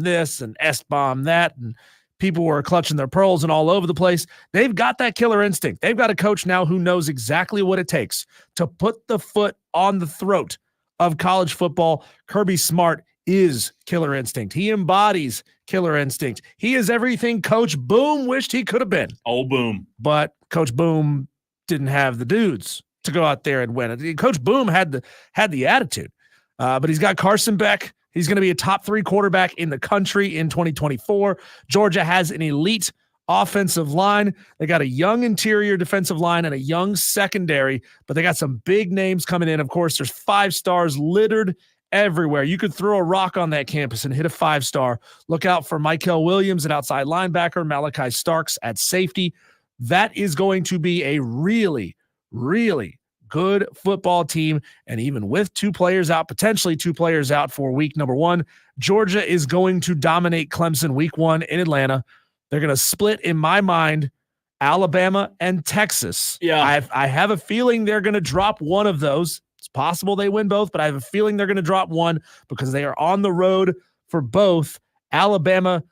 this and S-bomb that, and people were clutching their pearls and all over the place. They've got that killer instinct. They've got a coach now who knows exactly what it takes to put the foot on the throat of college football. Kirby Smart is killer instinct. He embodies killer instinct. He is everything Coach Boom wished he could have been. Oh, Boom. But Coach Boom didn't have the dudes to go out there and win. Coach Boom had the attitude, but he's got Carson Beck. He's going to be a top 3 quarterback in the country in 2024. Georgia has an elite offensive line. They got a young interior defensive line and a young secondary, but they got some big names coming in. Of course, there's 5 stars littered everywhere. You could throw a rock on that campus and hit a 5-star. Look out for Michael Williams at outside linebacker, Malachi Starks at safety. That is going to be a really, really good football team. And even with potentially two players out for week number 1, Georgia is going to dominate Clemson week 1 in Atlanta. They're going to split, in my mind, Alabama and Texas. Yeah. I have a feeling they're going to drop one of those. It's possible they win both, but I have a feeling they're going to drop one because they are on the road for both. Alabama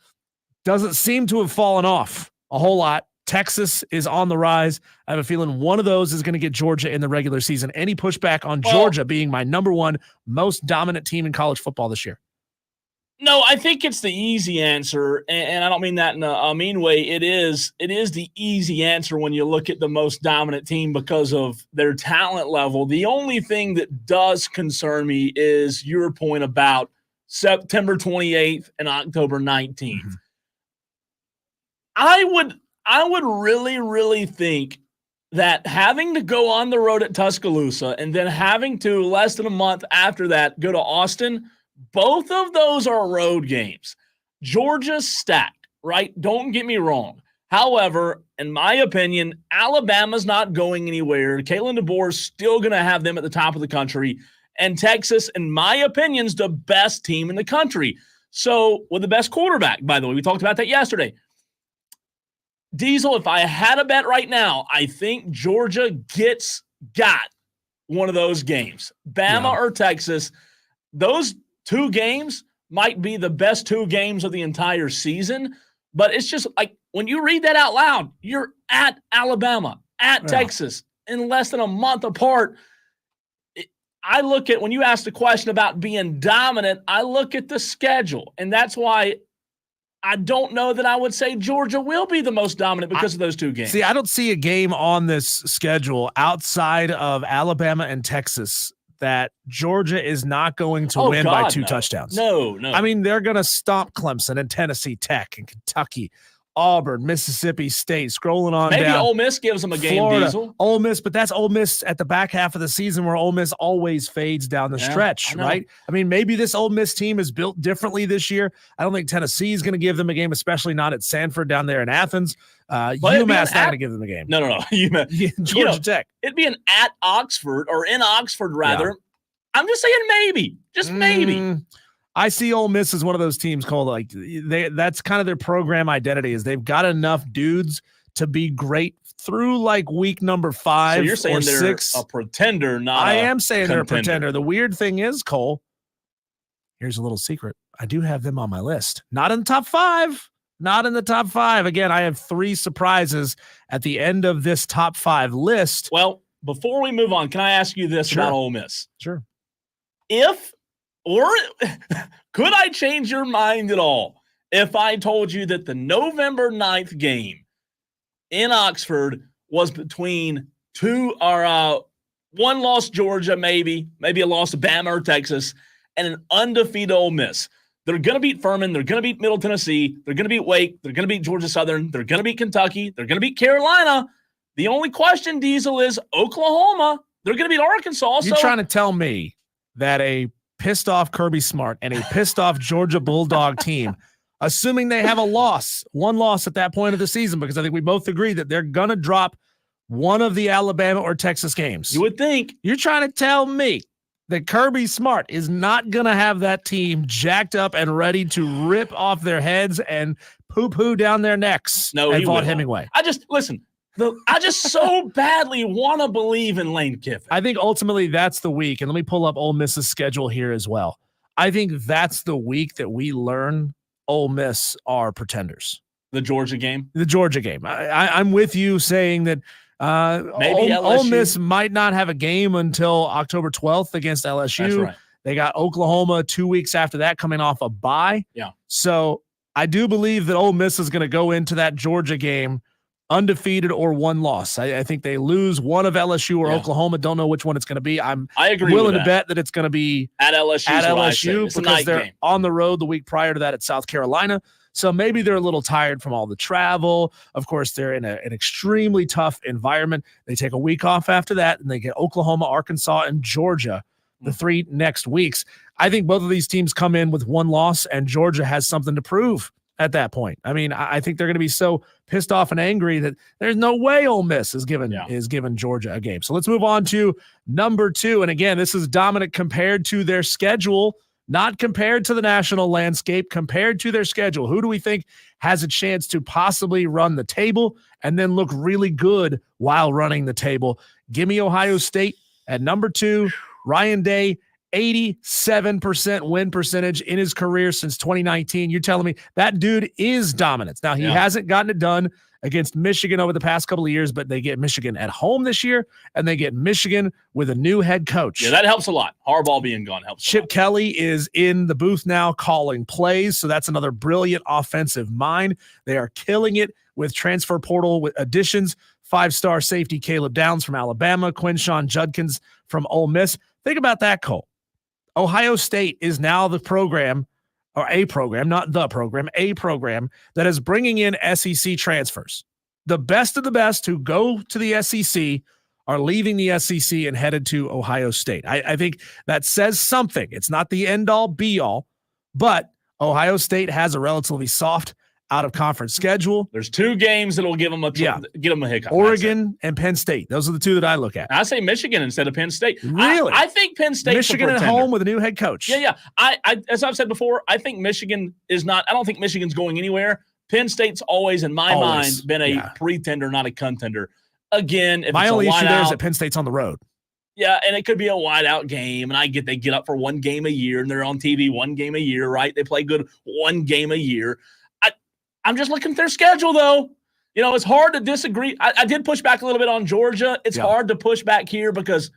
doesn't seem to have fallen off a whole lot. Texas is on the rise. I have a feeling one of those is going to get Georgia in the regular season. Any pushback on Georgia being my number 1 most dominant team in college football this year? No, I think it's the easy answer, and I don't mean that in a mean way. It is the easy answer when you look at the most dominant team because of their talent level. The only thing that does concern me is your point about September 28th and October 19th. Mm-hmm. I would really, really think that having to go on the road at Tuscaloosa and then having to, less than a month after that, go to Austin, both of those are road games. Georgia's stacked, right? Don't get me wrong. However, in my opinion, Alabama's not going anywhere. Kalen DeBoer's still going to have them at the top of the country. And Texas, in my opinion, is the best team in the country. So, with the best quarterback, by the way, we talked about that yesterday. Diesel, if I had a bet right now, I think Georgia got one of those games. Bama or Texas. Those 2 games might be the best 2 games of the entire season, but it's just like when you read that out loud, you're at Alabama, at Texas, in less than a month apart. I look at, when you ask the question about being dominant, I look at the schedule, and that's why I don't know that I would say Georgia will be the most dominant because of those 2 games. See, I don't see a game on this schedule outside of Alabama and Texas that Georgia is not going to win by 2 touchdowns. No. I mean, they're going to stomp Clemson and Tennessee Tech and Kentucky, Auburn, Mississippi State, scrolling on down. Maybe Ole Miss gives them a game, Florida, Diesel. Ole Miss, but that's Ole Miss at the back half of the season where Ole Miss always fades down the stretch, right? I mean, maybe this Ole Miss team is built differently this year. I don't think Tennessee is going to give them a game, especially not at Sanford down there in Athens. UMass not going to give them a game. No. Georgia Tech. It'd be an at Oxford, or in Oxford, rather. Yeah. I'm just saying maybe. Just maybe. I see Ole Miss as one of those teams called, like, that's kind of their program identity, is they've got enough dudes to be great through like week number 5 so you're saying or 6. They're a pretender, not I am saying contender. They're a pretender. The weird thing is, Cole, here's a little secret. I do have them on my list. Not in the top 5. Not in the top 5. Again, I have 3 surprises at the end of this top 5 list. Well, before we move on, can I ask you this about Ole Miss? Sure. Could I change your mind at all if I told you that the November 9th game in Oxford was between one lost Georgia, maybe a loss to Bama or Texas, and an undefeated Ole Miss? They're going to beat Furman. They're going to beat Middle Tennessee. They're going to beat Wake. They're going to beat Georgia Southern. They're going to beat Kentucky. They're going to beat Carolina. The only question, Diesel, is Oklahoma. They're going to beat Arkansas. You're trying to tell me that a pissed off Kirby Smart and a pissed off Georgia Bulldog team, assuming they have one loss at that point of the season, because I think we both agree that they're going to drop one of the Alabama or Texas games. You would think. You're trying to tell me that Kirby Smart is not going to have that team jacked up and ready to rip off their heads and poo-poo down their necks and Vaught Hemingway. I just so badly want to believe in Lane Kiffin. I think ultimately that's the week. And let me pull up Ole Miss's schedule here as well. I think that's the week that we learn Ole Miss are pretenders. The Georgia game? The Georgia game. I'm with you saying that Maybe Ole Miss might not have a game until October 12th against LSU. That's right. They got Oklahoma 2 weeks after that coming off a bye. Yeah. So I do believe that Ole Miss is going to go into that Georgia game undefeated or one loss. I think they lose one of LSU or Oklahoma. Don't know which one it's going to be. I agree willing to bet that it's going to be at LSU because they're on the road the week prior to that at South Carolina. So maybe they're a little tired from all the travel. Of course, they're in an extremely tough environment. They take a week off after that, and they get Oklahoma, Arkansas, and Georgia the 3 next weeks. I think both of these teams come in with one loss, and Georgia has something to prove at that point. I mean, I think they're going to be so pissed off and angry that there's no way Ole Miss is given Georgia a game. So let's move on to number 2. And again, this is dominant compared to their schedule, not compared to the national landscape, compared to their schedule. Who do we think has a chance to possibly run the table and then look really good while running the table? Give me Ohio State at number 2. Ryan Day, 87% win percentage in his career since 2019. You're telling me that dude is dominant. Now, he hasn't gotten it done against Michigan over the past couple of years, but they get Michigan at home this year, and they get Michigan with a new head coach. Yeah, that helps a lot. Harbaugh being gone helps Chip Kelly is in the booth now calling plays, so that's another brilliant offensive mind. They are killing it with transfer portal with additions. 5-star safety Caleb Downs from Alabama, Quinshon Judkins from Ole Miss. Think about that, Cole. Ohio State is now the program, or a program, not the program, a program that is bringing in SEC transfers. The best of the best who go to the SEC are leaving the SEC and headed to Ohio State. I think that says something. It's not the end-all, be-all, but Ohio State has a relatively soft out-of-conference schedule. There's 2 games that will give them a hiccup. Oregon and Penn State. Those are the 2 that I look at. I say Michigan instead of Penn State. Really? I think Penn State. Michigan at home with a new head coach. Yeah. I as I've said before, I think Michigan is not. I don't think Michigan's going anywhere. Penn State's always, in my mind, been a pretender, not a contender. Again, if my it's only issue there is out, that Penn State's on the road. Yeah, and it could be a wide-out game, and I get they get up for 1 game a year, and they're on TV 1 game a year, right? They play good 1 game a year. I'm just looking at their schedule, though. You know, it's hard to disagree. I did push back a little bit on Georgia. It's hard to push back here because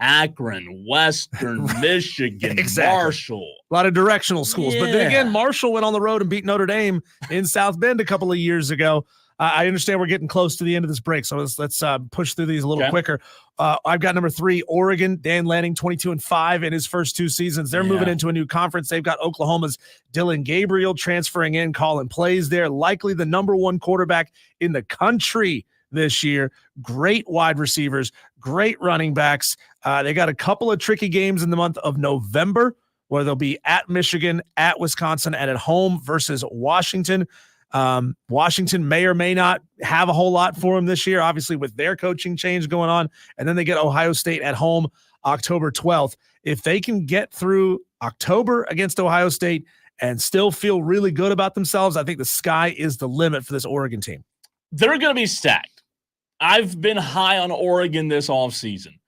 Akron, Western Michigan, Marshall. A lot of directional schools. But then again, Marshall went on the road and beat Notre Dame in South Bend a couple of years ago. I understand we're getting close to the end of this break, so let's push through these a little quicker. I've got number 3, Oregon. Dan Lanning, 22-5 in his first 2 seasons. They're moving into a new conference. They've got Oklahoma's Dylan Gabriel transferring in, calling plays there. Likely the number 1 quarterback in the country this year. Great wide receivers, great running backs. They got a couple of tricky games in the month of November where they'll be at Michigan, at Wisconsin, and at home versus Washington. Washington may or may not have a whole lot for them this year, obviously with their coaching change going on. And then they get Ohio State at home October 12th. If they can get through October against Ohio State and still feel really good about themselves, I think the sky is the limit for this Oregon team. They're going to be stacked. I've been high on Oregon this offseason.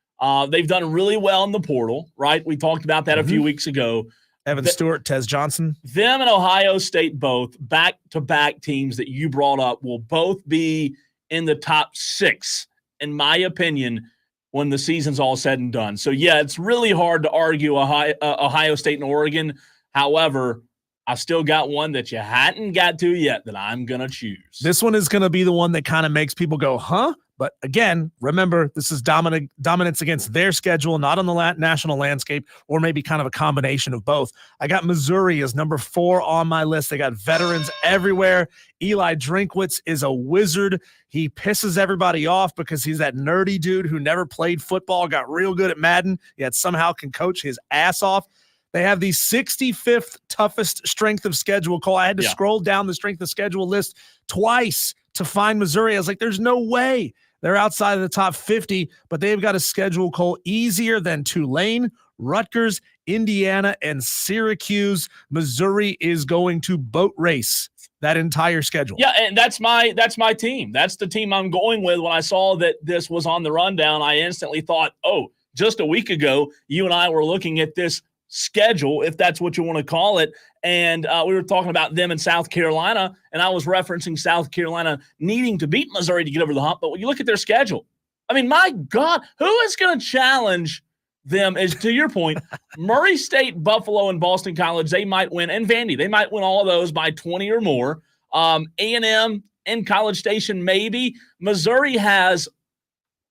They've done really well in the portal, right? We talked about that a few weeks ago. Evan Stewart, Tez Johnson. Them and Ohio State both, back-to-back teams that you brought up, will both be in the top 6, in my opinion, when the season's all said and done. So, yeah, it's really hard to argue Ohio State and Oregon. However, I still got one that you hadn't got to yet that I'm going to choose. This one is going to be the one that kind of makes people go, huh? But again, remember, this is dominance against their schedule, not on the national landscape, or maybe kind of a combination of both. I got Missouri as number 4 on my list. They got veterans everywhere. Eli Drinkwitz is a wizard. He pisses everybody off because he's that nerdy dude who never played football, got real good at Madden, yet somehow can coach his ass off. They have the 65th toughest strength of schedule. Cole, I had to scroll down the strength of schedule list twice to find Missouri. I was like, there's no way they're outside of the top 50, but they've got a schedule, Cole, easier than Tulane, Rutgers, Indiana, and Syracuse. Missouri is going to boat race that entire schedule. Yeah, and that's my team. That's the team I'm going with. When I saw that this was on the rundown, I instantly thought, oh, just a week ago, you and I were looking at this schedule, if that's what you want to call it. And we were talking about them in South Carolina, and I was referencing South Carolina needing to beat Missouri to get over the hump. But when you look at their schedule, I mean, my God, who is going to challenge them? Is, to your point, Murray State, Buffalo, and Boston College, they might win, and Vandy, they might win all of those by 20 or more. A&M and College Station, maybe. Missouri has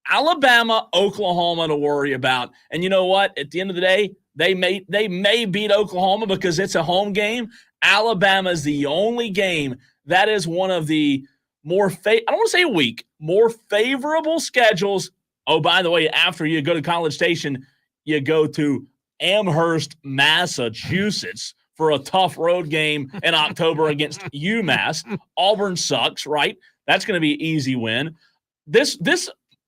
Alabama, Oklahoma to worry about. And you know what? At the end of the day, they may beat Oklahoma because it's a home game. Alabama is the only game that is one of the more I don't want to say weak, more favorable schedules. Oh, by the way, after you go to College Station, you go to Amherst, Massachusetts for a tough road game in October against UMass. Auburn sucks, right? That's going to be an easy win. This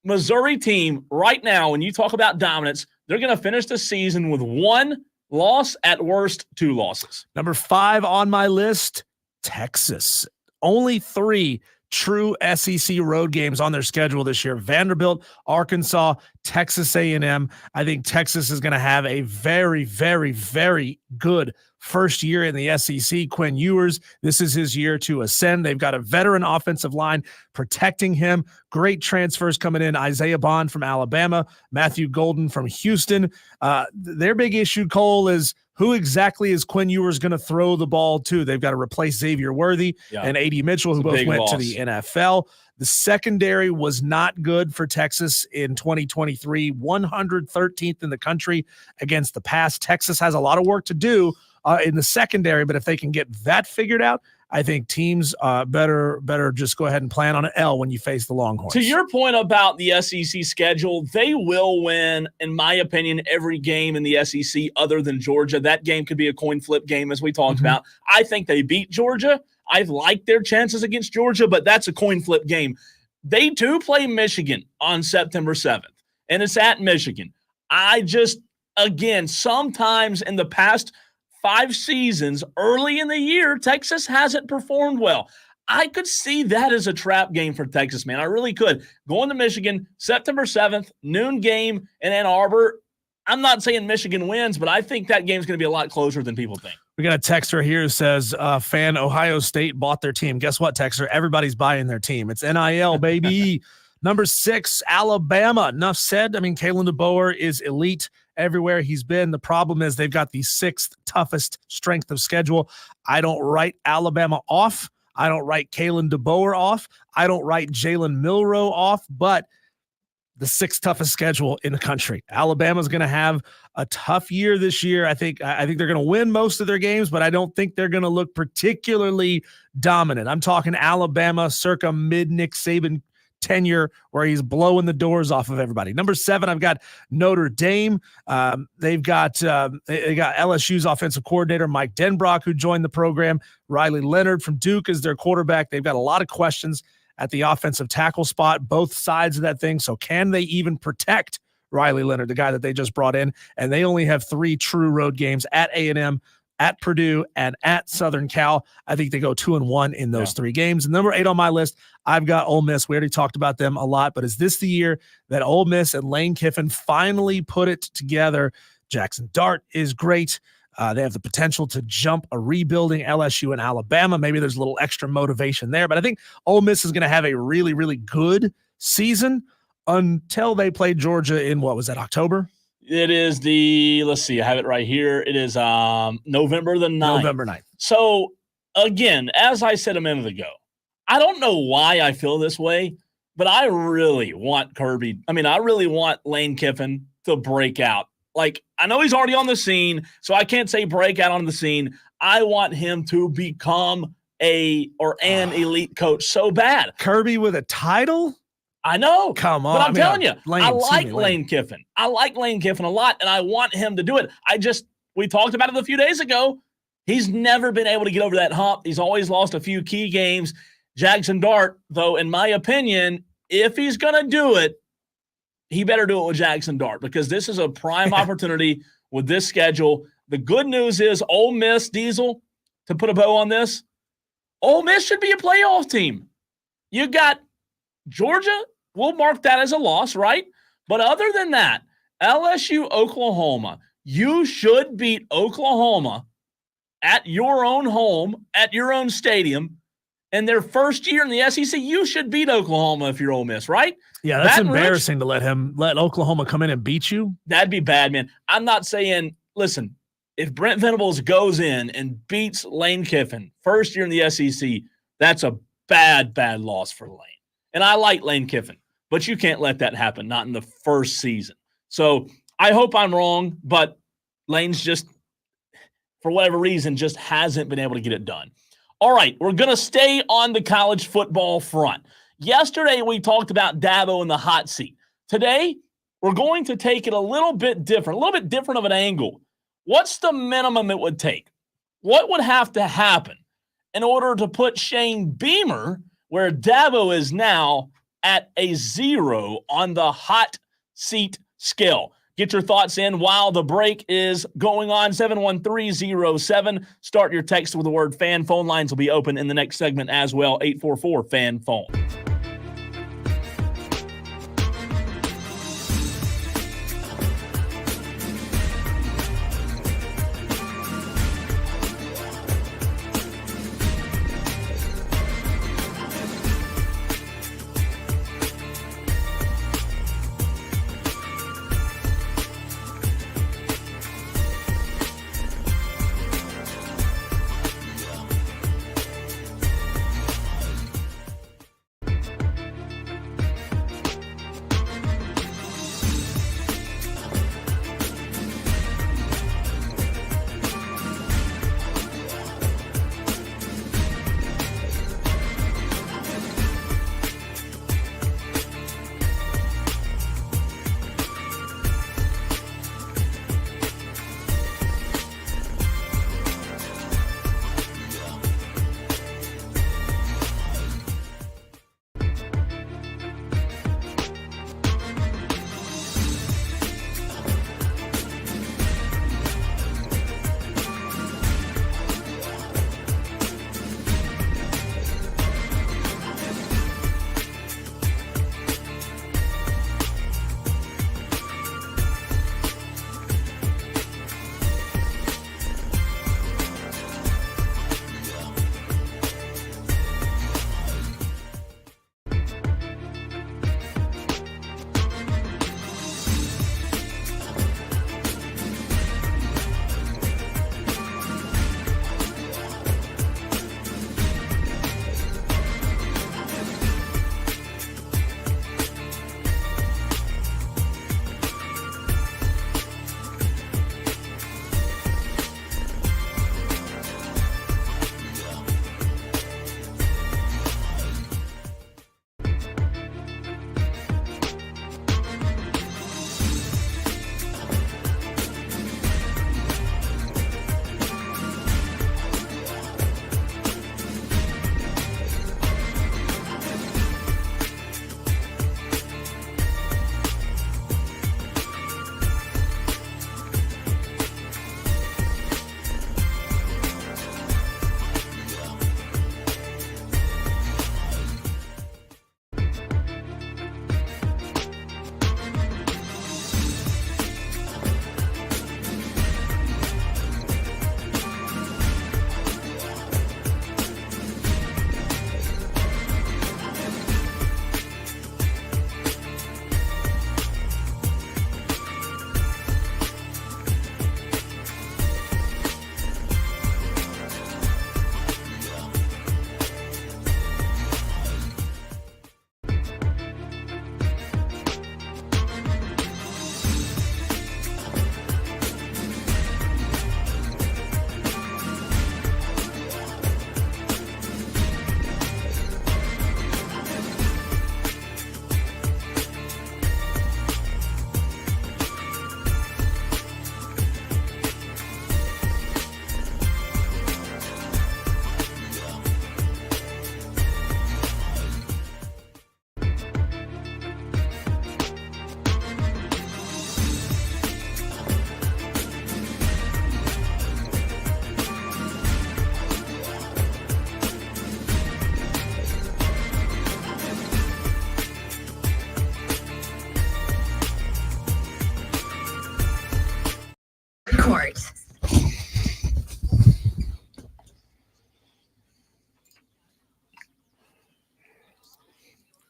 Missouri team right now, when you talk about dominance, they're going to finish the season with 1 loss, at worst 2 losses. Number 5 on my list, Texas. Only 3 true SEC road games on their schedule this year: Vanderbilt, Arkansas, Texas A&M. I think Texas is going to have a very, very, very good first year in the SEC. Quinn Ewers, this is his year to ascend. They've got a veteran offensive line protecting him. Great transfers coming in: Isaiah Bond from Alabama, Matthew Golden from Houston. Their big issue, Cole, is who exactly is Quinn Ewers going to throw the ball to? They've got to replace Xavier Worthy and A.D. Mitchell, who both went to the NFL. The secondary was not good for Texas in 2023, 113th in the country against the pass. Texas has a lot of work to do in the secondary, but if they can get that figured out, I think teams better just go ahead and plan on an L when you face the Longhorns. To your point about the SEC schedule, they will win, in my opinion, every game in the SEC other than Georgia. That game could be a coin flip game, as we talked about. I think they beat Georgia. I like their chances against Georgia, but that's a coin flip game. They do play Michigan on September 7th, and it's at Michigan. Again, sometimes in the past 5 seasons, early in the year, Texas hasn't performed well. I could see that as a trap game for Texas, man. I really could. Going to Michigan, September 7th, noon game in Ann Arbor. I'm not saying Michigan wins, but I think that game's going to be a lot closer than people think. We got a texter here who says, fan Ohio State bought their team. Guess what, texter? Everybody's buying their team. It's NIL, baby. Number 6, Alabama. Enough said. I mean, Kalen DeBoer is elite everywhere he's been. The problem is they've got the 6th toughest strength of schedule. I don't write Alabama off. I don't write Kalen DeBoer off. I don't write Jalen Milroe off, but the 6th toughest schedule in the country. Alabama's going to have a tough year this year. I think they're going to win most of their games, but I don't think they're going to look particularly dominant. I'm talking Alabama circa mid-Nick Saban tenure where he's blowing the doors off of everybody. Number 7, I've got Notre Dame. They got LSU's offensive coordinator, Mike Denbrock, who joined the program. Riley Leonard from Duke is their quarterback. They've got a lot of questions at the offensive tackle spot, both sides of that thing. So can they even protect Riley Leonard, the guy that they just brought in? And they only have 3 true road games at A&M, at Purdue, and at Southern Cal. I think they go 2-1 in those 3 games. And number 8 on my list, I've got Ole Miss. We already talked about them a lot, but is this the year that Ole Miss and Lane Kiffin finally put it together? Jackson Dart is great. They have the potential to jump a rebuilding LSU and Alabama. Maybe there's a little extra motivation there, but I think Ole Miss is going to have a really, really good season until they play Georgia in, what was that, October? It is let's see, I have it right here. It is November the 9th. November 9th. So, again, as I said a minute ago, I don't know why I feel this way, but I really want I really want Lane Kiffin to break out. Like, I know he's already on the scene, so I can't say break out on the scene. I want him to become an elite coach so bad. Kirby with a title? I know. Come on. But I'm telling you, I like Lane Kiffin. I like Lane Kiffin a lot, and I want him to do it. We talked about it a few days ago. He's never been able to get over that hump. He's always lost a few key games. Jackson Dart, though, in my opinion, if he's going to do it, he better do it with Jackson Dart, because this is a prime opportunity with this schedule. The good news is Ole Miss, Diesel, to put a bow on this, Ole Miss should be a playoff team. You got Georgia. We'll mark that as a loss, right? But other than that, LSU, Oklahoma, You should beat Oklahoma at your own home, at your own stadium. In their first year in the SEC, you should beat Oklahoma if you're Ole Miss, right? Yeah, that's Baton Rouge, embarrassing to let Oklahoma come in and beat you. That'd be bad, man. I'm not saying, listen, if Brent Venables goes in and beats Lane Kiffin first year in the SEC, that's a bad, bad loss for Lane. And I like Lane Kiffin, but you can't let that happen, not in the first season. So I hope I'm wrong, but Lane's just, for whatever reason, just hasn't been able to get it done. All right, we're going to stay on the college football front. Yesterday, we talked about Dabo in the hot seat. Today, we're going to take it a little bit different of an angle. What's the minimum it would take? What would have to happen in order to put Shane Beamer, where Dabo is now, at a 0 on the hot seat scale? Get your thoughts in while the break is going on. 71307. Start your text with the word fan. Phone lines will be open in the next segment as well. 844-FAN-PHONE.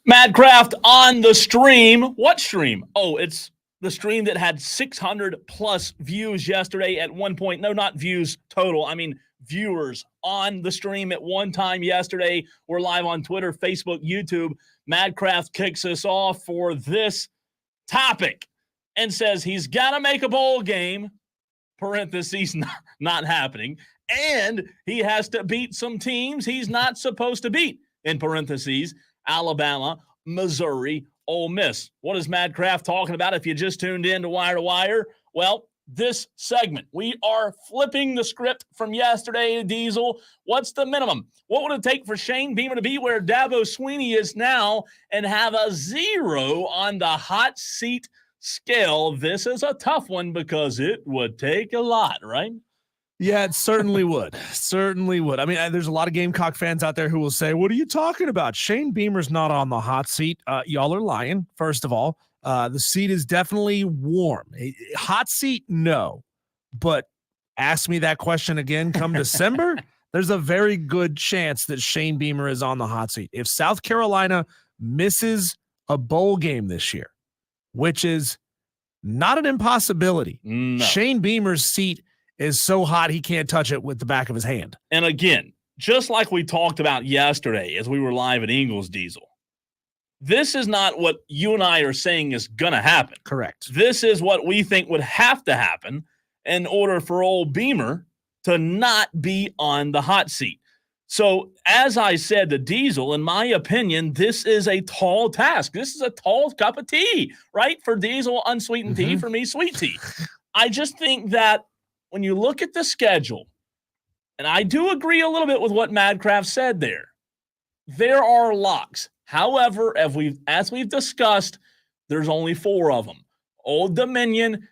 Madcraft on the stream. What stream? Oh, it's the stream that had 600 plus views yesterday at one point. No, not views total. I mean, viewers on the stream at one time yesterday. We're live on Twitter, Facebook, YouTube. Madcraft kicks us off for this topic and says he's got to make a bowl game, parentheses, not happening, and he has to beat some teams he's not supposed to beat, in parentheses, Alabama, Missouri, Ole Miss. What is Madcraft talking about if you just tuned in to Wire? Well, this segment, we are flipping the script from yesterday to Diesel. What's the minimum? What would it take for Shane Beamer to be where Dabo Swinney is now and have a 0 on the hot seat scale? This is a tough one because it would take a lot, right? Yeah, it certainly would. Certainly would. I mean, there's a lot of Gamecock fans out there who will say, what are you talking about? Shane Beamer's not on the hot seat. Y'all are lying, first of all. The seat is definitely warm. Hot seat, no. But ask me that question again come December, there's a very good chance that Shane Beamer is on the hot seat. If South Carolina misses a bowl game this year, which is not an impossibility, no. Shane Beamer's seat is so hot he can't touch it with the back of his hand. And again, just like we talked about yesterday as we were live at Ingles, Diesel, this is not what you and I are saying is going to happen. Correct. This is what we think would have to happen in order for old Beamer to not be on the hot seat. So as I said to Diesel, in my opinion, this is a tall task. This is a tall cup of tea, right? For Diesel, unsweetened tea. For me, sweet tea. I just think that when you look at the schedule, and I do agree a little bit with what Madcraft said there are locks. However, as we've discussed, there's only 4 of them. Old Dominion,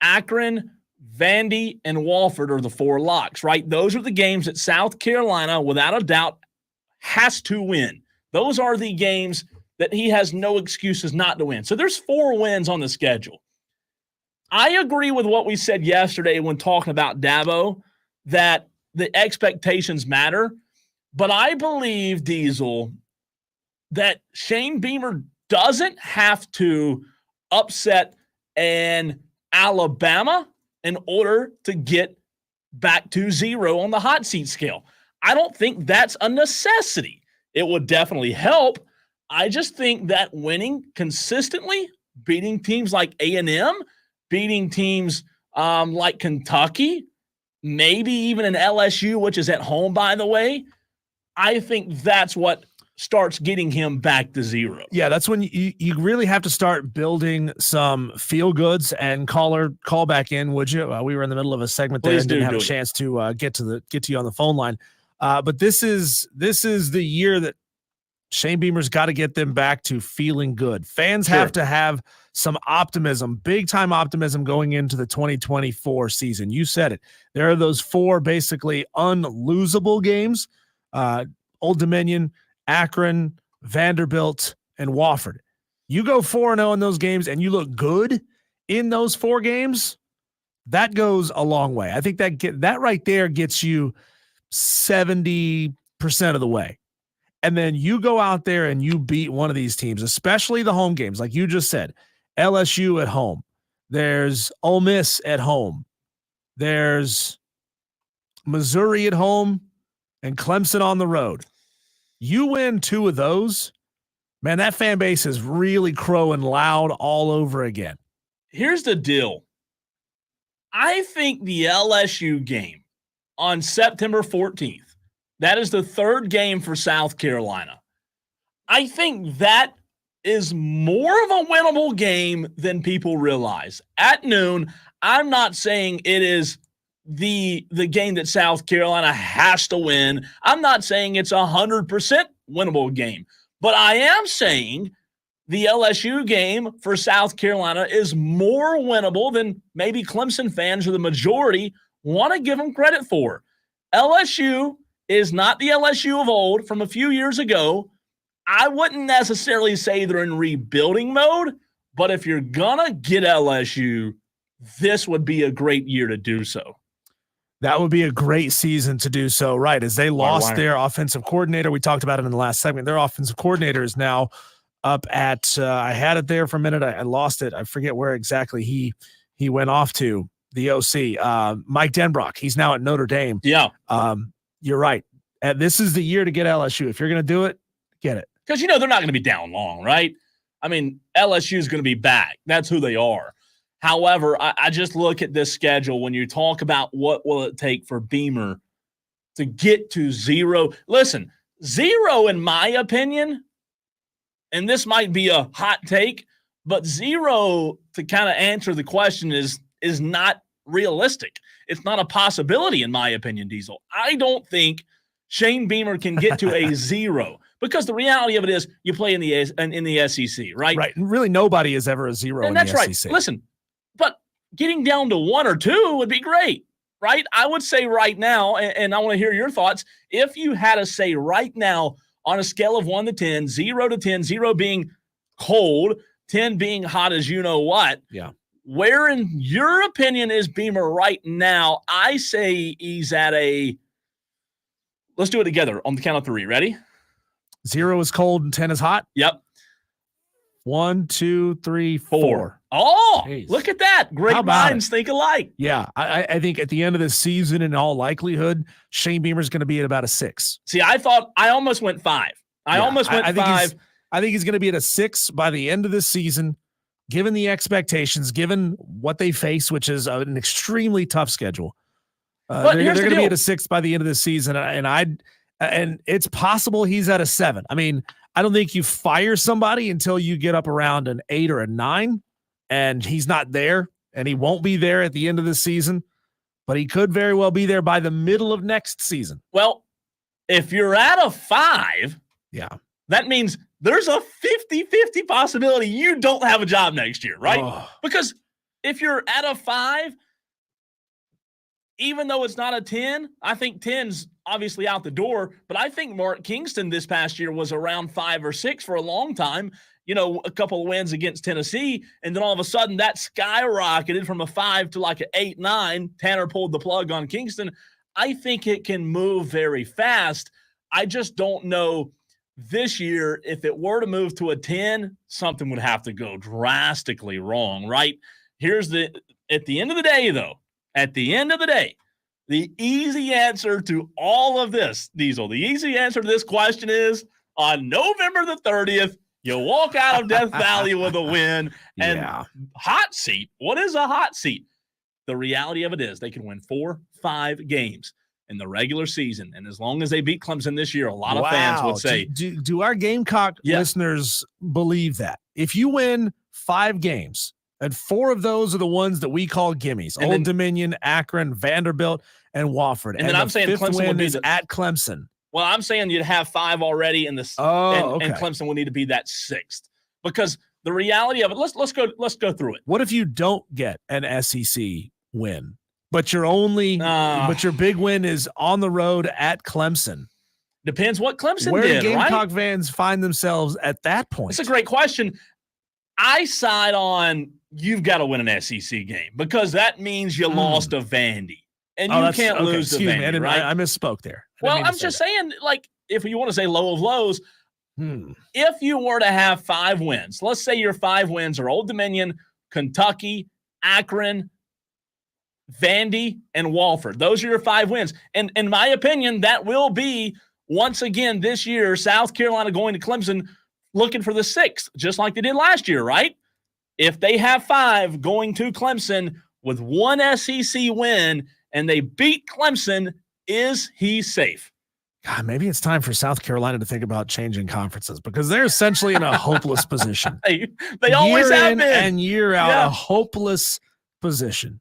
Akron, Vandy, and Wofford are the 4 locks, right? Those are the games that South Carolina, without a doubt, has to win. Those are the games that he has no excuses not to win. So there's 4 wins on the schedule. I agree with what we said yesterday when talking about Dabo, that the expectations matter. But I believe, Diesel, that Shane Beamer doesn't have to upset an Alabama in order to get back to 0 on the hot seat scale. I don't think that's a necessity. It would definitely help. I just think that winning consistently, beating teams like A&M, beating teams like Kentucky, maybe even an LSU, which is at home, by the way, I think that's what starts getting him back to 0. Yeah, that's when you really have to start building some feel goods. And call back in, would you? We were in the middle of a segment there and didn't have a chance to get to you on the phone line. But this is the year that Shane Beamer's got to get them back to feeling good. Fans have to have some optimism, big time optimism going into the 2024 season. You said it. There are those 4 basically unlosable games. Old Dominion, Akron, Vanderbilt, and Wofford. You go 4-0 in those games and you look good in those 4 games, that goes a long way. I think that right there gets you 70% of the way. And then you go out there and you beat one of these teams, especially the home games, like you just said. LSU at home. There's Ole Miss at home. There's Missouri at home and Clemson on the road. You win 2 of those, man, that fan base is really crowing loud all over again. Here's the deal. I think the LSU game on September 14th, that is the 3rd game for South Carolina. I think that is more of a winnable game than people realize. At noon, I'm not saying it is the game that South Carolina has to win. I'm not saying it's 100% winnable game. But I am saying the LSU game for South Carolina is more winnable than maybe Clemson fans or the majority want to give them credit for. LSU is not the LSU of old from a few years ago. I wouldn't necessarily say they're in rebuilding mode, but if you're going to get LSU, this would be a great year to do so. That would be a great season to do so, right? As they lost their offensive coordinator. We talked about it in the last segment. Their offensive coordinator is now up at I had it there for a minute. I lost it. I forget where exactly he went off to, the OC. Mike Denbrock. He's now at Notre Dame. Yeah. You're right. This is the year to get LSU. If you're going to do it, get it. Because, they're not going to be down long, right? I mean, LSU is going to be back. That's who they are. However, I just look at this schedule when you talk about what will it take for Beamer to get to 0. Listen, 0, in my opinion, and this might be a hot take, but 0, to kind of answer the question, is not realistic. It's not a possibility, in my opinion, Diesel. I don't think Shane Beamer can get to a 0 because the reality of it is you play in the SEC, right? Right. Really, nobody is ever a 0 in the SEC. That's right. Listen, but getting down to 1 or 2 would be great, right? I would say right now, and I want to hear your thoughts, if you had to say right now on a scale of 1 to 10, 0 to 10, 0 being cold, 10 being hot as you know what, yeah. Where, in your opinion, is Beamer right now? I say he's at a – let's do it together on the count of 3. Ready? 0 is cold and 10 is hot? Yep. 1, 2, 3, 4. Oh, Jeez. Look at that. Great minds think alike. Yeah, I think at the end of the season, in all likelihood, Shane Beamer's going to be at about a 6. See, I almost went 5. I almost went 5. I think he's going to be at a 6 by the end of the season, given the expectations, given what they face, which is an extremely tough schedule. They're going to be at a 6 by the end of the season, and it's possible he's at a 7. I mean, I don't think you fire somebody until you get up around an 8 or a 9, and he's not there, and he won't be there at the end of the season, but he could very well be there by the middle of next season. Well, if you're at a 5, yeah, that means there's a 50-50 possibility you don't have a job next year, right? Oh. Because if you're at a 5, even though it's not a 10, I think 10's obviously out the door, but I think Mark Kingston this past year was around 5 or 6 for a long time, a couple of wins against Tennessee, and then all of a sudden that skyrocketed from a 5 to like an 8, 9. Tanner pulled the plug on Kingston. I think it can move very fast. I just don't know this year, if it were to move to a 10, something would have to go drastically wrong, right? At the end of the day, though, the easy answer to all of this, Diesel, the easy answer to this question is on November the 30th, you walk out of Death Valley with a win. And hot seat. What is a hot seat? The reality of it is they can win 4, 5 games in the regular season. And as long as they beat Clemson this year, a lot of fans would say. Do our Gamecock listeners believe that? If you win 5 games, and 4 of those are the ones that we call gimmies, and Old Dominion, Akron, Vanderbilt, and Wofford. And then I'm saying Clemson would be at Clemson. Well, I'm saying you'd have 5 already in this, and Clemson would need to be that 6th. Because the reality of it, let's go through it. What if you don't get an SEC win? But your big win is on the road at Clemson. Depends what Clemson did, Where do Gamecock right? fans find themselves at that point? It's a great question. I side on you've got to win an SEC game because that means you lost to Vandy. And you can't lose to Vandy, right? I misspoke there. Well, I'm just saying, like, if you want to say low of lows, if you were to have 5 wins, let's say your 5 wins are Old Dominion, Kentucky, Akron, Vandy, and Wofford. Those are your 5 wins. And in my opinion, that will be, once again, this year, South Carolina going to Clemson looking for the 6th, just like they did last year, right? If they have 5 going to Clemson with 1 SEC win and they beat Clemson, is he safe? God, maybe it's time for South Carolina to think about changing conferences because they're essentially in a hopeless position. They always have been. And year out, a hopeless position.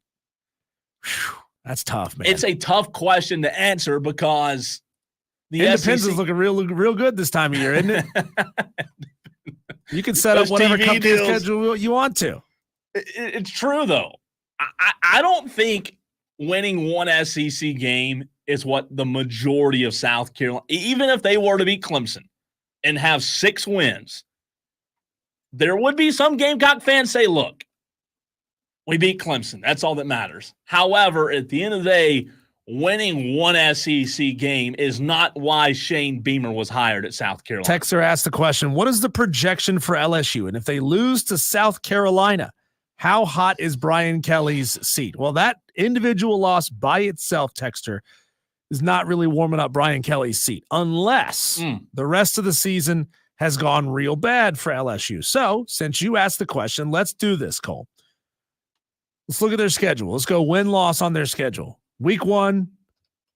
Whew, that's tough, man. It's a tough question to answer because the Independence is looking real good this time of year, isn't it? You can set up whatever company schedule you want to. It's true, though. I don't think winning 1 SEC game is what the majority of South Carolina, even if they were to beat Clemson and have 6 wins, there would be some Gamecock fans say, look, we beat Clemson. That's all that matters. However, at the end of the day, winning one SEC game is not why Shane Beamer was hired at South Carolina. Texter asked the question, what is the projection for LSU? And if they lose to South Carolina, how hot is Brian Kelly's seat? Well, that individual loss by itself, Texter, is not really warming up Brian Kelly's seat unless the rest of the season has gone real bad for LSU. So since you asked the question, let's do this, Cole. Let's look at their schedule. Let's go win-loss on their schedule. Week 1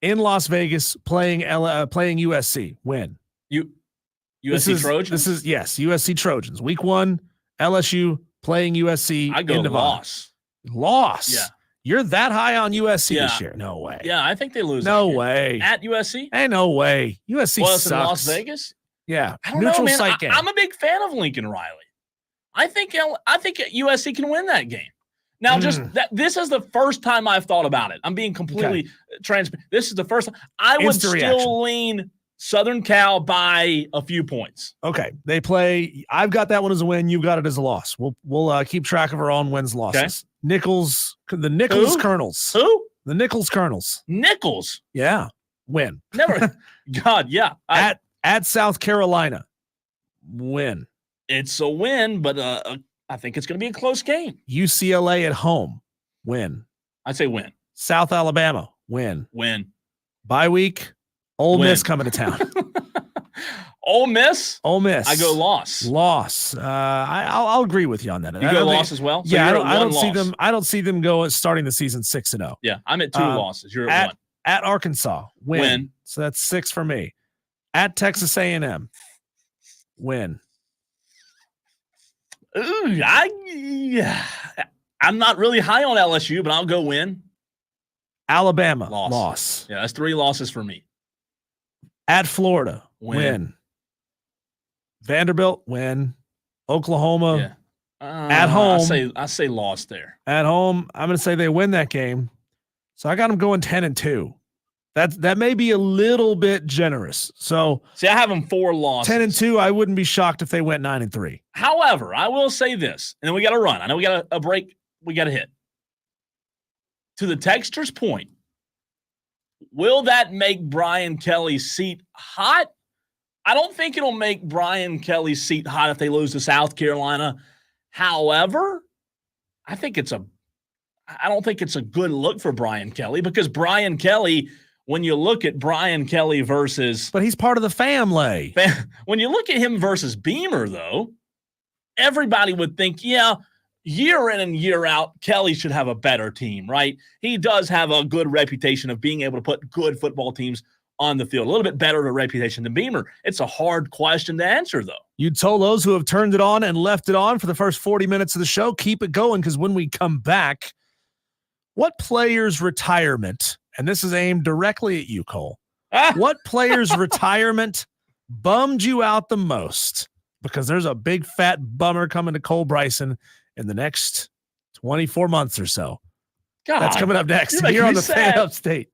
in Las Vegas playing USC. Win. USC Trojans? Yes, USC Trojans. Week 1, LSU playing USC. I go loss. Loss? Yeah. You're that high on USC this year? No way. Yeah, I think they lose. No way. At USC? Ain't no way. USC sucks. In Las Vegas? Yeah. I don't know, man. I'm a big fan of Lincoln Riley. I think USC can win that game. Now, this is the first time I've thought about it. I'm being completely transparent. This is the first time. I would still lean Southern Cal by a few points. Okay. They play. I've got that one as a win. You've got it as a loss. We'll keep track of our own wins, losses. Okay. The Nichols Colonels. Who? The Nichols Colonels. Nichols? Yeah. Win. Never. God, yeah. At South Carolina. Win. It's a win, but I think it's going to be a close game. UCLA at home. Win. I'd say win. South Alabama. Win. Win. Bye week. Ole Miss coming to town. Ole Miss? Ole Miss. I go loss. Loss. I'll agree with you on that. You go loss as well? So yeah, I don't see them go starting the season 6-0. Yeah, I'm at 2 losses. You're at 1. At Arkansas. Win. So that's 6 for me. At Texas A&M. Win. Ooh, I'm not really high on LSU, but I'll go win. Alabama. Loss. Yeah, that's 3 losses for me. At Florida. Win. Vanderbilt. Win. Oklahoma. Yeah. At home. I say loss there. At home, I'm going to say they win that game. So I got them going 10-2. That may be a little bit generous. So see, I have them 4 losses. 10-2. I wouldn't be shocked if they went 9-3. However, I will say this, and then we got to run. I know we got a break. We got to hit. To the texter's point, will that make Brian Kelly's seat hot? I don't think it'll make Brian Kelly's seat hot if they lose to South Carolina. However, I don't think it's a good look for Brian Kelly, because Brian Kelly, when you look at Brian Kelly versus... But he's part of the family. When you look at him versus Beamer, though, everybody would think, yeah, year in and year out, Kelly should have a better team, right? He does have a good reputation of being able to put good football teams on the field. A little bit better of a reputation than Beamer. It's a hard question to answer, though. You told those who have turned it on and left it on for the first 40 minutes of the show, keep it going, because when we come back, what player's retirement, and this is aimed directly at you, Cole, what player's retirement bummed you out the most? Because there's a big fat bummer coming to Cole Bryson in the next 24 months or so. God, that's coming up next here on the Fan Upstate.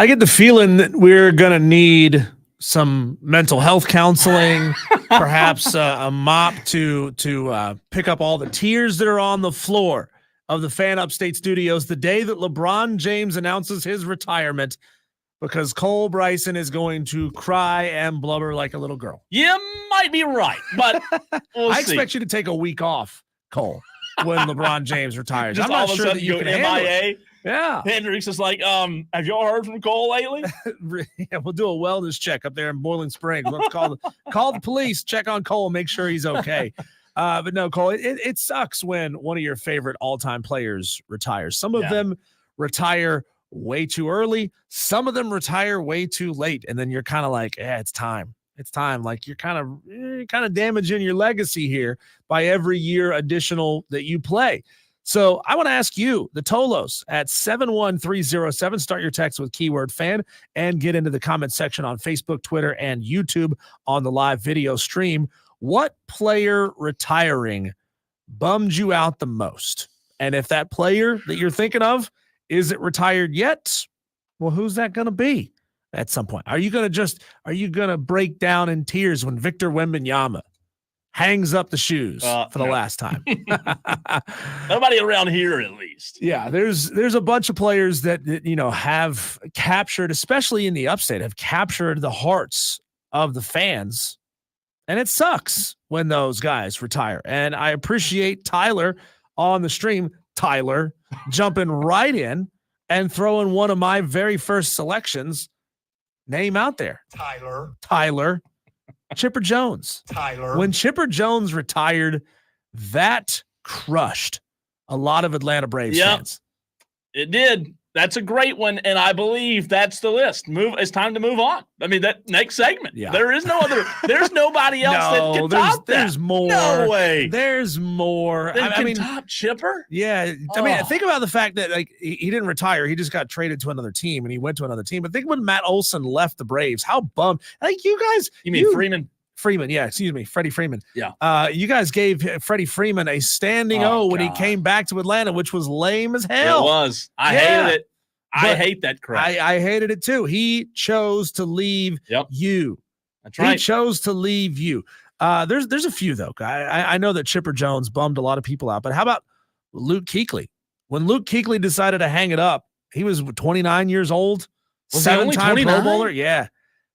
I get the feeling that we're going to need some mental health counseling, perhaps a mop to pick up all the tears that are on the floor of the Fan Upstate Studios the day that LeBron James announces his retirement, because Cole Bryson is going to cry and blubber like a little girl. You might be right, but we'll I see. expect you to take a week off, Cole, when LeBron James retires. Just I'm not all of a sure sudden that you go can handle it. MIA. Yeah. Hendricks is like, have y'all heard from Cole lately? Yeah, we'll do a wellness check up there in Boiling Springs. Let's call the police, check on Cole, make sure he's okay. But no, Cole, it sucks when one of your favorite all-time players retires. Some of them retire way too early. Some of them retire way too late. And then you're kind of like, it's time. It's time. Like you're kind of damaging your legacy here by every year additional that you play. So I want to ask you, the Tolos, at 71307, start your text with keyword fan and get into the comment section on Facebook, Twitter, and YouTube on the live video stream. What player retiring bummed you out the most? And if that player that you're thinking of isn't retired yet, well, who's that going to be at some point? Are you going to break down in tears when Victor Wembanyama hangs up the shoes for the last time? Nobody around here, at least. Yeah, there's a bunch of players that have captured, especially in the upstate, have captured the hearts of the fans. And it sucks when those guys retire. And I appreciate Tyler on the stream, Tyler, jumping right in and throwing one of my very first selections name out there. Tyler. Chipper Jones. When Chipper Jones retired, that crushed a lot of Atlanta Braves fans. It did. That's a great one, and I believe that's the list. It's time to move on. I mean, that next segment. Yeah. There is no other. There's nobody else that can top that. There's more. No way. There's more. I mean, top Chipper. Yeah. I mean, think about the fact that he didn't retire. He just got traded to another team, and he went to another team. But think when Matt Olson left the Braves, how bummed. You guys. You mean Freeman? Freeman, yeah, excuse me, Freddie Freeman. Yeah. You guys gave Freddie Freeman a standing O when he came back to Atlanta, which was lame as hell. It was. I hated it. I hate that crap. I hated it too. He chose to leave you. That's right. He chose to leave you. There's a few though. I know that Chipper Jones bummed a lot of people out, but how about Luke Kuechly? When Luke Kuechly decided to hang it up, he was 29 years old. Was 7-time Pro Bowler. Yeah.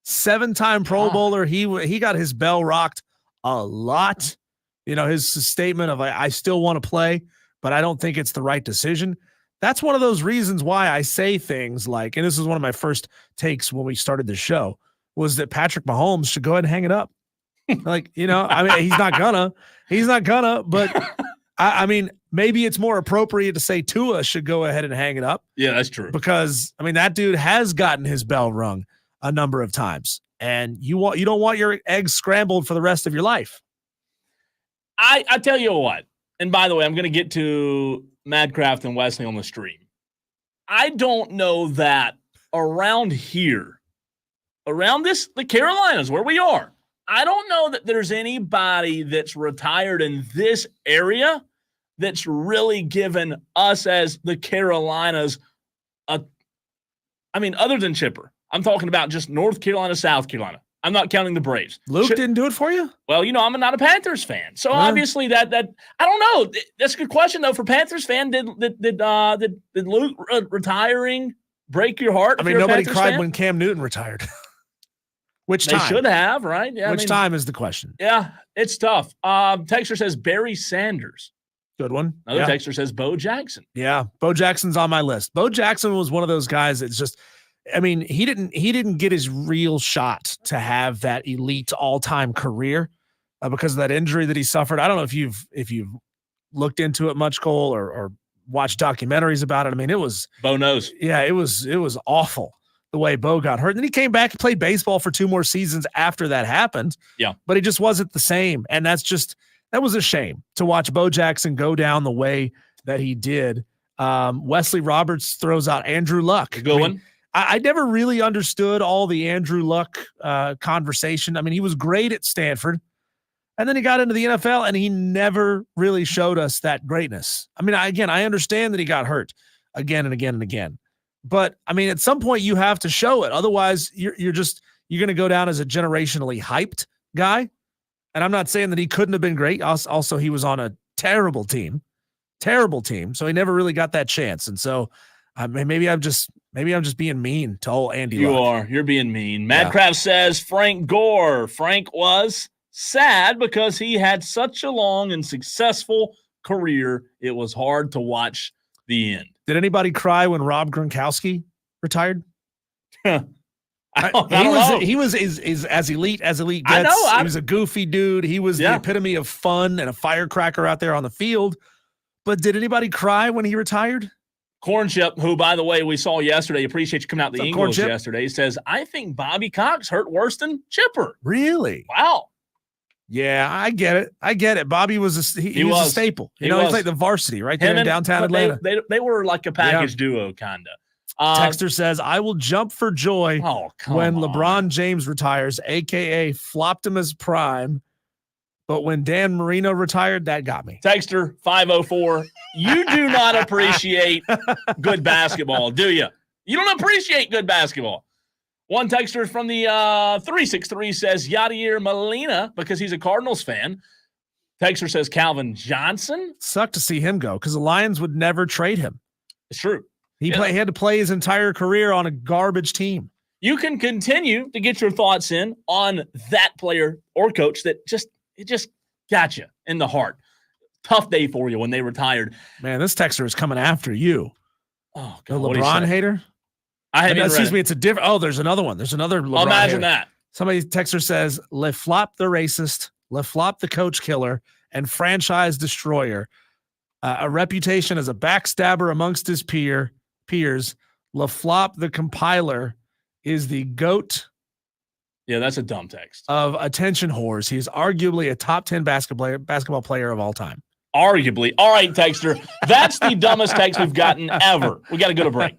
7-time Pro Bowler. He got his bell rocked a lot. His statement of I still want to play, but I don't think it's the right decision. That's one of those reasons why I say things like, and this is one of my first takes when we started the show, was that Patrick Mahomes should go ahead and hang it up. I mean, he's not gonna, but I mean, maybe it's more appropriate to say Tua should go ahead and hang it up. Yeah, that's true. Because I mean, that dude has gotten his bell rung a number of times, and you don't want your eggs scrambled for the rest of your life. I tell you what, and by the way, I'm going to get to Madcraft and Wesley on the stream. I don't know that around here, around the Carolinas where we are, I don't know that there's anybody that's retired in this area that's really given us as the Carolinas other than Chipper. I'm talking about just North Carolina, South Carolina. I'm not counting the Braves. Luke didn't do it for you? Well, I'm not a Panthers fan. So obviously that I don't know. That's a good question though. For Panthers fan, did Luke retiring break your heart? I mean, nobody cried when Cam Newton retired. Which time? They should have, right? Yeah. Which time is the question? Yeah, it's tough. Texter says Barry Sanders. Good one. Another texter says Bo Jackson. Yeah, Bo Jackson's on my list. Bo Jackson was one of those guys that's just, I mean, he didn't get his real shot to have that elite all-time career because of that injury that he suffered. I don't know if you've looked into it much, Cole, or watched documentaries about it. I mean, it was Bo knows. Yeah, it was awful the way Bo got hurt. And then he came back and played baseball for 2 more seasons after that happened. Yeah, but he just wasn't the same, and that was a shame to watch Bo Jackson go down the way that he did. Wesley Roberts throws out Andrew Luck. Good one. I never really understood all the Andrew Luck conversation. I mean, he was great at Stanford, and then he got into the NFL, and he never really showed us that greatness. I mean, I understand that he got hurt again and again and again, But I mean, at some point you have to show it. Otherwise, you're going to go down as a generationally hyped guy. And I'm not saying that he couldn't have been great. Also, he was on a terrible team. So he never really got that chance. And so maybe I'm just being mean to old Andy. You're being mean. Madcraft says Frank Gore. Frank was sad because he had such a long and successful career. It was hard to watch the end. Did anybody cry when Rob Gronkowski retired? He was as elite as elite gets. He was a goofy dude. He was the epitome of fun and a firecracker out there on the field. But did anybody cry when he retired? Cornchip, who, by the way, we saw yesterday, appreciate you coming out the English yesterday, says, I think Bobby Cox hurt worse than Chipper. Really? Wow. Yeah, I get it. Bobby was a staple. He's like the varsity right there in downtown Atlanta. They were like a package duo, kind of. Texter says, I will jump for joy when LeBron James retires, a.k.a. flopped him as prime. But when Dan Marino retired, that got me. Texter 504, you do not appreciate good basketball, do you? You don't appreciate good basketball. One texter from the 363 says Yadier Molina because he's a Cardinals fan. Texter says Calvin Johnson. Sucked to see him go because the Lions would never trade him. It's true. He had to play his entire career on a garbage team. You can continue to get your thoughts in on that player or coach that just got you in the heart. Tough day for you when they retired. Man, this texter is coming after you. Oh, God, the LeBron hater? Excuse me, it's a different. Oh, there's another one. There's another LeBron imagine hater. that. Somebody texter says, Le Flop the racist, Le Flop the coach killer, and franchise destroyer. A reputation as a backstabber amongst his peers. Le Flop the compiler is the GOAT. Yeah, that's a dumb text. Of attention whores. He's arguably a top 10 basketball player of all time. Arguably. All right, texter. That's the dumbest text we've gotten ever. We got to go to break.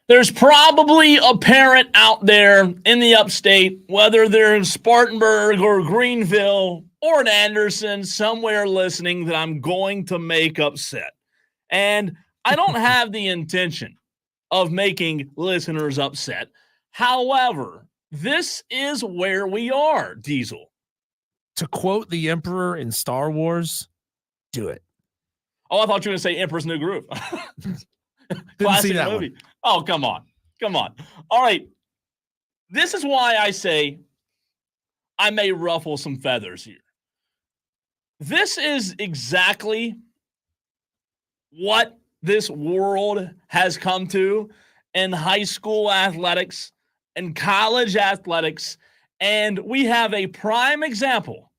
There's probably a parent out there in the upstate, whether they're in Spartanburg or Greenville or in Anderson, somewhere listening that I'm going to make upset. And I don't have the intention of making listeners upset. However, this is where we are, Diesel. To quote the Emperor in Star Wars, do it. Oh, I thought you were going to say Emperor's New Groove. Didn't see that movie. one. Oh, come on. Come on. All right. This is why I say I may ruffle some feathers here. This is exactly what this world has come to in high school athletics and college athletics. And we have a prime example.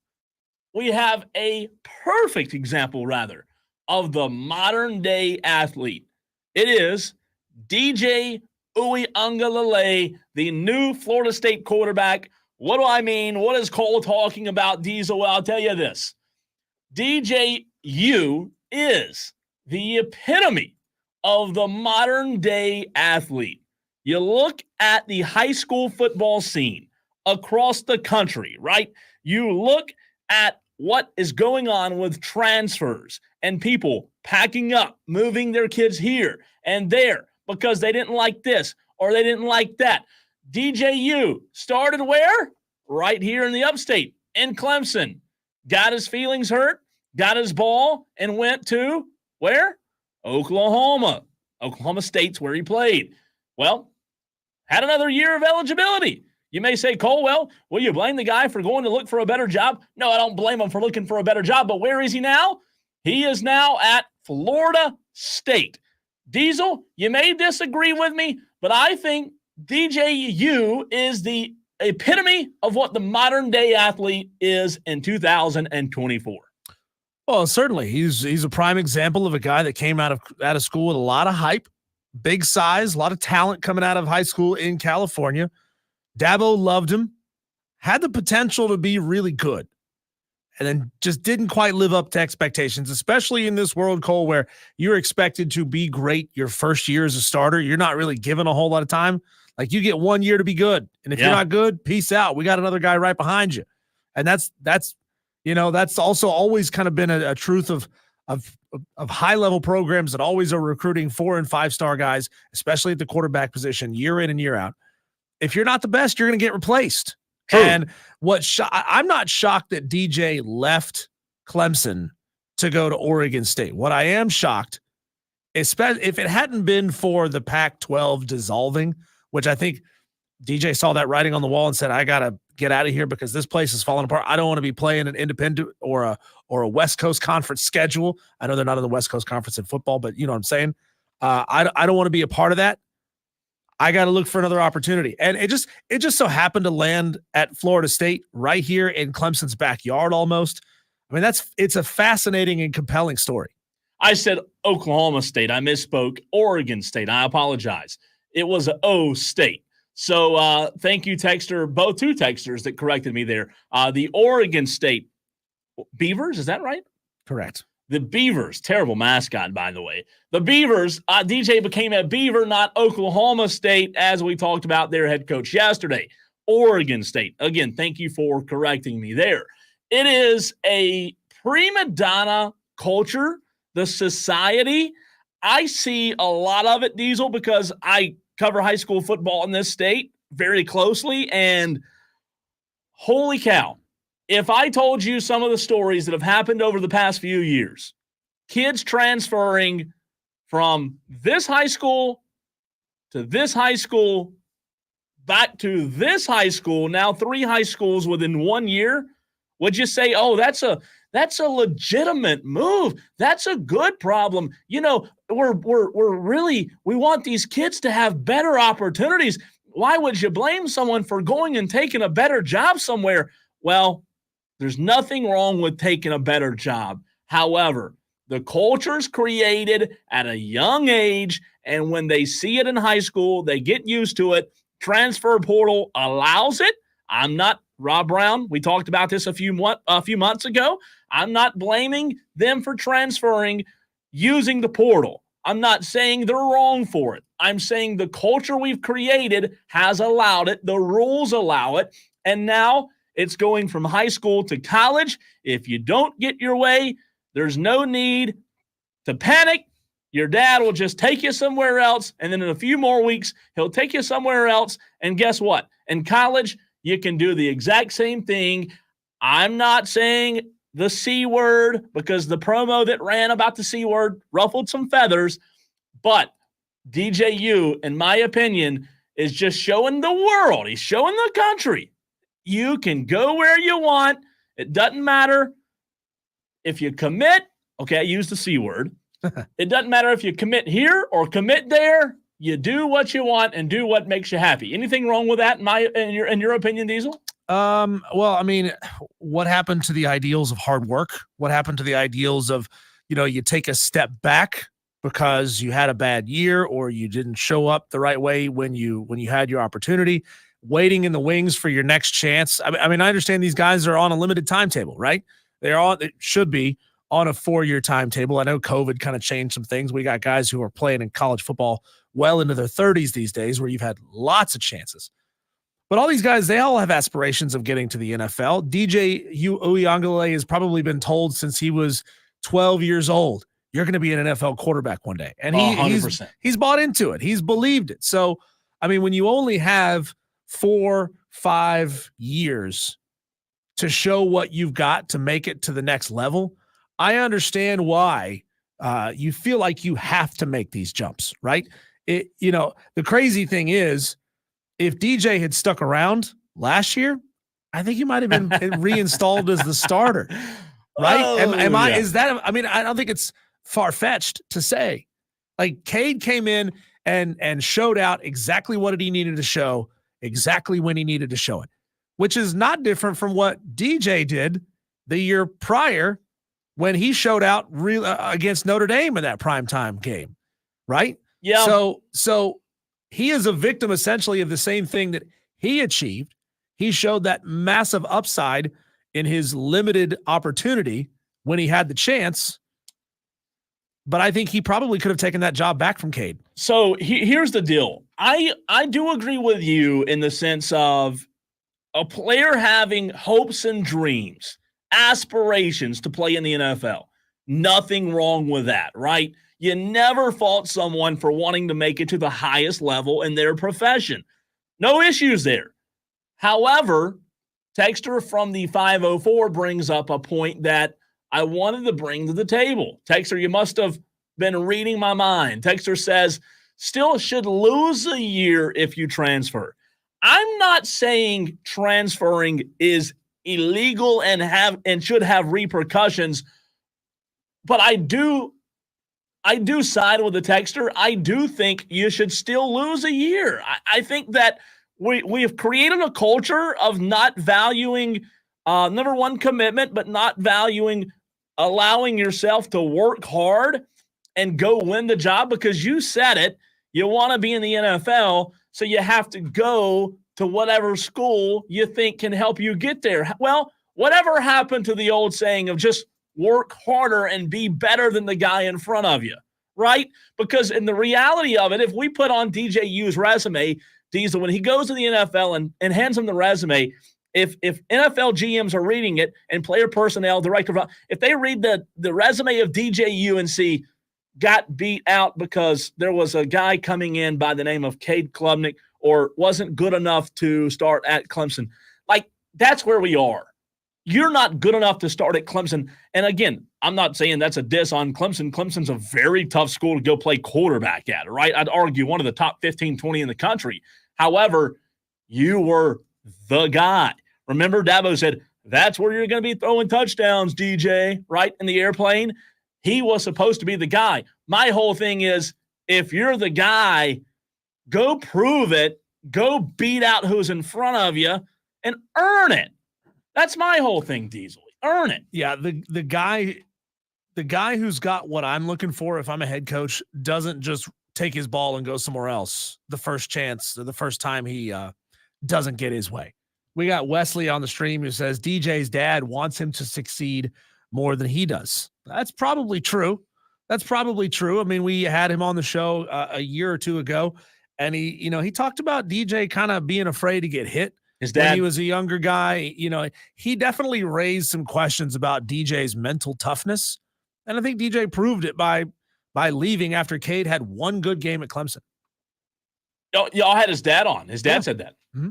We have a perfect example, rather, of the modern day athlete. It is DJ Uiagalelei, the new Florida State quarterback. What do I mean? What is Cole talking about, Diesel? Well, I'll tell you this. DJU is the epitome of the modern day athlete. You look at the high school football scene across the country, right? You look at what is going on with transfers and people packing up, moving their kids here and there because they didn't like this or they didn't like that. DJU started where? Right here in the upstate, in Clemson. Got his feelings hurt, got his ball, and went to where? Oklahoma. Oklahoma State's where he played. Well, had another year of eligibility. You may say, Cole, well, will you blame the guy for going to look for a better job? No, I don't blame him for looking for a better job, but where is he now? He is now at Florida State. Diesel, you may disagree with me, but I think DJU is the epitome of what the modern day athlete is in 2024. Well, certainly. He's a prime example of a guy that came out of school with a lot of hype, big size, a lot of talent coming out of high school in California. Dabo loved him, had the potential to be really good, and then just didn't quite live up to expectations, especially in this world, Cole, where you're expected to be great your first year as a starter. You're not really given a whole lot of time. Like, you get 1 year to be good, and if you're not good, peace out. We got another guy right behind you. And that's also always kind of been a truth of high-level programs that always are recruiting 4- and 5-star guys, especially at the quarterback position, year in and year out. If you're not the best, you're going to get replaced. True. And I'm not shocked that DJ left Clemson to go to Oregon State. What I am shocked, especially if it hadn't been for the Pac-12 dissolving, which I think DJ saw that writing on the wall and said, I got to get out of here because this place is falling apart. I don't want to be playing an independent or a West Coast Conference schedule. I know they're not in the West Coast Conference in football, but you know what I'm saying? I don't want to be a part of that. I got to look for another opportunity. And it just so happened to land at Florida State right here in Clemson's backyard almost. I mean, it's a fascinating and compelling story. I said Oklahoma State. I misspoke. Oregon State. I apologize. It was O State. So thank you, texter, both two texters that corrected me there. The Oregon State Beavers, is that right? Correct. The Beavers, terrible mascot, by the way. The Beavers, DJ became a Beaver, not Oklahoma State, as we talked about their head coach yesterday. Oregon State. Again, thank you for correcting me there. It is a prima donna culture, the society. I see a lot of it, Diesel, because I cover high school football in this state very closely, and holy cow. If I told you some of the stories that have happened over the past few years, kids transferring from this high school to this high school, back to this high school, now 3 high schools within 1 year, would you say, oh, that's a legitimate move. That's a good problem. You know, we want these kids to have better opportunities. Why would you blame someone for going and taking a better job somewhere? Well, there's nothing wrong with taking a better job. However, the culture's created at a young age, and when they see it in high school, they get used to it. Transfer portal allows it. I'm not Rob Brown. We talked about this a few months ago. I'm not blaming them for transferring using the portal. I'm not saying they're wrong for it. I'm saying the culture we've created has allowed it. The rules allow it. And now it's going from high school to college. If you don't get your way, there's no need to panic. Your dad will just take you somewhere else, and then in a few more weeks, he'll take you somewhere else. And guess what? In college, you can do the exact same thing. I'm not saying the C word because the promo that ran about the C word ruffled some feathers, but DJU, in my opinion, is just showing the world. He's showing the country. You can go where you want. It doesn't matter if you commit. Okay, I used the C word. It doesn't matter if you commit here or commit there. You do what you want and do what makes you happy. Anything wrong with that in your opinion, Diesel? Well, I mean, what happened to the ideals of hard work? What happened to the ideals of, you take a step back because you had a bad year or you didn't show up the right way when you had your opportunity, waiting in the wings for your next chance. I mean, I understand these guys are on a limited timetable, right? It should be on a 4-year timetable. I know COVID kind of changed some things. We got guys who are playing in college football well into their 30s these days where you've had lots of chances. But all these guys, they all have aspirations of getting to the NFL. DJU Uyunglele has probably been told since he was 12 years old, you're going to be an NFL quarterback one day. And he's bought into it. He's believed it. So, I mean, when you only have 4-5 years to show what you've got to make it to the next level, I understand why you feel like you have to make these jumps, right? The crazy thing is, if DJ had stuck around last year, I think he might have been reinstalled as the starter, right? I don't think it's far-fetched to say. Like, Cade came in and showed out exactly what he needed to show, exactly when he needed to show it, which is not different from what DJ did the year prior when he showed out against Notre Dame in that primetime game, right? Yeah. So he is a victim essentially of the same thing that he achieved. He showed that massive upside in his limited opportunity when he had the chance. But I think he probably could have taken that job back from Cade. So here's the deal. I do agree with you in the sense of a player having hopes and dreams, aspirations to play in the NFL. Nothing wrong with that, right? You never fault someone for wanting to make it to the highest level in their profession. No issues there. However, Texter from the 504 brings up a point that I wanted to bring to the table. Texter, you must have been reading my mind. Texter says, still should lose a year if you transfer. I'm not saying transferring is illegal and should have repercussions, but I do side with the Texter. I do think you should still lose a year. I think that we have created a culture of not valuing number one, commitment, but not valuing allowing yourself to work hard and go win the job, because you said it, you want to be in the NFL, so you have to go to whatever school you think can help you get there. Well, whatever happened to the old saying of just work harder and be better than the guy in front of you, right? Because in the reality of it, if we put on DJU's resume, Diesel, when he goes to the NFL and hands him the resume, if NFL GMs are reading it and player personnel, director, if they read the resume of DJU and see got beat out because there was a guy coming in by the name of Cade Klubnik or wasn't good enough to start at Clemson, like, that's where we are. You're not good enough to start at Clemson. And again, I'm not saying that's a diss on Clemson. Clemson's a very tough school to go play quarterback at, right? I'd argue one of the top 15, 20 in the country. However, you were the guy. Remember, Dabo said, that's where you're going to be throwing touchdowns, DJ, right, in the airplane. He was supposed to be the guy. My whole thing is, if you're the guy, go prove it, go beat out who's in front of you, and earn it. That's my whole thing, Diesel. Earn it. Yeah, the guy who's got what I'm looking for if I'm a head coach doesn't just take his ball and go somewhere else the first chance or the first time he doesn't get his way. We got Wesley on the stream who says DJ's dad wants him to succeed more than he does. That's probably true. That's probably true. I mean, we had him on the show a year or two ago, and he talked about DJ kind of being afraid to get hit. His dad, when he was a younger guy, he definitely raised some questions about DJ's mental toughness. And I think DJ proved it by leaving after Cade had one good game at Clemson. Y'all had his dad on. His dad said that. Mm-hmm.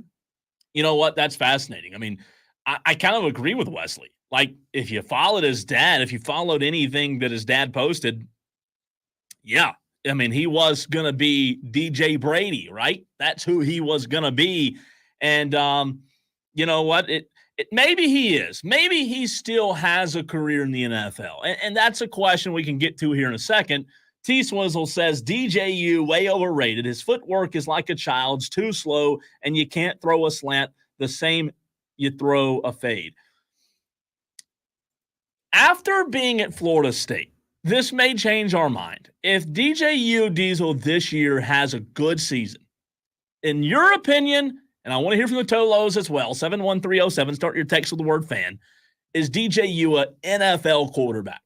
You know what? That's fascinating. I mean, I kind of agree with Wesley. Like, if you followed his dad, if you followed anything that his dad posted, yeah. I mean, he was going to be DJ Brady, right? That's who he was going to be. And you know what? Maybe he is. Maybe he still has a career in the NFL. And that's a question we can get to here in a second. T-Swizzle says, DJU, way overrated. His footwork is like a child's, too slow, and you can't throw a slant the same you throw a fade. After being at Florida State, this may change our mind. If DJU Diesel this year has a good season, in your opinion, and I want to hear from the Tolos as well, 71307, start your text with the word fan, is DJU an NFL quarterback?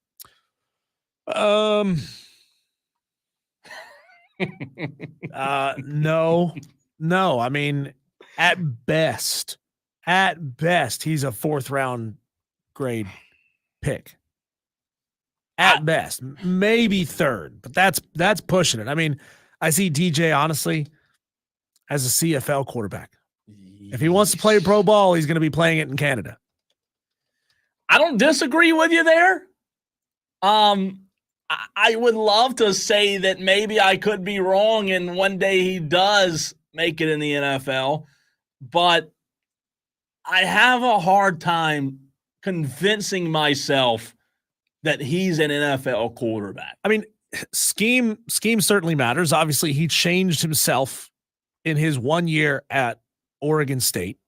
No. I mean, at best, he's a fourth round grade pick. At best, maybe third, but that's pushing it. I mean, I see DJ honestly as a CFL quarterback. If he wants to play pro ball, he's going to be playing it in Canada. I don't disagree with you there. I would love to say that maybe I could be wrong and one day he does make it in the NFL, but I have a hard time convincing myself that he's an NFL quarterback. I mean, scheme certainly matters. Obviously, he changed himself in his 1 year at Oregon State.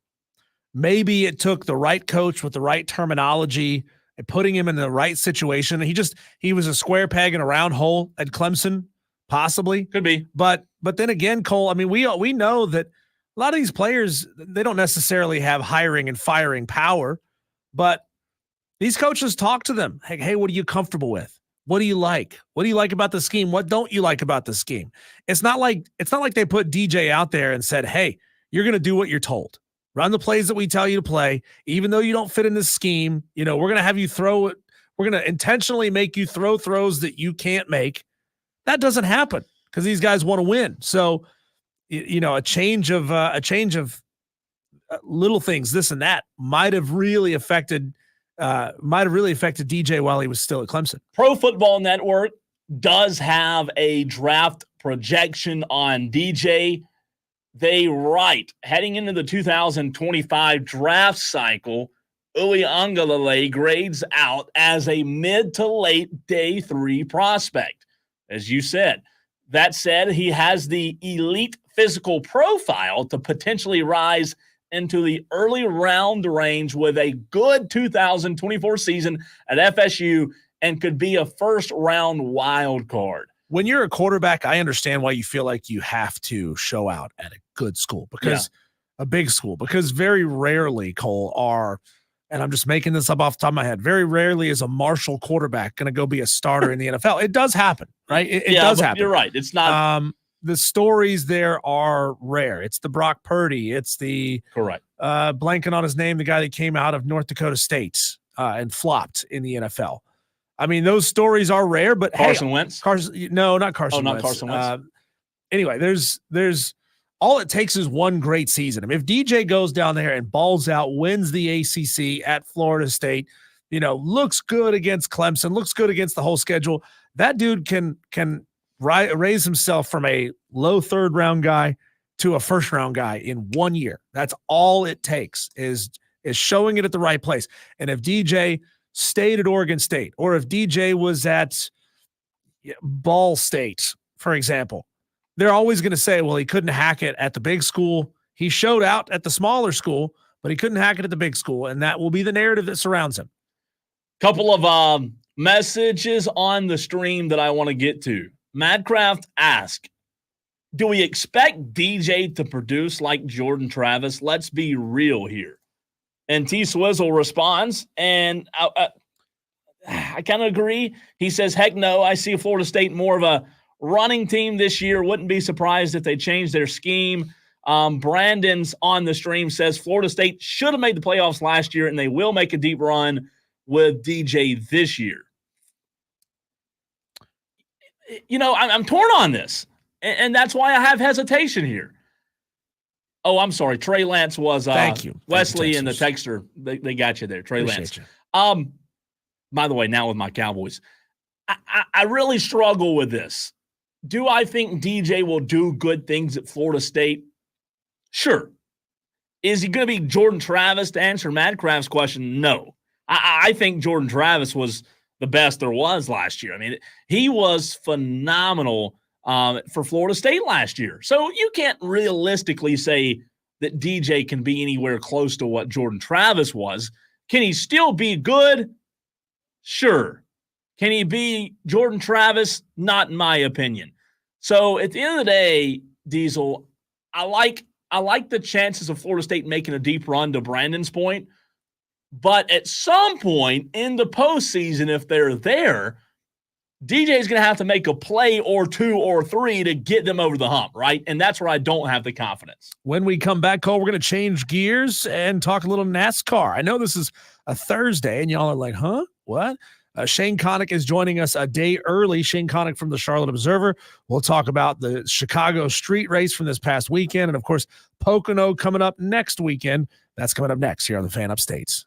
Maybe it took the right coach with the right terminology and putting him in the right situation. He was a square peg in a round hole at Clemson, possibly. Could be. But then again, Cole, I mean, we know that a lot of these players, they don't necessarily have hiring and firing power, but these coaches talk to them. Hey, what are you comfortable with? What do you like? What do you like about the scheme? What don't you like about the scheme? It's not like they put DJ out there and said, hey, you're going to do what you're told. Run the plays that we tell you to play. Even though you don't fit in this scheme, we're going to have you throw it. We're going to intentionally make you throw throws that you can't make. That doesn't happen because these guys want to win. So, a change of little things, this and that, might have really affected DJ while he was still at Clemson. Pro Football Network does have a draft projection on DJ. They write, heading into the 2025 draft cycle, Uiagalelei grades out as a mid to late day 3 prospect. As you said, that said, he has the elite physical profile to potentially rise into the early round range with a good 2024 season at FSU and could be a first round wild card. When you're a quarterback, I understand why you feel like you have to show out at a good school a big school, because very rarely, Cole, and I'm just making this up off the top of my head, very rarely is a Marshall quarterback going to go be a starter in the NFL. It does happen, right? It does happen. You're right. It's not. The stories there are rare. It's the Brock Purdy. It's the correct. Blanking on his name, the guy that came out of North Dakota State and flopped in the NFL. I mean, those stories are rare, but Carson Wentz? No, not Carson Wentz. Not Carson Wentz. Anyway, there's all it takes is one great season. I mean, if DJ goes down there and balls out, wins the ACC at Florida State, looks good against Clemson, looks good against the whole schedule, that dude can raise himself from a low third round guy to a first round guy in 1 year. That's all it takes is showing it at the right place. And if DJ stayed at Oregon State, or if DJ was at Ball State, for example, they're always going to say, well, he couldn't hack it at the big school. He showed out at the smaller school, but he couldn't hack it at the big school. And that will be the narrative that surrounds him. Couple of messages on the stream that I want to get to. Madcraft asked, do we expect DJ to produce like Jordan Travis? Let's be real here. And T-Swizzle responds, and I kind of agree. He says, heck no, I see Florida State more of a running team this year. Wouldn't be surprised if they changed their scheme. Brandon's on the stream says Florida State should have made the playoffs last year, and they will make a deep run with DJ this year. You know, I'm torn on this, and that's why I have hesitation here. Oh, I'm sorry. Trey Lance was Thank you. Wesley and the texter. They got you there. Trey Appreciate Lance. You. By the way, now with my Cowboys, I really struggle with this. Do I think DJ will do good things at Florida State? Sure. Is he going to be Jordan Travis to answer Madcraft's question? No. I think Jordan Travis was the best there was last year. I mean, he was phenomenal for Florida State last year. So you can't realistically say that DJ can be anywhere close to what Jordan Travis was. Can he still be good? Sure. Can he be Jordan Travis? Not in my opinion. So at the end of the day, Diesel, I like the chances of Florida State making a deep run, to Brandon's point. But at some point in the postseason, if they're there, DJ is going to have to make a play or two or three to get them over the hump, right? And that's where I don't have the confidence. When we come back, Cole, we're going to change gears and talk a little NASCAR. I know this is a Thursday, and y'all are like, huh? What? Shane Connuck is joining us a day early. Shane Connuck from the Charlotte Observer. We'll talk about the Chicago street race from this past weekend, and, of course, Pocono coming up next weekend. That's coming up next here on the Fan Upstates.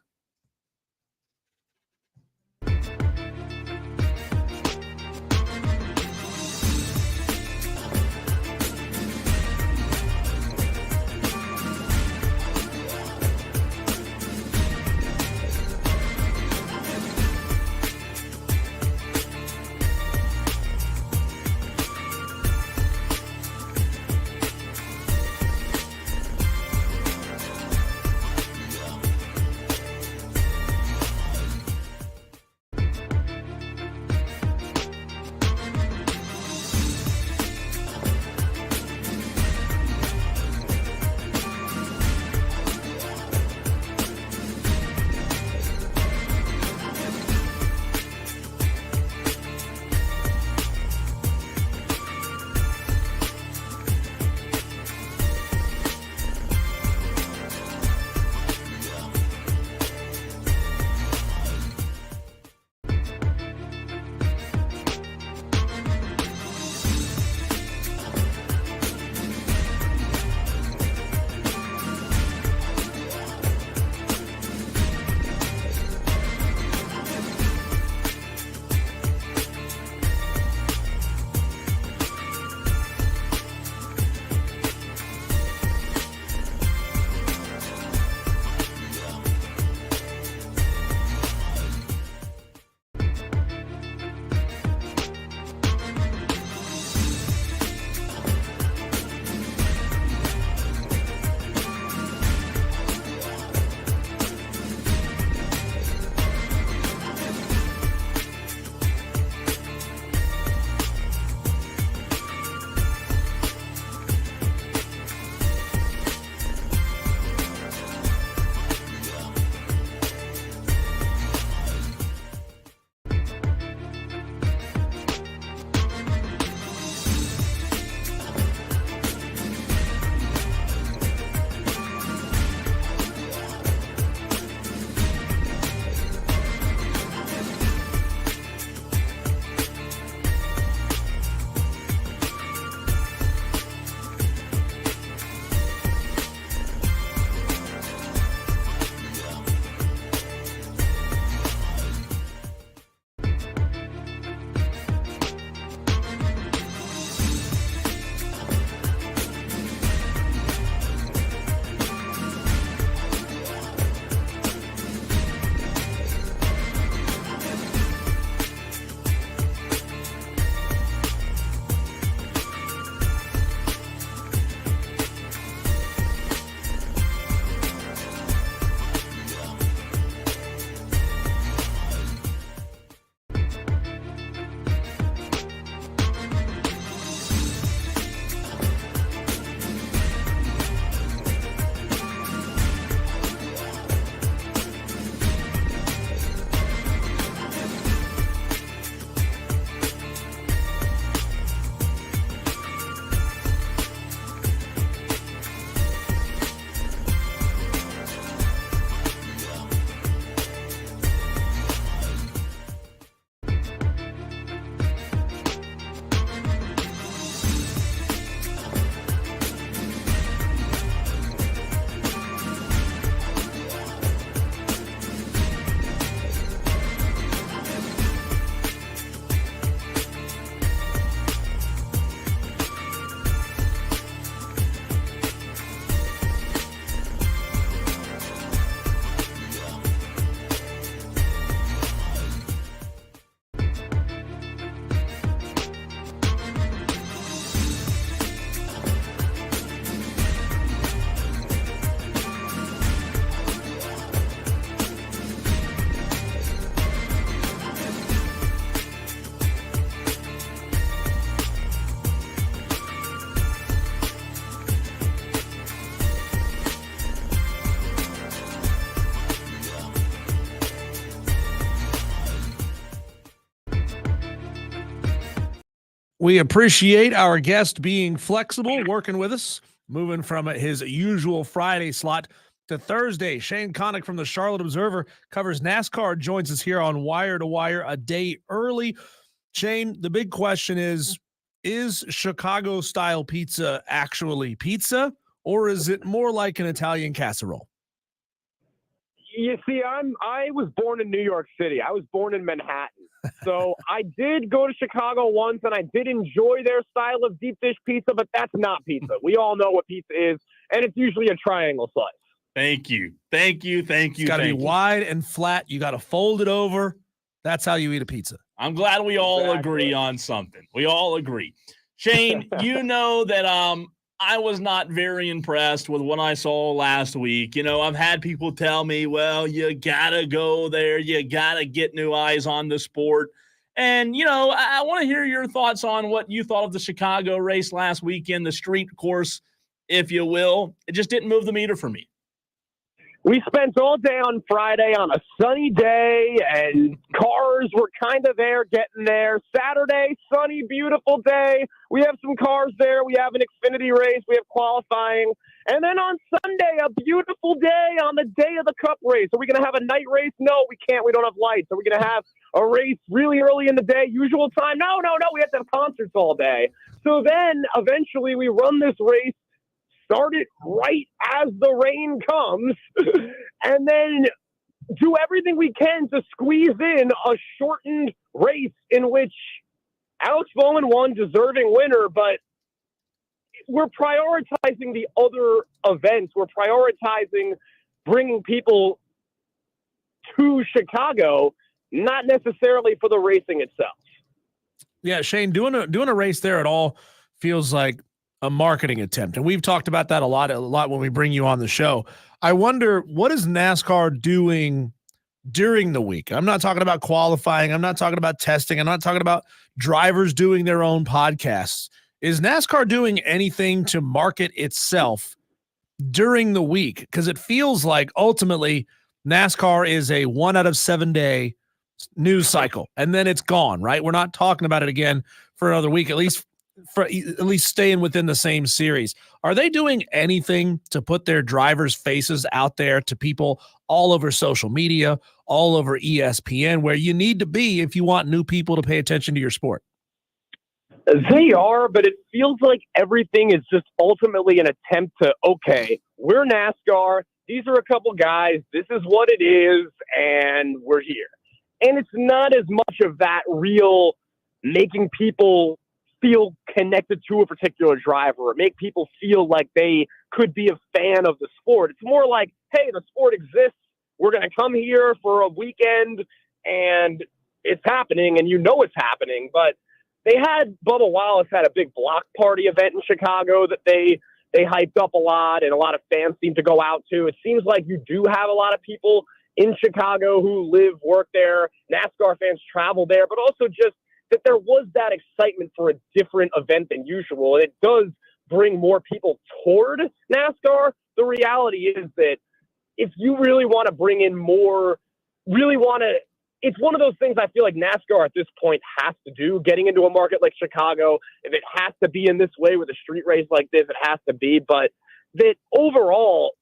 We appreciate our guest being flexible, working with us, moving from his usual Friday slot to Thursday. Shane Connuck from the Charlotte Observer covers NASCAR, joins us here on Wire to Wire a day early. Shane, the big question is Chicago-style pizza actually pizza, or is it more like an Italian casserole? You see, I was born in New York City. I was born in Manhattan. So I did go to Chicago once, and I did enjoy their style of deep dish pizza, but that's not pizza. We all know what pizza is, and it's usually a triangle slice. Thank you. It's got to be wide and flat. You got to fold it over. That's how you eat a pizza. I'm glad we all agree on something. We all agree. Shane, you know that I was not very impressed with what I saw last week. You know, I've had people tell me, well, you got to go there. You got to get new eyes on the sport. And, you know, I want to hear your thoughts on what you thought of the Chicago race last weekend, the street course, if you will. It just didn't move the meter for me. We spent all day on Friday on a sunny day, and cars were kind of there, getting there. Saturday, sunny, beautiful day. We have some cars there. We have an Xfinity race. We have qualifying. And then on Sunday, a beautiful day on the day of the Cup race. Are we going to have a night race? No, we can't. We don't have lights. Are we going to have a race really early in the day, usual time? No. We have to have concerts all day. So then eventually we run this race, start it right as the rain comes, and then do everything we can to squeeze in a shortened race in which Alex Bowman won, deserving winner, but we're prioritizing the other events. We're prioritizing bringing people to Chicago, not necessarily for the racing itself. Yeah, Shane, doing a race there at all feels like a marketing attempt. And we've talked about that a lot when we bring you on the show. I wonder, what is NASCAR doing during the week? I'm not talking about qualifying. I'm not talking about testing. I'm not talking about drivers doing their own podcasts. Is NASCAR doing anything to market itself during the week? Because it feels like ultimately NASCAR is a 1 out of 7 day news cycle, and then it's gone, right? We're not talking about it again for another week, at least staying within the same series. Are they doing anything to put their drivers' faces out there to people all over social media, all over ESPN, where you need to be if you want new people to pay attention to your sport? They are, but it feels like everything is just ultimately an attempt to, okay, we're NASCAR. These are a couple guys. This is what it is, and we're here. And it's not as much of that real making people feel connected to a particular driver or make people feel like they could be a fan of the sport. It's more like, hey, the sport exists. We're going to come here for a weekend, and it's happening, and you know it's happening. But Bubba Wallace had a big block party event in Chicago that they hyped up a lot, and a lot of fans seem to go out to. It seems like you do have a lot of people in Chicago who live, work there. NASCAR fans travel there, but also just that there was that excitement for a different event than usual. And it does bring more people toward NASCAR. The reality is that if you really want to bring in more, it's one of those things I feel like NASCAR at this point has to do, getting into a market like Chicago. If it has to be in this way with a street race like this, it has to be. But that overall,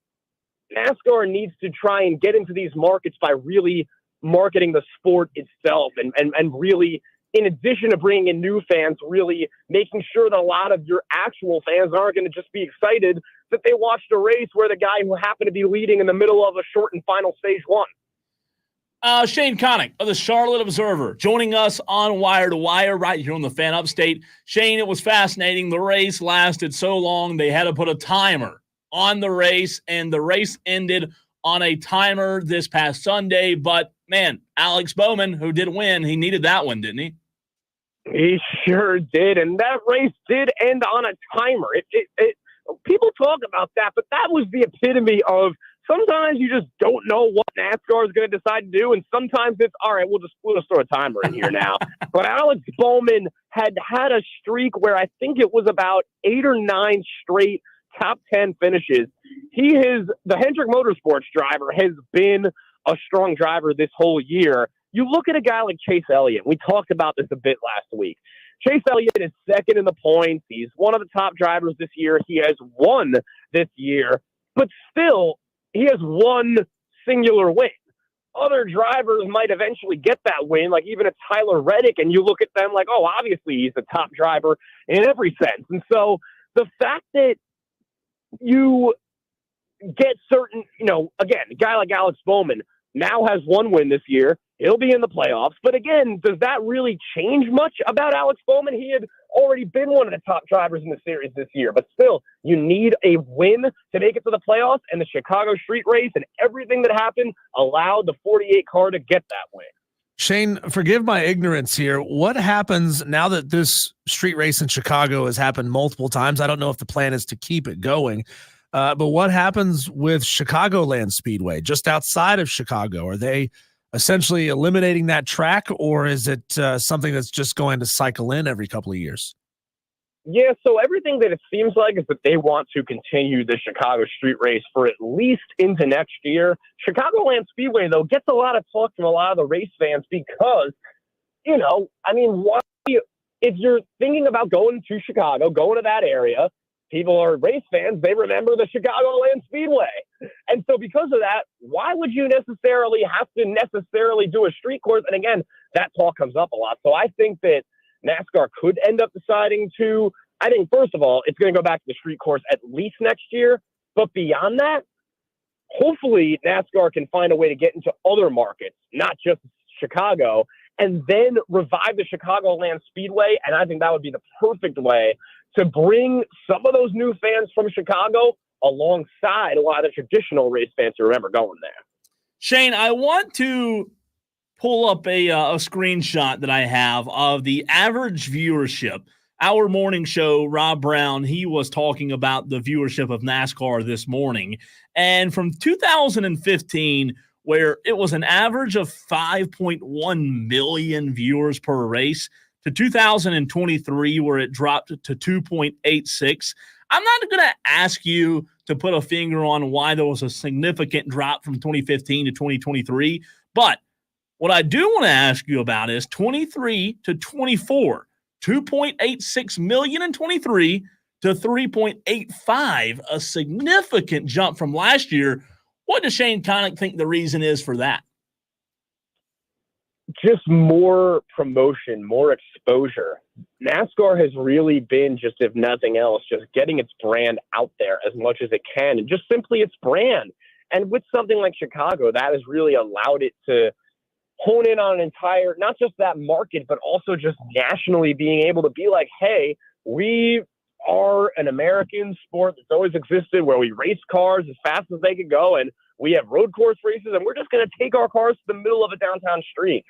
NASCAR needs to try and get into these markets by really marketing the sport itself and really, in addition to bringing in new fans, really making sure that a lot of your actual fans aren't going to just be excited that they watched a race where the guy who happened to be leading in the middle of a shortened final stage won. Shane Connuck of the Charlotte Observer joining us on Wire to Wire right here on the Fan Upstate. Shane, it was fascinating. The race lasted so long they had to put a timer on the race, and the race ended on a timer this past Sunday. But, man, Alex Bowman, who did win, he needed that one, didn't he? He sure did, and that race did end on a timer. People talk about that, but that was the epitome of sometimes you just don't know what NASCAR is going to decide to do, and sometimes it's, all right, we'll just throw a timer in here now. But Alex Bowman had a streak where I think it was about 8 or 9 straight top 10 finishes. The Hendrick Motorsports driver has been a strong driver this whole year. You look at a guy like Chase Elliott. We talked about this a bit last week. Chase Elliott is second in the points. He's one of the top drivers this year. He has won this year, but still, he has one singular win. Other drivers might eventually get that win, like even a Tyler Reddick, and you look at them like, oh, obviously he's the top driver in every sense. And so the fact that you get certain, again, a guy like Alex Bowman now has one win this year. He'll be in the playoffs. But again, does that really change much about Alex Bowman? He had already been one of the top drivers in the series this year. But still, you need a win to make it to the playoffs. And the Chicago street race and everything that happened allowed the 48 car to get that win. Shane, forgive my ignorance here. What happens now that this street race in Chicago has happened multiple times? I don't know if the plan is to keep it going. But what happens with Chicagoland Speedway just outside of Chicago? Are they essentially eliminating that track, or is it something that's just going to cycle in every couple of years? Yeah, so everything that it seems like is that they want to continue the Chicago street race for at least into next year. Chicagoland Speedway, though, gets a lot of talk from a lot of the race fans because, why, if you're thinking about going to Chicago, going to that area, people are race fans, they remember the Chicagoland Speedway. And so because of that, why would you necessarily have to do a street course? And again, that talk comes up a lot. So I think that NASCAR could end up deciding to, I think, first of all, it's going to go back to the street course at least next year. But beyond that, hopefully NASCAR can find a way to get into other markets, not just Chicago, and then revive the Chicagoland Speedway. And I think that would be the perfect way to bring some of those new fans from Chicago alongside a lot of the traditional race fans who remember going there. Shane, I want to pull up a screenshot that I have of the average viewership. Our morning show, Rob Brown, he was talking about the viewership of NASCAR this morning. And from 2015, where it was an average of 5.1 million viewers per race, to 2023, where it dropped to 2.86. I'm not going to ask you to put a finger on why there was a significant drop from 2015 to 2023, but what I do want to ask you about is 23 to 24, 2.86 million in 23 to 3.85, a significant jump from last year. What does Shane Connuck think the reason is for that? Just more promotion, more exposure. NASCAR has really been, just if nothing else, just getting its brand out there as much as it can, and just simply its brand. And with something like Chicago, that has really allowed it to hone in on an entire, not just that market, but also just nationally being able to be like, hey, we are an American sport that's always existed where we race cars as fast as they can go, and we have road course races, and we're just going to take our cars to the middle of a downtown street.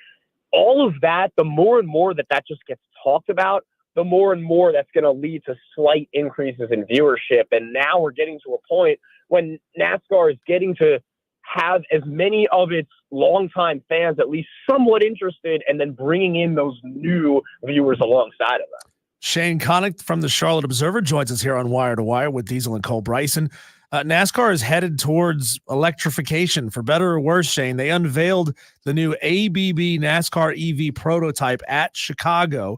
All of that, the more and more that just gets talked about, the more and more that's going to lead to slight increases in viewership. And now we're getting to a point when NASCAR is getting to have as many of its longtime fans at least somewhat interested, and then bringing in those new viewers alongside of them. Shane Connuck from the Charlotte Observer joins us here on Wire to Wire with Diesel and Cole Bryson. NASCAR is headed towards electrification, for better or worse, Shane. They unveiled the new ABB NASCAR EV prototype at Chicago.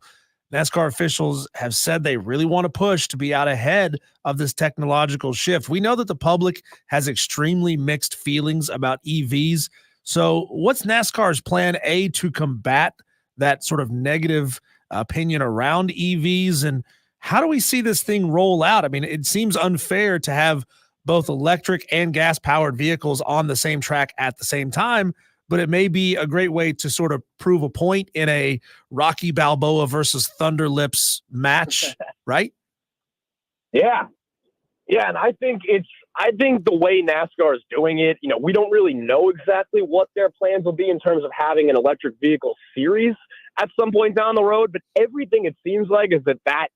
NASCAR officials have said they really want to push to be out ahead of this technological shift. We know that the public has extremely mixed feelings about EVs. So what's NASCAR's plan A to combat that sort of negative opinion around EVs, and how do we see this thing roll out? I mean, it seems unfair to have both electric and gas-powered vehicles on the same track at the same time, but it may be a great way to sort of prove a point in a Rocky Balboa versus Thunder Lips match, right? Yeah. Yeah, and I think the way NASCAR is doing it, we don't really know exactly what their plans will be in terms of having an electric vehicle series at some point down the road, but everything it seems like is that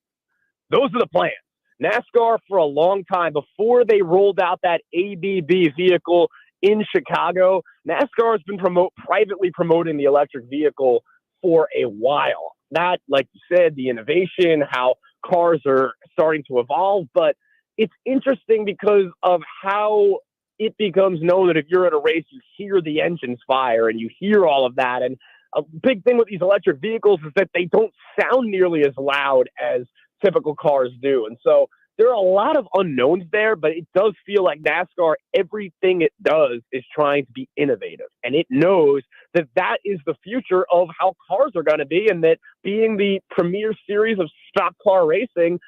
those are the plans. NASCAR, for a long time, before they rolled out that ABB vehicle in Chicago, NASCAR has been privately promoting the electric vehicle for a while. Not, like you said, the innovation, how cars are starting to evolve, but it's interesting because of how it becomes known that if you're at a race, you hear the engines fire and you hear all of that. And a big thing with these electric vehicles is that they don't sound nearly as loud as typical cars do. And so there are a lot of unknowns there, but it does feel like NASCAR, everything it does is trying to be innovative. And it knows that that is the future of how cars are going to be, and that being the premier series of stock car racing,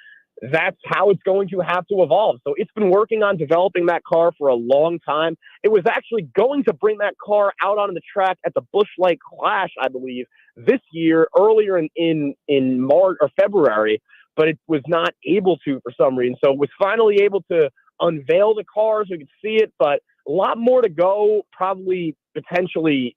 that's how it's going to have to evolve. So it's been working on developing that car for a long time. It was actually going to bring that car out on the track at the Busch Light Clash, I believe, this year, earlier in March or February, but it was not able to for some reason. So it was finally able to unveil the car so we could see it, but a lot more to go, probably potentially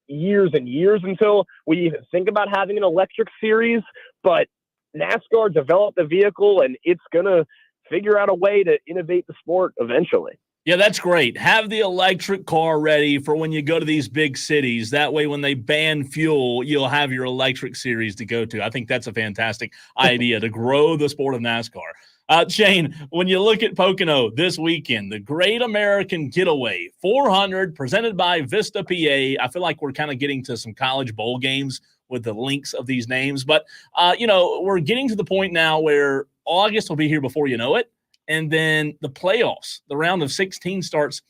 years and years until we even think about having an electric series. But NASCAR developed the vehicle, and it's going to figure out a way to innovate the sport eventually. Yeah, that's great. Have the electric car ready for when you go to these big cities. That way, when they ban fuel, you'll have your electric series to go to. I think that's a fantastic idea to grow the sport of NASCAR. Shane, when you look at Pocono this weekend, the Great American Getaway 400 presented by Vista PA. I feel like we're kind of getting to some college bowl games with the links of these names. But, we're getting to the point now where August will be here before you know it. And then the playoffs, the round of 16 starts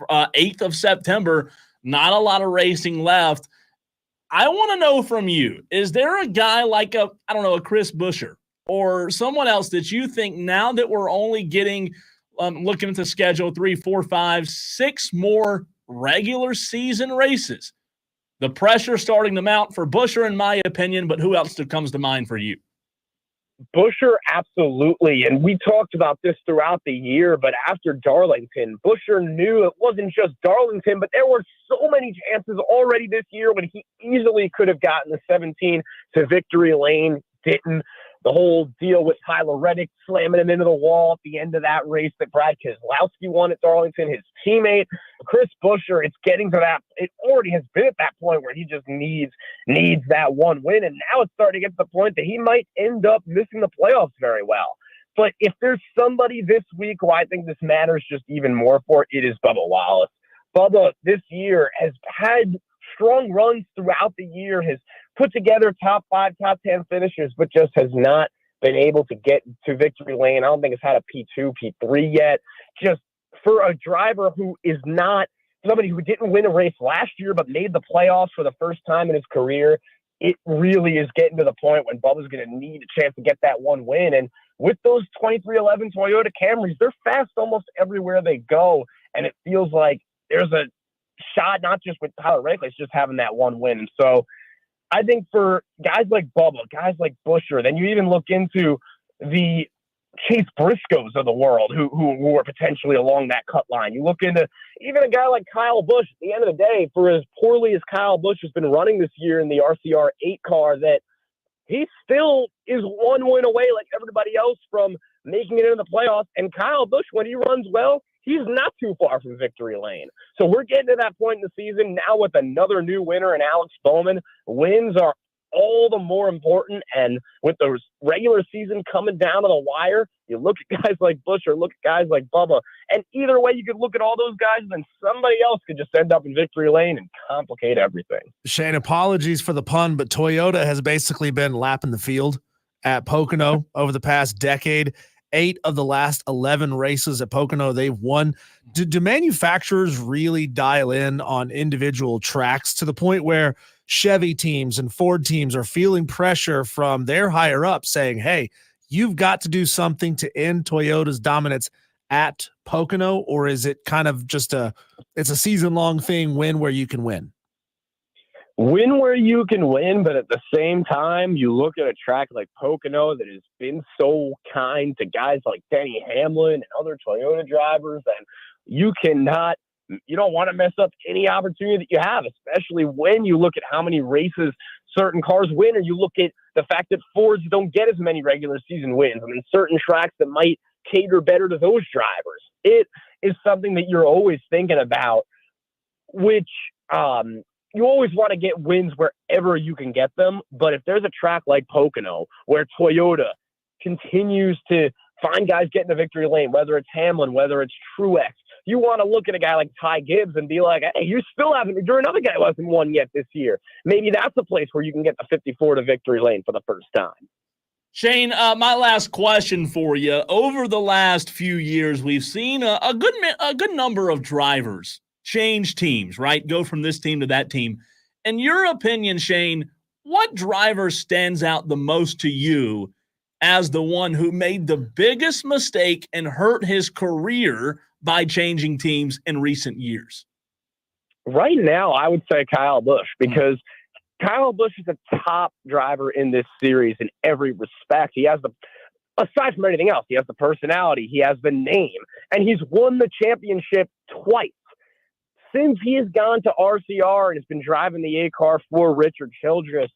8th of September. Not a lot of racing left. I want to know from you, is there a guy like a Chris Buescher or someone else that you think, now that we're only getting, looking at the schedule, 3, 4, 5, 6 more regular season races, the pressure starting to mount for Buescher, in my opinion, but who else comes to mind for you? Buescher, absolutely. And we talked about this throughout the year, but after Darlington, Buescher knew it wasn't just Darlington, but there were so many chances already this year when he easily could have gotten the 17 to victory lane, didn't. The whole deal with Tyler Reddick slamming him into the wall at the end of that race that Brad Keselowski won at Darlington, his teammate, Chris Buescher, it's getting to that. It already has been at that point where he just needs that one win. And now it's starting to get to the point that he might end up missing the playoffs very well. But if there's somebody this week who I think this matters just even more for, it is Bubba Wallace. Bubba this year has had strong runs throughout the year, has put together top 5, top 10 finishes, but just has not been able to get to victory lane. I don't think it's had a P2, P3 yet. Just for a driver who is not somebody who didn't win a race last year, but made the playoffs for the first time in his career, it really is getting to the point when Bubba's going to need a chance to get that one win. And with those 2311 Toyota Camrys, they're fast almost everywhere they go. And it feels like there's a shot, not just with Tyler Reddick, it's just having that one win. And so I think for guys like Bubba, guys like Buescher, then you even look into the Chase Briscoes of the world who are potentially along that cut line. You look into even a guy like Kyle Busch. At the end of the day, for as poorly as Kyle Busch has been running this year in the RCR 8 car, that he still is one win away like everybody else from making it into the playoffs. And Kyle Busch, when he runs well, he's not too far from victory lane. So we're getting to that point in the season now with another new winner in Alex Bowman. Wins are all the more important. And with the regular season coming down to the wire, you look at guys like Buescher, look at guys like Bubba. And either way, you could look at all those guys, and then somebody else could just end up in victory lane and complicate everything. Shane, apologies for the pun, but Toyota has basically been lapping the field at Pocono over the past decade. 8 of the last 11 races at Pocono they've won. Do manufacturers really dial in on individual tracks to the point where Chevy teams and Ford teams are feeling pressure from their higher up saying, hey, you've got to do something to end Toyota's dominance at Pocono? Or is it kind of just it's a season-long thing, win where you can win? Win where you can win, but at the same time, you look at a track like Pocono that has been so kind to guys like Denny Hamlin and other Toyota drivers, and you don't want to mess up any opportunity that you have, especially when you look at how many races certain cars win, or you look at the fact that Fords don't get as many regular season wins. I mean, certain tracks that might cater better to those drivers. It is something that you're always thinking about, which, you always want to get wins wherever you can get them. But if there's a track like Pocono where Toyota continues to find guys getting the victory lane, whether it's Hamlin, whether it's Truex, you want to look at a guy like Ty Gibbs and be like, hey, you're another guy who hasn't won yet this year. Maybe that's a place where you can get the 54 to victory lane for the first time. Shane, my last question for you. Over the last few years, we've seen a good number of drivers change teams, right? Go from this team to that team. In your opinion, Shane, what driver stands out the most to you as the one who made the biggest mistake and hurt his career by changing teams in recent years? Right now, I would say Kyle Busch, because Kyle Busch is a top driver in this series in every respect. He has aside from anything else, he has the personality, he has the name, and he's won the championship twice. Since he has gone to RCR and has been driving the A car for Richard Childress,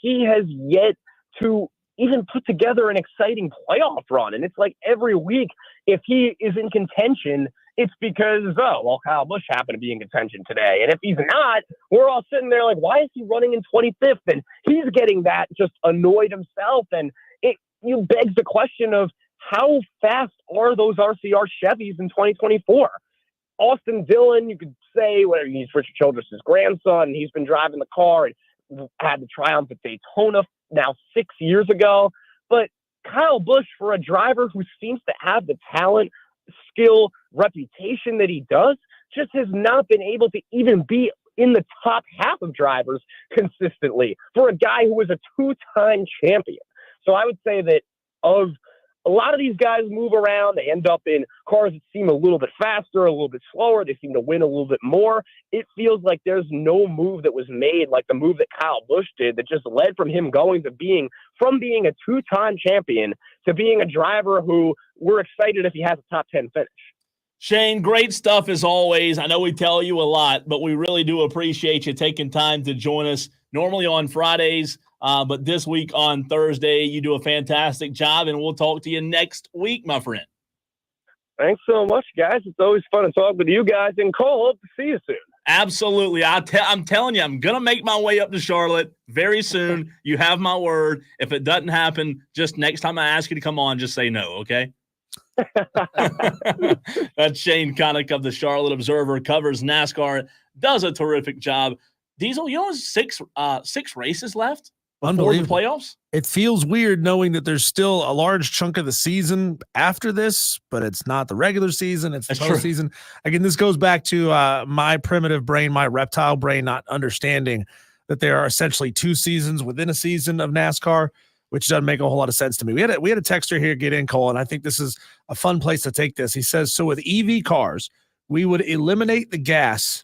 he has yet to even put together an exciting playoff run. And it's like every week, if he is in contention, it's because, Kyle Busch happened to be in contention today. And if he's not, we're all sitting there like, why is he running in 25th? And he's getting that just annoyed himself. And you begs the question of how fast are those RCR Chevys in 2024? Austin Dillon, you could say whatever, he's Richard Childress' grandson. He's been driving the car and had the triumph at Daytona now 6 years ago. But Kyle Busch, for a driver who seems to have the talent, skill, reputation that he does, just has not been able to even be in the top half of drivers consistently for a guy who was a two-time champion. So I would say that of a lot of these guys move around. They end up in cars that seem a little bit faster, a little bit slower. They seem to win a little bit more. It feels like there's no move that was made like the move that Kyle Busch did that just led from him going to being a two-time champion to being a driver who we're excited if he has a top 10 finish. Shane, great stuff as always. I know we tell you a lot, but we really do appreciate you taking time to join us. Normally on Fridays, but this week on Thursday, you do a fantastic job, and we'll talk to you next week, my friend. Thanks so much, guys. It's always fun to talk with you guys. And Cole, hope to see you soon. Absolutely. I'm telling you, I'm going to make my way up to Charlotte very soon. You have my word. If it doesn't happen, just next time I ask you to come on, just say no, okay? That's Shane Connuck of the Charlotte Observer, covers NASCAR, does a terrific job. Diesel, you know, six races left before the playoffs. It feels weird knowing that there's still a large chunk of the season after this, but it's not the regular season. It's the postseason. Again, this goes back to my primitive brain, my reptile brain, not understanding that there are essentially two seasons within a season of NASCAR, which doesn't make a whole lot of sense to me. We had a texter here get in, Cole, and I think this is a fun place to take this. He says, so with EV cars, we would eliminate the gas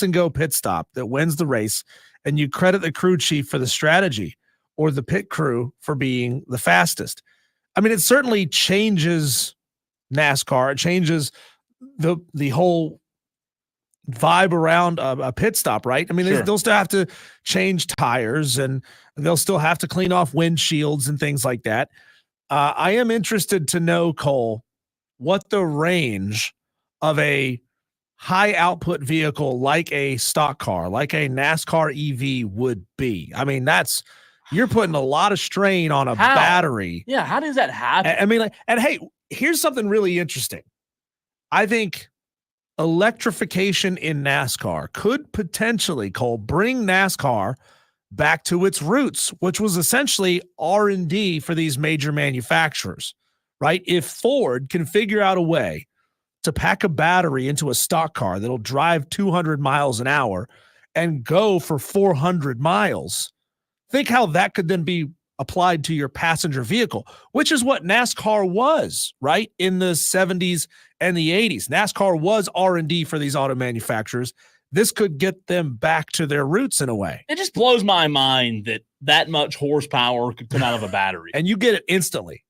and go pit stop that wins the race, and you credit the crew chief for the strategy or the pit crew for being the fastest. I mean, it certainly changes NASCAR. It changes the whole vibe around a pit stop, right? I mean, they'll still have to change tires and they'll still have to clean off windshields and things like that. I am interested to know, Cole, what the range of a high output vehicle like a stock car, like a NASCAR EV would be. I mean, you're putting a lot of strain on a battery. Yeah. How does that happen? I mean, and hey, here's something really interesting. I think electrification in NASCAR could potentially, Cole, bring NASCAR back to its roots, which was essentially R&D for these major manufacturers, right? If Ford can figure out a way to pack a battery into a stock car that'll drive 200 miles an hour and go for 400 miles, think how that could then be applied to your passenger vehicle, which is what NASCAR was, right? In the 70s and the 80s. NASCAR was R&D for these auto manufacturers. This could get them back to their roots in a way. It just blows my mind that much horsepower could come out of a battery. And you get it instantly.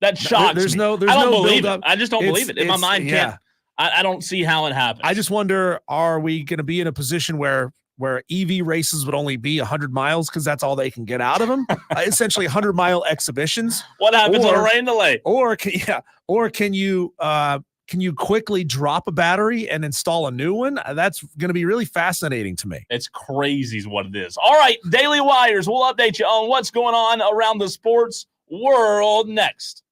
That shocks me. I don't believe it. I just don't believe it. In my mind, I don't see how it happens. I just wonder, are we going to be in a position where EV races would only be 100 miles because that's all they can get out of them? Essentially 100-mile exhibitions. What happens on a rain delay? Or can you quickly drop a battery and install a new one? That's going to be really fascinating to me. It's crazy is what it is. All right, Daily Wires. We'll update you on what's going on around the sports world next.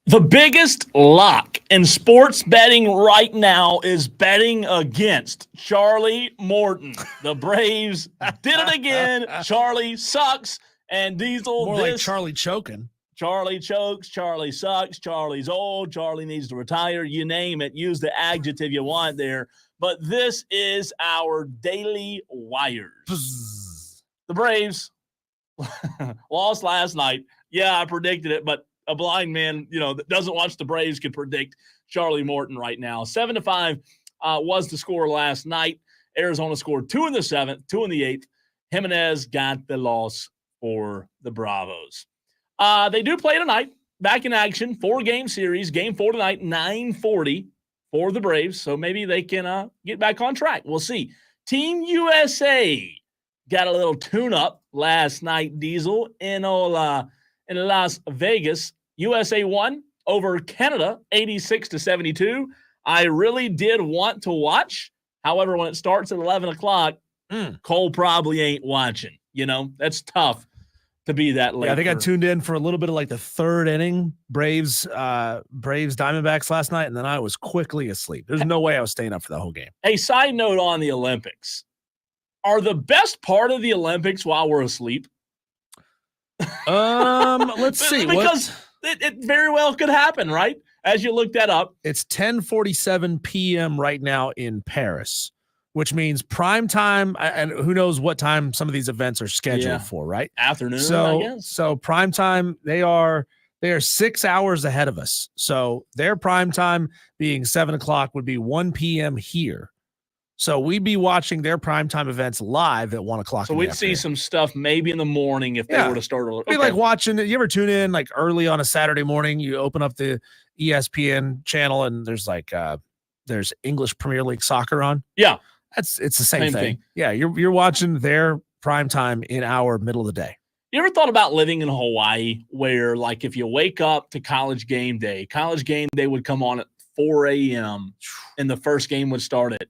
The biggest lock in sports betting right now is betting against Charlie Morton. The Braves did it again. Charlie sucks. And Diesel, More like Charlie choking. Charlie chokes, Charlie sucks, Charlie's old, Charlie needs to retire. You name it. Use the adjective you want there. But this is our daily wires. The Braves lost last night. Yeah, I predicted it, but a blind man, that doesn't watch the Braves can predict Charlie Morton right now. 7-5 was the score last night. Arizona scored 2 in the 7th, 2 in the 8th. Jimenez got the loss for the Bravos. They do play tonight. Back in action, 4-game series. Game 4 tonight, 9:40 for the Braves. So maybe they can get back on track. We'll see. Team USA got a little tune-up last night, Diesel, in Las Vegas. USA won over Canada, 86-72. I really did want to watch. However, when it starts at 11 o'clock, Cole probably ain't watching. That's tough to be that late. Yeah, I think I tuned in for a little bit of like the third inning, Braves Diamondbacks last night, and then I was quickly asleep. There's no way I was staying up for the whole game. A side note on the Olympics. Are the best part of the Olympics while we're asleep? Let's see. Because it very well could happen, right? As you look that up. It's 10:47 p.m. right now in Paris, which means prime time, and who knows what time some of these events are scheduled for, right? Afternoon, so, I guess. So prime time, they are 6 hours ahead of us. So their prime time being 7 o'clock would be 1 p.m. here. So we'd be watching their primetime events live at 1 o'clock. So we'd see some stuff maybe in the morning if they were to start early. It'd be like watching. You ever tune in like early on a Saturday morning? You open up the ESPN channel and there's there's English Premier League soccer on. Yeah, it's the same thing. Yeah, you're watching their primetime in our middle of the day. You ever thought about living in Hawaii where like if you wake up to college game day would come on at 4 a.m. and the first game would start at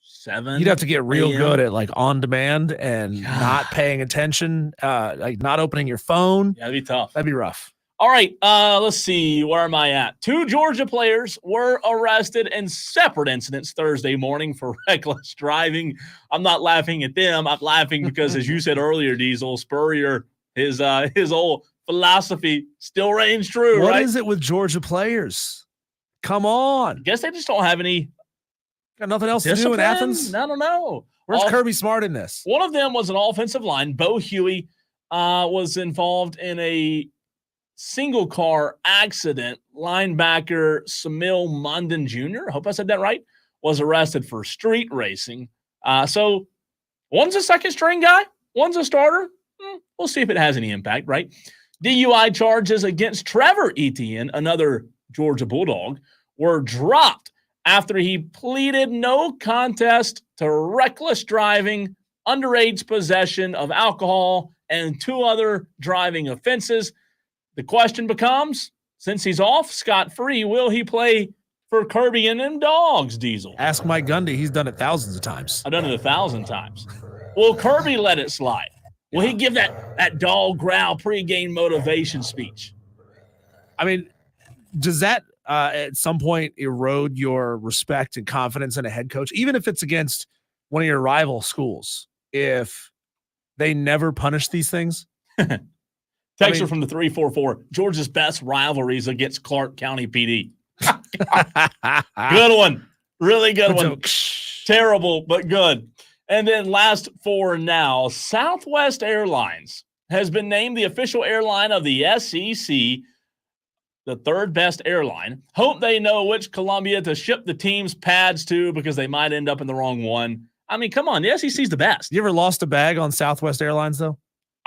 7. You'd have to get real good at like on demand and not paying attention, like not opening your phone. Yeah, that'd be tough. That'd be rough. All right, let's see. Where am I at? 2 Georgia players were arrested in separate incidents Thursday morning for reckless driving. I'm not laughing at them. I'm laughing because, as you said earlier, Diesel, Spurrier, his old philosophy still reigns true, right? What is it with Georgia players? Come on. I guess they just don't have any. Got nothing else to do in Athens? I don't know. Where's Kirby Smart in this? One of them was an offensive line. Bo Huey was involved in a single car accident. Linebacker Samil Mondon Jr., I hope I said that right, was arrested for street racing. So one's a second string guy, one's a starter. We'll see if it has any impact, right? DUI charges against Trevor Etienne, another Georgia Bulldog, were dropped after he pleaded no contest to reckless driving, underage possession of alcohol, and 2 other driving offenses. The question becomes, since he's off scot-free, will he play for Kirby and them dogs, Diesel? Ask Mike Gundy. He's done it thousands of times. I've done it 1,000 times. Will Kirby let it slide? Will he give that dog growl pregame motivation speech? I mean, does that at some point erode your respect and confidence in a head coach, even if it's against one of your rival schools, if they never punish these things? Texter from the 344, Georgia's best rivalries against Clark County PD. Good one. Really good one. Terrible, but good. And then last for now, Southwest Airlines has been named the official airline of the SEC, the 3rd best airline. Hope they know which Columbia to ship the team's pads to because they might end up in the wrong one. I mean, come on. The SEC's the best. You ever lost a bag on Southwest Airlines, though?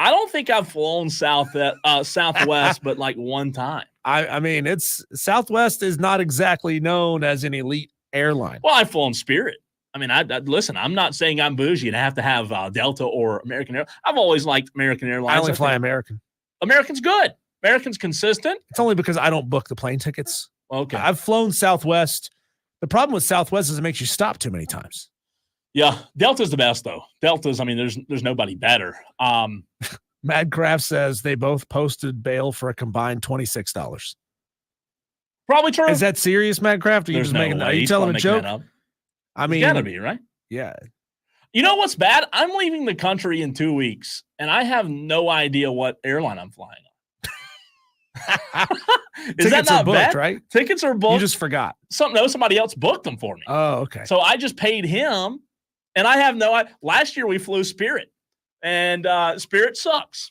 I don't think I've flown Southwest, but like one time. I mean, Southwest is not exactly known as an elite airline. Well, I've flown Spirit. I mean, listen, I'm not saying I'm bougie and I have to have Delta or American Airlines. I've always liked American Airlines. I only fly American. American's good. American's consistent. It's only because I don't book the plane tickets. Okay. I've flown Southwest. The problem with Southwest is it makes you stop too many times. Yeah. Delta's the best, though. Delta's, I mean, there's nobody better. Mad Craft says they both posted bail for a combined $26. Probably true. Is that serious, Matt Kraft? Or are you There's just no making? way. Are you He's telling a probably making joke? that up. I It's mean, gotta be, right? yeah. You know what's bad? I'm leaving the country in 2 weeks, and I have no idea what airline I'm flying on. Is that Tickets are not booked, bad? right? Tickets are booked. You just forgot. Somebody else booked them for me. Oh, okay. So I just paid him, and I have last year we flew Spirit, and Spirit sucks.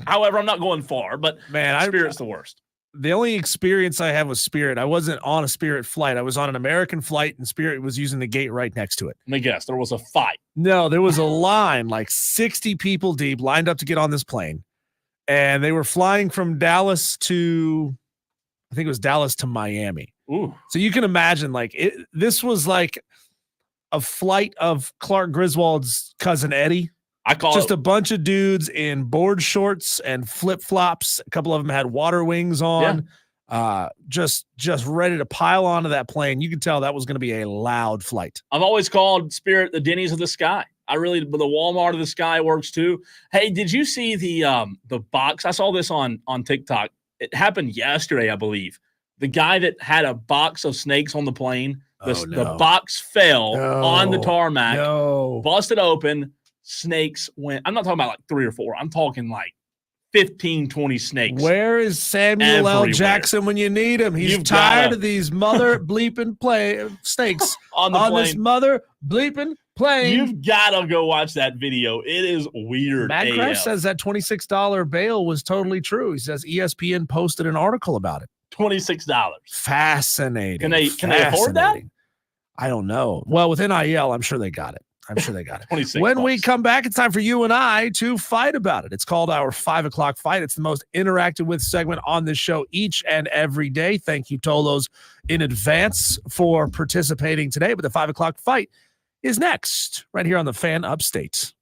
However, I'm not going far, but Man, Spirit's the worst. The only experience I have with Spirit, I wasn't on a Spirit flight. I was on an American flight, and Spirit was using the gate right next to it. Let me guess, there was a fight. No, there was a line, like 60 people deep, lined up to get on this plane. And they were flying from Dallas to, I think it was Dallas to Miami. Ooh. So you can imagine, this was like a flight of Clark Griswold's cousin Eddie. I call just it a bunch of dudes in board shorts and flip flops. A couple of them had water wings on. Yeah. Just ready to pile onto that plane. You could tell that was going to be a loud flight. I've always called Spirit the Denny's of the sky. The Walmart of the sky works too. Hey, did you see the box? I saw this on TikTok. It happened yesterday, I believe. The guy that had a box of snakes on the plane. The box fell on the tarmac, busted open. Snakes went. I'm not talking about like 3 or 4. I'm talking like 15, 20 snakes. Where is Samuel L. Jackson when you need him? He's tired of these mother bleeping snakes on this mother bleeping plane. You've got to go watch that video. It is weird. Matt Kraft says that $26 bail was totally true. He says ESPN posted an article about it. $26. Fascinating. Can they afford that? I don't know. Well, with NIL, I'm sure they got it. When we come back, it's time for you and I to fight about it. It's called our 5 o'clock fight. It's the most interacted with segment on this show each and every day. Thank you, Tolos, in advance for participating today. But the 5 o'clock fight is next, right here on the Fan Upstate.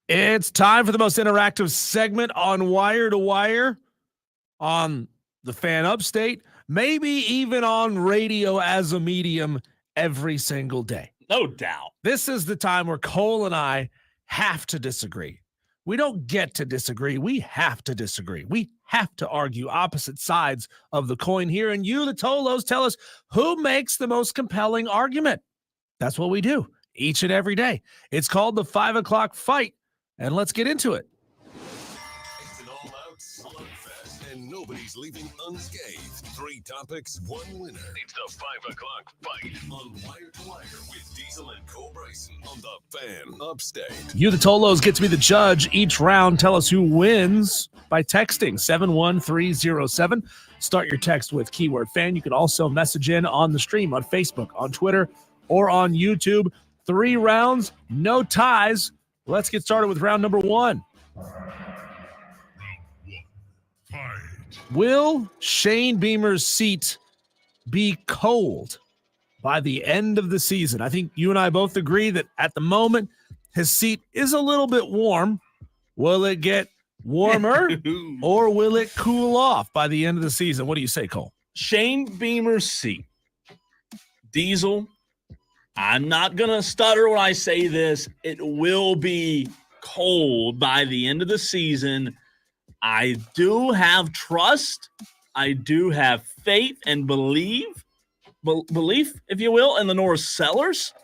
It's time for the most interactive segment on Wire to Wire, on the Fan Upstate, maybe even on radio as a medium every single day. No doubt. This is the time where Cole and I have to disagree. We don't get to disagree. We have to disagree. We have to argue opposite sides of the coin here. And you, the Tolos, tell us who makes the most compelling argument. That's what we do each and every day. It's called the 5 o'clock fight. And let's get into it. It's an all-out slugfest, and nobody's leaving unscathed. 3 topics, 1 winner. It's the 5 o'clock fight on Wire to Wire with Diesel and Cole Bryson on the Fan Upstate. You, the Tolos, get to be the judge each round. Tell us who wins by texting 71307. Start your text with keyword fan. You can also message in on the stream on Facebook, on Twitter, or on YouTube. 3 rounds, no ties. Let's get started with round number 1. Will Shane Beamer's seat be cold by the end of the season? I think you and I both agree that at the moment, his seat is a little bit warm. Will it get warmer or will it cool off by the end of the season? What do you say, Cole? Shane Beamer's seat. Diesel. I'm not going to stutter when I say this. It will be cold by the end of the season. I do have trust. I do have faith and belief, if you will, in Lenore Sellers.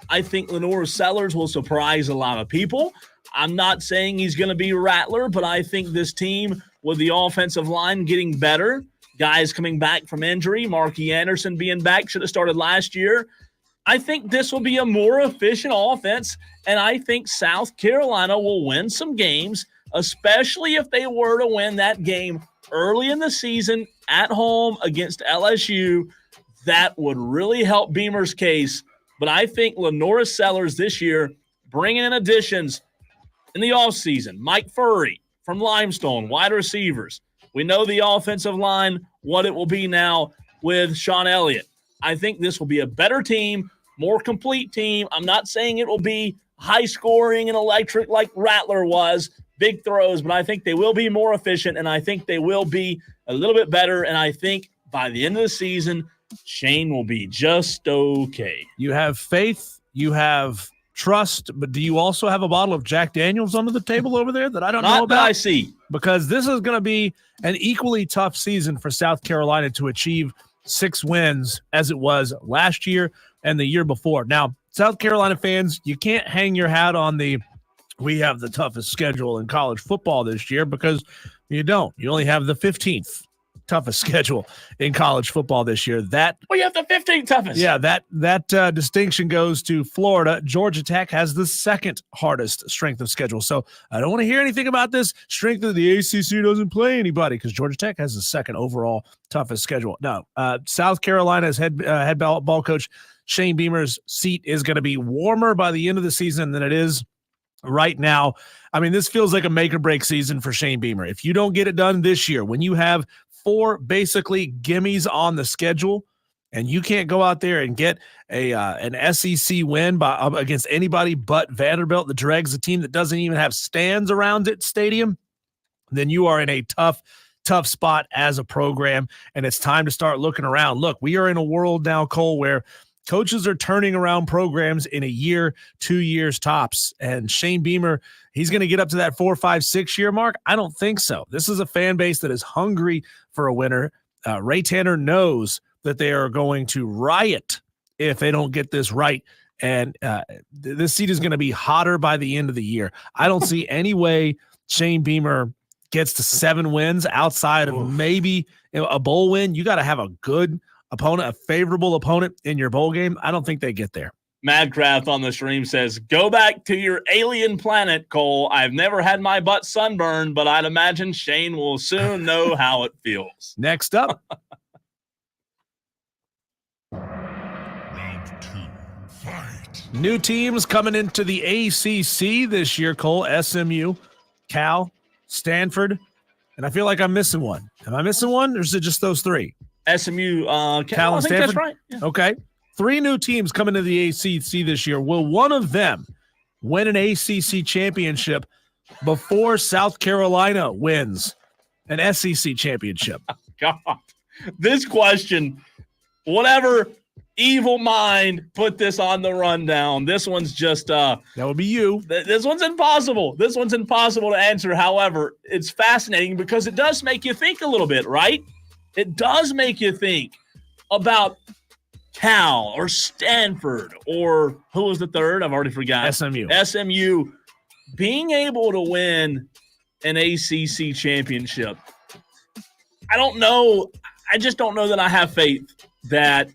I think Lenore Sellers will surprise a lot of people. I'm not saying he's going to be Rattler, but I think this team with the offensive line getting better, guys coming back from injury, Marky Anderson being back, should have started last year. I think this will be a more efficient offense, and I think South Carolina will win some games, especially if they were to win that game early in the season at home against LSU. That would really help Beamer's case. But I think Lenora Sellers this year, bringing in additions in the offseason, Mike Furry from Limestone, wide receivers. We know the offensive line, what it will be now with Sean Elliott. I think this will be a better team, more complete team. I'm not saying it will be high scoring and electric like Rattler was, big throws, but I think they will be more efficient, and I think they will be a little bit better, and I think by the end of the season, Shane will be just okay. You have faith, you have trust, but do you also have a bottle of Jack Daniels under the table over there that I don't know about? Not that I see. Because this is going to be an equally tough season for South Carolina to achieve 6 wins as it was last year and the year before. Now, South Carolina fans, you can't hang your hat on we have the toughest schedule in college football this year, because you don't. You only have the 15th toughest schedule in college football this year. We have the 15th toughest. Yeah, that distinction goes to Florida. Georgia Tech has the 2nd hardest strength of schedule. So I don't want to hear anything about this strength of the ACC doesn't play anybody, because Georgia Tech has the 2nd overall toughest schedule. No, South Carolina's head ball coach Shane Beamer's seat is going to be warmer by the end of the season than it is right now. I mean, this feels like a make or break season for Shane Beamer. If you don't get it done this year, when you have 4 basically gimmies on the schedule, and you can't go out there and get an SEC win against anybody but Vanderbilt, the Dregs, a team that doesn't even have stands around its stadium, then you are in a tough spot as a program, and it's time to start looking around. Look, we are in a world now, Cole, where coaches are turning around programs in a year, 2 years tops. And Shane Beamer, he's going to get up to that 4, 5, 6 year mark? I don't think so. This is a fan base that is hungry for a winner. Ray Tanner knows that they are going to riot if they don't get this right. And this seat is going to be hotter by the end of the year. I don't see any way Shane Beamer gets to 7 wins outside of maybe a bowl win. You got to have a good opponent, a favorable opponent in your bowl game. I don't think they get there. Madcraft on the stream says, go back to your alien planet, Cole. I've never had my butt sunburned, but I'd imagine Shane will soon know how it feels. Next up. Round 2, fight. New teams coming into the ACC this year, Cole. SMU, Cal, Stanford, and I feel like I'm missing one. Am I missing one, or is it just those 3? SMU, Cal and I think Stanford? that's right. Yeah. Okay. 3 new teams coming to the ACC this year. Will one of them win an ACC championship before South Carolina wins an SEC championship? God, this question, whatever evil mind put this on the rundown, this one's just that would be you. This one's impossible. This one's impossible to answer. However, it's fascinating because it does make you think a little bit, right? It does make you think about Cal or Stanford or who was the third? I've already forgotten. SMU being able to win an ACC championship. I don't know. I just don't know that I have faith that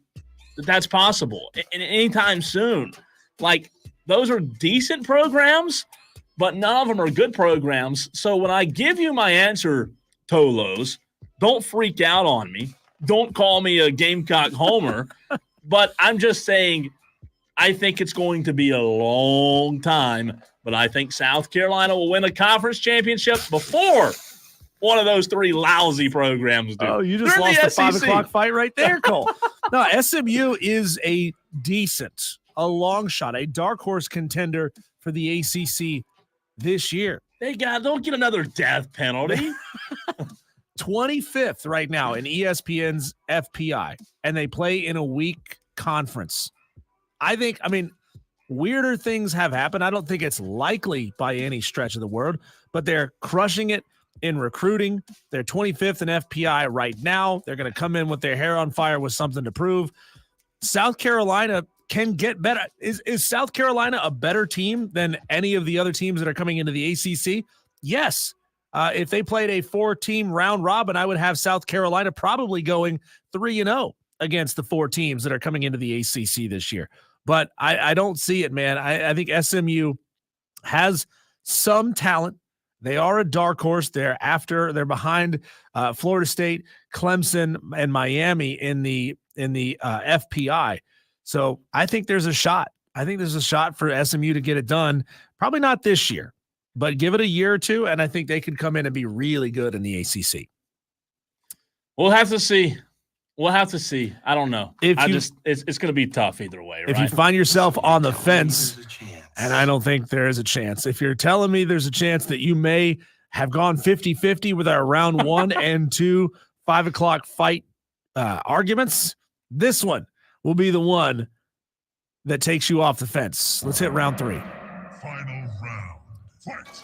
that's possible anytime soon. Like, those are decent programs, but none of them are good programs. So when I give you my answer, Tolos, don't freak out on me. Don't call me a Gamecock homer. But I'm just saying I think it's going to be a long time. But I think South Carolina will win a conference championship before one of those three lousy programs do. Oh, you just lost the 5 o'clock fight right there, Cole. No, SMU is a long shot, a dark horse contender for the ACC this year. Don't get another death penalty. 25th right now in ESPN's FPI, and they play in a weak conference. I mean, weirder things have happened. I don't think it's likely by any stretch of the word, but they're crushing it in recruiting. They're 25th in FPI right now. They're going to come in with their hair on fire with something to prove. South Carolina can get better. Is South Carolina a better team than any of the other teams that are coming into the ACC? Yes. If they played a 4-team round robin, I would have South Carolina probably going 3-0 against the 4 teams that are coming into the ACC this year. But I don't see it, man. I think SMU has some talent. They are a dark horse. They're behind Florida State, Clemson, and Miami in the FPI. So I think there's a shot. I think there's a shot for SMU to get it done. Probably not this year, but give it a year or two, and I think they could come in and be really good in the ACC. We'll have to see. I don't know. It's going to be tough either way, right? If you find yourself on the fence, and I don't think there is a chance. If you're telling me there's a chance that you may have gone 50-50 with our round 1 and 2 5 o'clock fight arguments, this one will be the one that takes you off the fence. Let's hit round 3. Final round. Fight.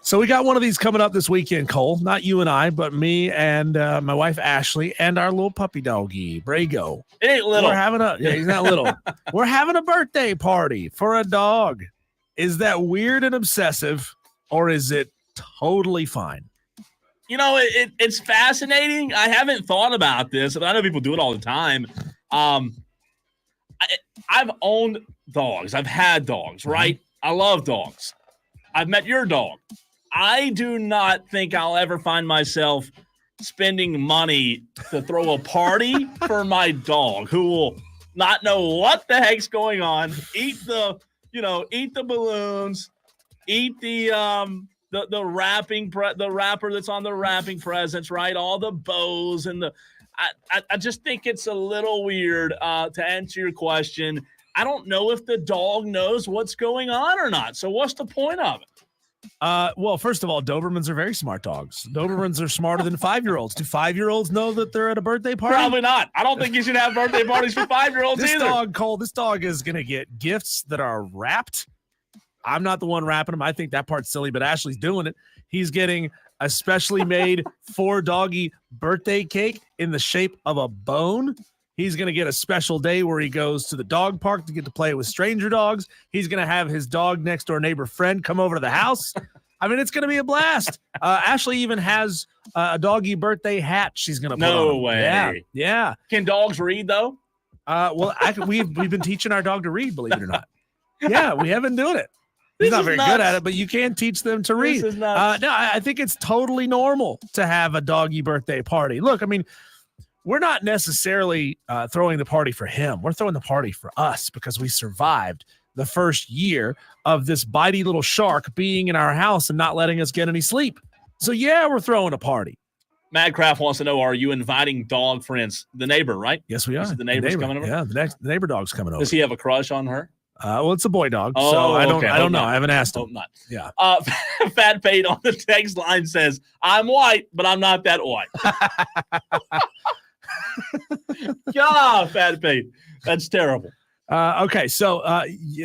So we got one of these coming up this weekend, Cole. Not you and I, but me and my wife Ashley and our little puppy doggy, Brago. It ain't little. He's not little. We're having a birthday party for a dog. Is that weird and obsessive, or is it totally fine? You know, it's fascinating. I haven't thought about this, but I know people do it all the time. I've owned dogs. I've had dogs, right? I love dogs. I've met your dog. I do not think I'll ever find myself spending money to throw a party for my dog, who will not know what the heck's going on, eat the balloons, eat the wrapper that's on the wrapping presents, right? All the bows and I just think it's a little weird to answer your question. I don't know if the dog knows what's going on or not. So what's the point of it? Well, first of all, Dobermans are very smart dogs. Dobermans are smarter than 5-year-olds. Do 5-year-olds know that they're at a birthday party? Probably not. I don't think you should have birthday parties for 5-year-olds either. This dog is going to get gifts that are wrapped. I'm not the one wrapping them. I think that part's silly, but Ashley's doing it. He's getting a specially made 4-doggy birthday cake in the shape of a bone. He's going to get a special day where he goes to the dog park to get to play with stranger dogs. He's going to have his dog next door neighbor friend come over to the house. I mean, it's going to be a blast. Ashley even has a doggy birthday hat she's going to put on. No way. Yeah. Can dogs read, though? Well, we've been teaching our dog to read, believe it or not. Yeah, we have been doing it. He's not very good at it, but you can teach them to read. This is nuts. No, I think it's totally normal to have a doggy birthday party. Look, I mean, we're not necessarily throwing the party for him. We're throwing the party for us because we survived the first year of this bitey little shark being in our house and not letting us get any sleep. So, yeah, we're throwing a party. Madcraft wants to know, are you inviting dog friends? The neighbor, right? Yes, we are. The neighbor's coming over? Yeah, the neighbor dog's coming over. Does he have a crush on her? Well, it's a boy dog, Oh, so I don't okay. I don't Hope know. not. I haven't asked Hope him. not. Yeah. Fat Pate on the text line says, I'm white, but I'm not that white. God, Fat Pate. That's terrible. Okay, so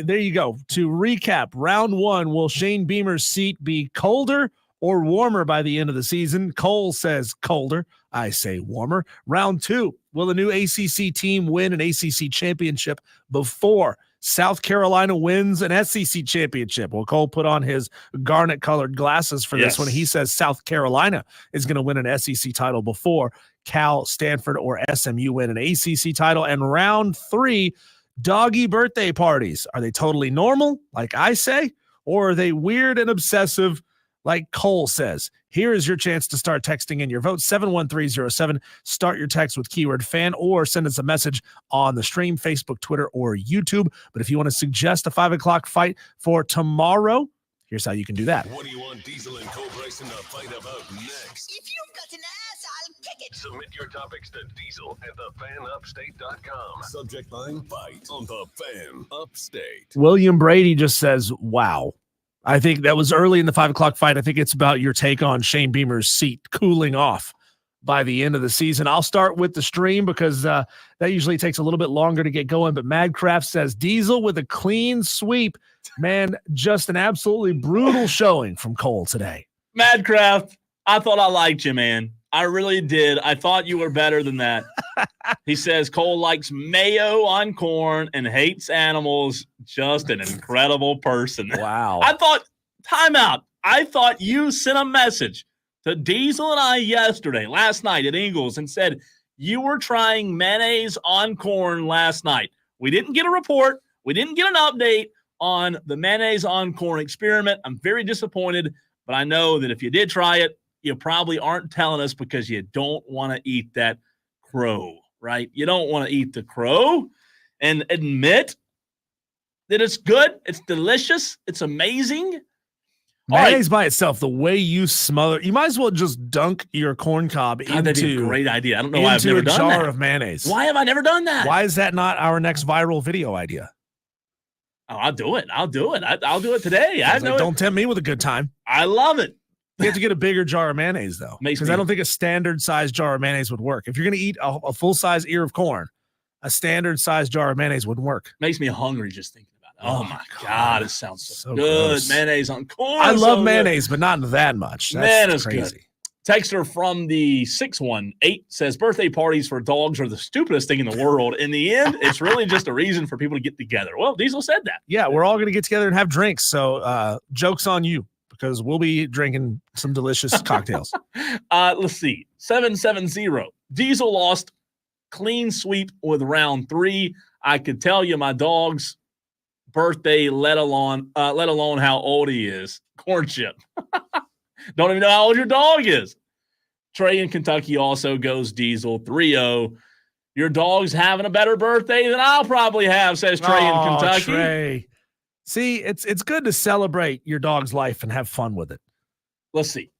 there you go. To recap, round 1, will Shane Beamer's seat be colder or warmer by the end of the season? Cole says colder. I say warmer. Round 2, will the new ACC team win an ACC championship before South Carolina wins an SEC championship? Well, Cole put on his garnet-colored glasses for this one. He says South Carolina is going to win an SEC title before Cal, Stanford, or SMU win an ACC title. And round 3, doggy birthday parties. Are they totally normal, like I say, or are they weird and obsessive, like Cole says? Here is your chance to start texting in your vote, 71307. Start your text with keyword fan or send us a message on the stream, Facebook, Twitter, or YouTube. But if you want to suggest a 5 o'clock fight for tomorrow, here's how you can do that. What do you want Diesel and Co. Bryson to fight about next? If you've got an ass, I'll kick it. Submit your topics to Diesel at thefanupstate.com. Subject line, fight on the Fan Upstate. William Brady just says, wow. I think that was early in the 5 o'clock fight. I think it's about your take on Shane Beamer's seat cooling off by the end of the season. I'll start with the stream because that usually takes a little bit longer to get going. But Madcraft says Diesel with a clean sweep. Man, just an absolutely brutal showing from Cole today. Madcraft, I thought I liked you, man. I really did. I thought you were better than that. He says Cole likes mayo on corn and hates animals. Just an incredible person. Wow. I thought, timeout. I thought you sent a message to Diesel and I last night at Ingles, and said you were trying mayonnaise on corn last night. We didn't get a report. We didn't get an update on the mayonnaise on corn experiment. I'm very disappointed, but I know that if you did try it, you probably aren't telling us because you don't want to eat that crow, right? You don't want to eat the crow and admit that it's good, it's delicious, it's amazing. Mayonnaise by itself, the way you smother, you might as well just dunk your corn cob That'd be a into great idea. I don't know why I've never done jar that. of mayonnaise. Why have I never done that? Why is that not our next viral video idea? Oh, I'll do it. I'll do it today. Don't tempt me with a good time. I love it. You have to get a bigger jar of mayonnaise, though, because I don't think a standard size jar of mayonnaise would work. If you're going to eat a full size ear of corn, a standard size jar of mayonnaise wouldn't work. Makes me hungry just thinking about it. Oh my God, it sounds so good. Gross. Mayonnaise on corn. I love mayonnaise, but not that much. That's crazy. Good. Texter from the 618 says birthday parties for dogs are the stupidest thing in the world. In the end, it's really just a reason for people to get together. Well, Diesel said that. Yeah, we're all going to get together and have drinks. So joke's on you, because we'll be drinking some delicious cocktails. Let's see. 770. Diesel lost clean sweep with round 3. I could tell you my dog's birthday, let alone how old he is. Corn chip. Don't even know how old your dog is. Trey in Kentucky also goes Diesel 3-0. Your dog's having a better birthday than I'll probably have, says Trey in Kentucky. Trey. See, it's good to celebrate your dog's life and have fun with it. Let's see.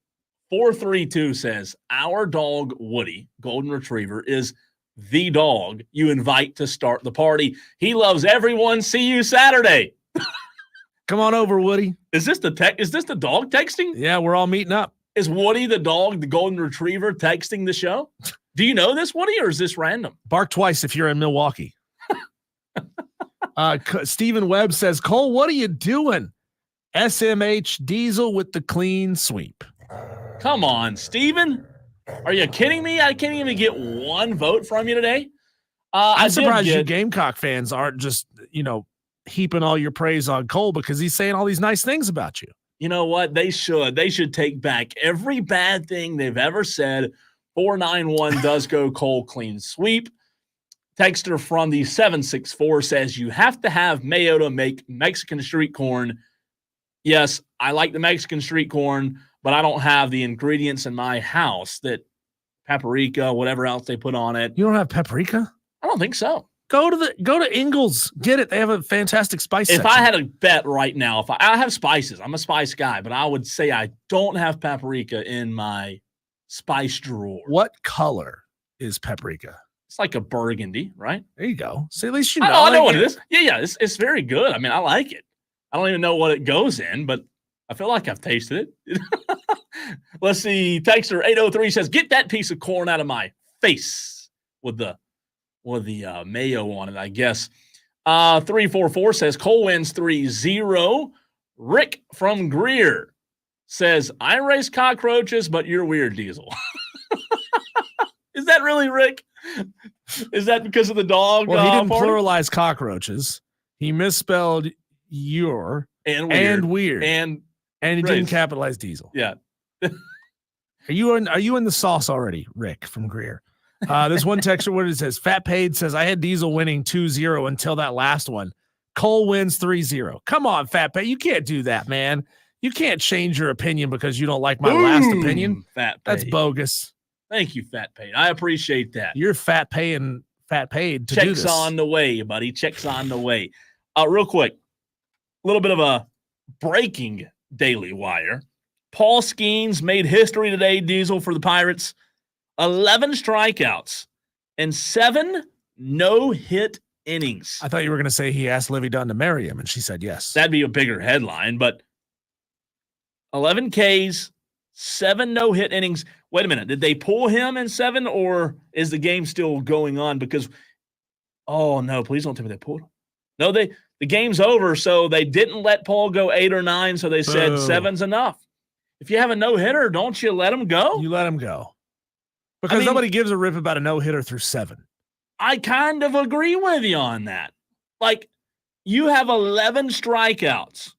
432 says, our dog, Woody, golden retriever, is the dog you invite to start the party. He loves everyone. See you Saturday. Come on over, Woody. Is this the dog texting? Yeah, we're all meeting up. Is Woody the dog, the golden retriever, texting the show? Do you know this, Woody, or is this random? Bark twice if you're in Milwaukee. Stephen Webb says, Cole, what are you doing? SMH Diesel with the clean sweep. Come on, Stephen. Are you kidding me? I can't even get one vote from you today. I'm surprised you Gamecock fans aren't just, heaping all your praise on Cole, because he's saying all these nice things about you. You know what? They should take back every bad thing they've ever said. 491 does go Cole clean sweep. Texter from the 764 says you have to have mayo to make Mexican street corn. Yes, I like the Mexican street corn, but I don't have the ingredients in my house that paprika, whatever else they put on it. You don't have paprika? I don't think so. Go to Ingles. Get it. They have a fantastic spice section. If I had a bet right now, if I have spices, I'm a spice guy, but I would say I don't have paprika in my spice drawer. What color is paprika? It's like a burgundy, right? There you go. See, at least you know. I know what it is. Yeah. It's very good. I mean, I like it. I don't even know what it goes in, but I feel like I've tasted it. Let's see. Texter 803 says, "Get that piece of corn out of my face," with the mayo on it, I guess. 344 says Cole wins 3-0. Rick from Greer says, "I race cockroaches, but you're weird, Diesel." Is that really Rick? Is that because of the dog? Well, he didn't party? pluralize cockroaches. He misspelled your and weird and he race. didn't capitalize Diesel. Yeah. Are you in the sauce already, Rick from Greer? There's one texture where it says, Fat Paid says, "I had Diesel winning 2-0 until that last one. Cole wins 3-0. Come on, Fat Paid. You can't do that, man. You can't change your opinion because you don't like my last opinion. Fat Paid. That's bogus. Thank you, Fat Paid. I appreciate that. You're fat paid to do this. Checks on the way, buddy. Checks on the way. Real quick, a little bit of a breaking Daily Wire. Paul Skeens made history today, Diesel, for the Pirates. 11 strikeouts and 7 no-hit innings. I thought you were going to say he asked Livy Dunn to marry him, and she said yes. That'd be a bigger headline, but 11 Ks, 7 no-hit innings. Wait a minute. Did they pull him in 7, or is the game still going on? Because, oh, no, please don't tell me they pulled him. No, the game's over, so they didn't let Paul go 8 or 9, so they said 7's enough. If you have a no-hitter, don't you let him go? You let him go. Because nobody gives a rip about a no-hitter through 7. I kind of agree with you on that. Like, you have 11 strikeouts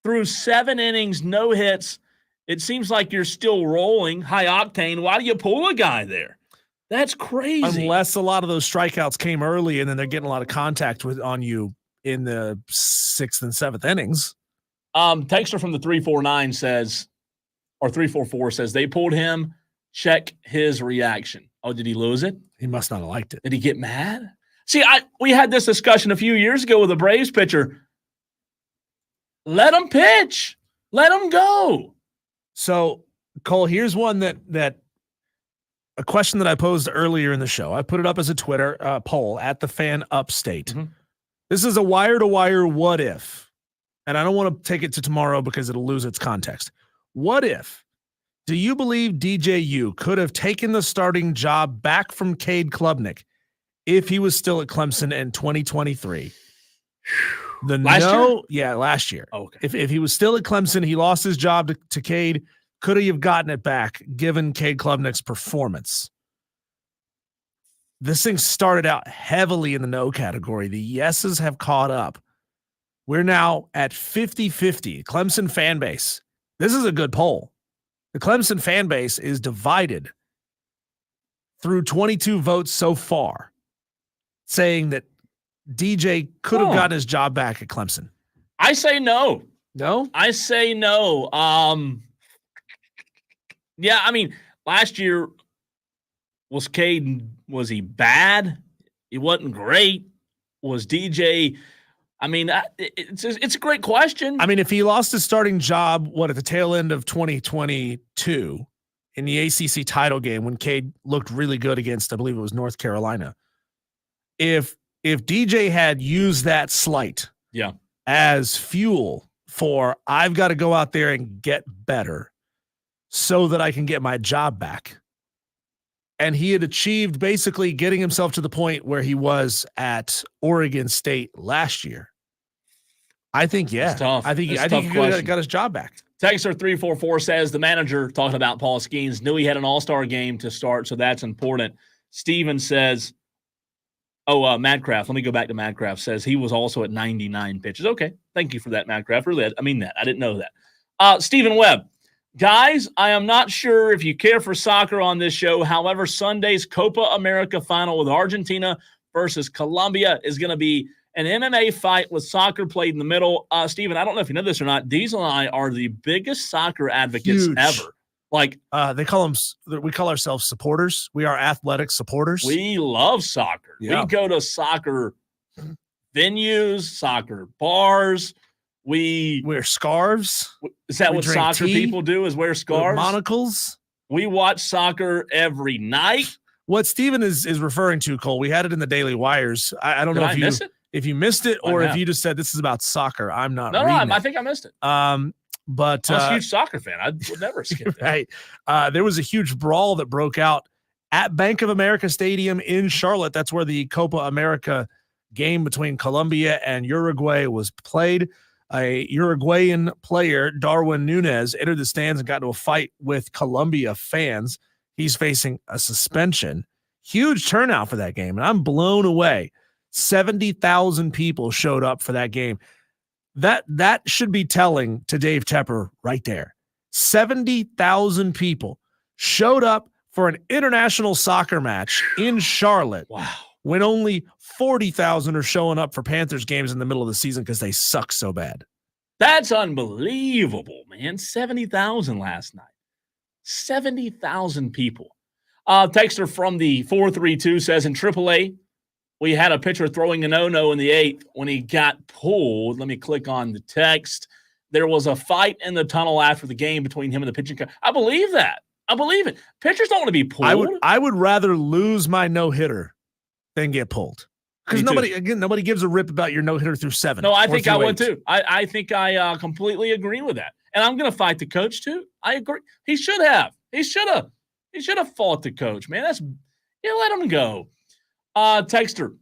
through 7 innings, no hits. It seems like you're still rolling, high octane. Why do you pull a guy there? That's crazy. Unless a lot of those strikeouts came early and then they're getting a lot of contact on you in the 6th and 7th innings. Texter from the 349 says, or 344 says, they pulled him. Check his reaction. Oh, did he lose it? He must not have liked it. Did he get mad? See, we had this discussion a few years ago with a Braves pitcher. Let him pitch. Let him go. So, Cole, here's one that a question that I posed earlier in the show. I put it up as a Twitter poll at the Fan Upstate. Mm-hmm. This is a wire-to-wire what if. And I don't want to take it to tomorrow because it'll lose its context. What if? Do you believe DJU could have taken the starting job back from Cade Klubnik if he was still at Clemson in 2023? Last year? Yeah, last year. Oh, okay. If he was still at Clemson, he lost his job to Cade. Could he have gotten it back given Cade Klubnik's performance? This thing started out heavily in the no category. The yeses have caught up. We're now at 50-50. Clemson fan base. This is a good poll. The Clemson fan base is divided through 22 votes so far, saying that DJ could have gotten his job back at Clemson. I say no. No? I say no. Yeah, I mean, last year, was Cade, was he bad? He wasn't great. Was DJ... I mean, it's a great question. I mean, if he lost his starting job, at the tail end of 2022 in the ACC title game when Cade looked really good against, I believe it was North Carolina. If DJ had used that slight as fuel for, I've got to go out there and get better so that I can get my job back. And he had achieved basically getting himself to the point where he was at Oregon State last year. I think, yeah. I think he got his job back. Texter 344 says the manager, talking about Paul Skeens, knew he had an all-star game to start, so that's important. Steven says, Madcraft, let me go back to Madcraft, says he was also at 99 pitches. Okay, thank you for that, Madcraft. Really, I mean that. I didn't know that. Stephen Webb, guys, I am not sure if you care for soccer on this show. However, Sunday's Copa America final with Argentina versus Colombia is going to be an MMA fight with soccer played in the middle. Steven, I don't know if you know this or not. Diesel and I are the biggest soccer advocates ever. Like we call ourselves supporters. We are athletic supporters. We love soccer. Yeah. We go to soccer venues, soccer bars. We wear scarves. Is that what soccer people do? Is wear scarves? Monocles. We watch soccer every night. what Steven is referring to, Cole, we had it in the Daily Wires. I don't know if you missed it or if you just said this is about soccer. I'm not. No, I think I missed it. But I'm a huge soccer fan. I would never skip that. Right. There was a huge brawl that broke out at Bank of America Stadium in Charlotte. That's where the Copa America game between Colombia and Uruguay was played. A Uruguayan player, Darwin Núñez, entered the stands and got into a fight with Colombia fans. He's facing a suspension. Huge turnout for that game, and I'm blown away. 70,000 people showed up for that game. That should be telling to Dave Tepper right there. 70,000 people showed up for an international soccer match in Charlotte. Wow. When only 40,000 are showing up for Panthers games in the middle of the season because they suck so bad. That's unbelievable, man. 70,000 last night. 70,000 people. Texter from the 432 says in AAA, we had a pitcher throwing a no-no in the 8th when he got pulled. Let me click on the text. There was a fight in the tunnel after the game between him and the pitching coach. I believe that. I believe it. Pitchers don't want to be pulled. I would rather lose my no-hitter than get pulled. Because nobody gives a rip about your no-hitter through 7. No, I think I would too. I think I completely agree with that. And I'm going to fight the coach too. I agree. He should have. He should have fought the coach, man. Let him go. Texter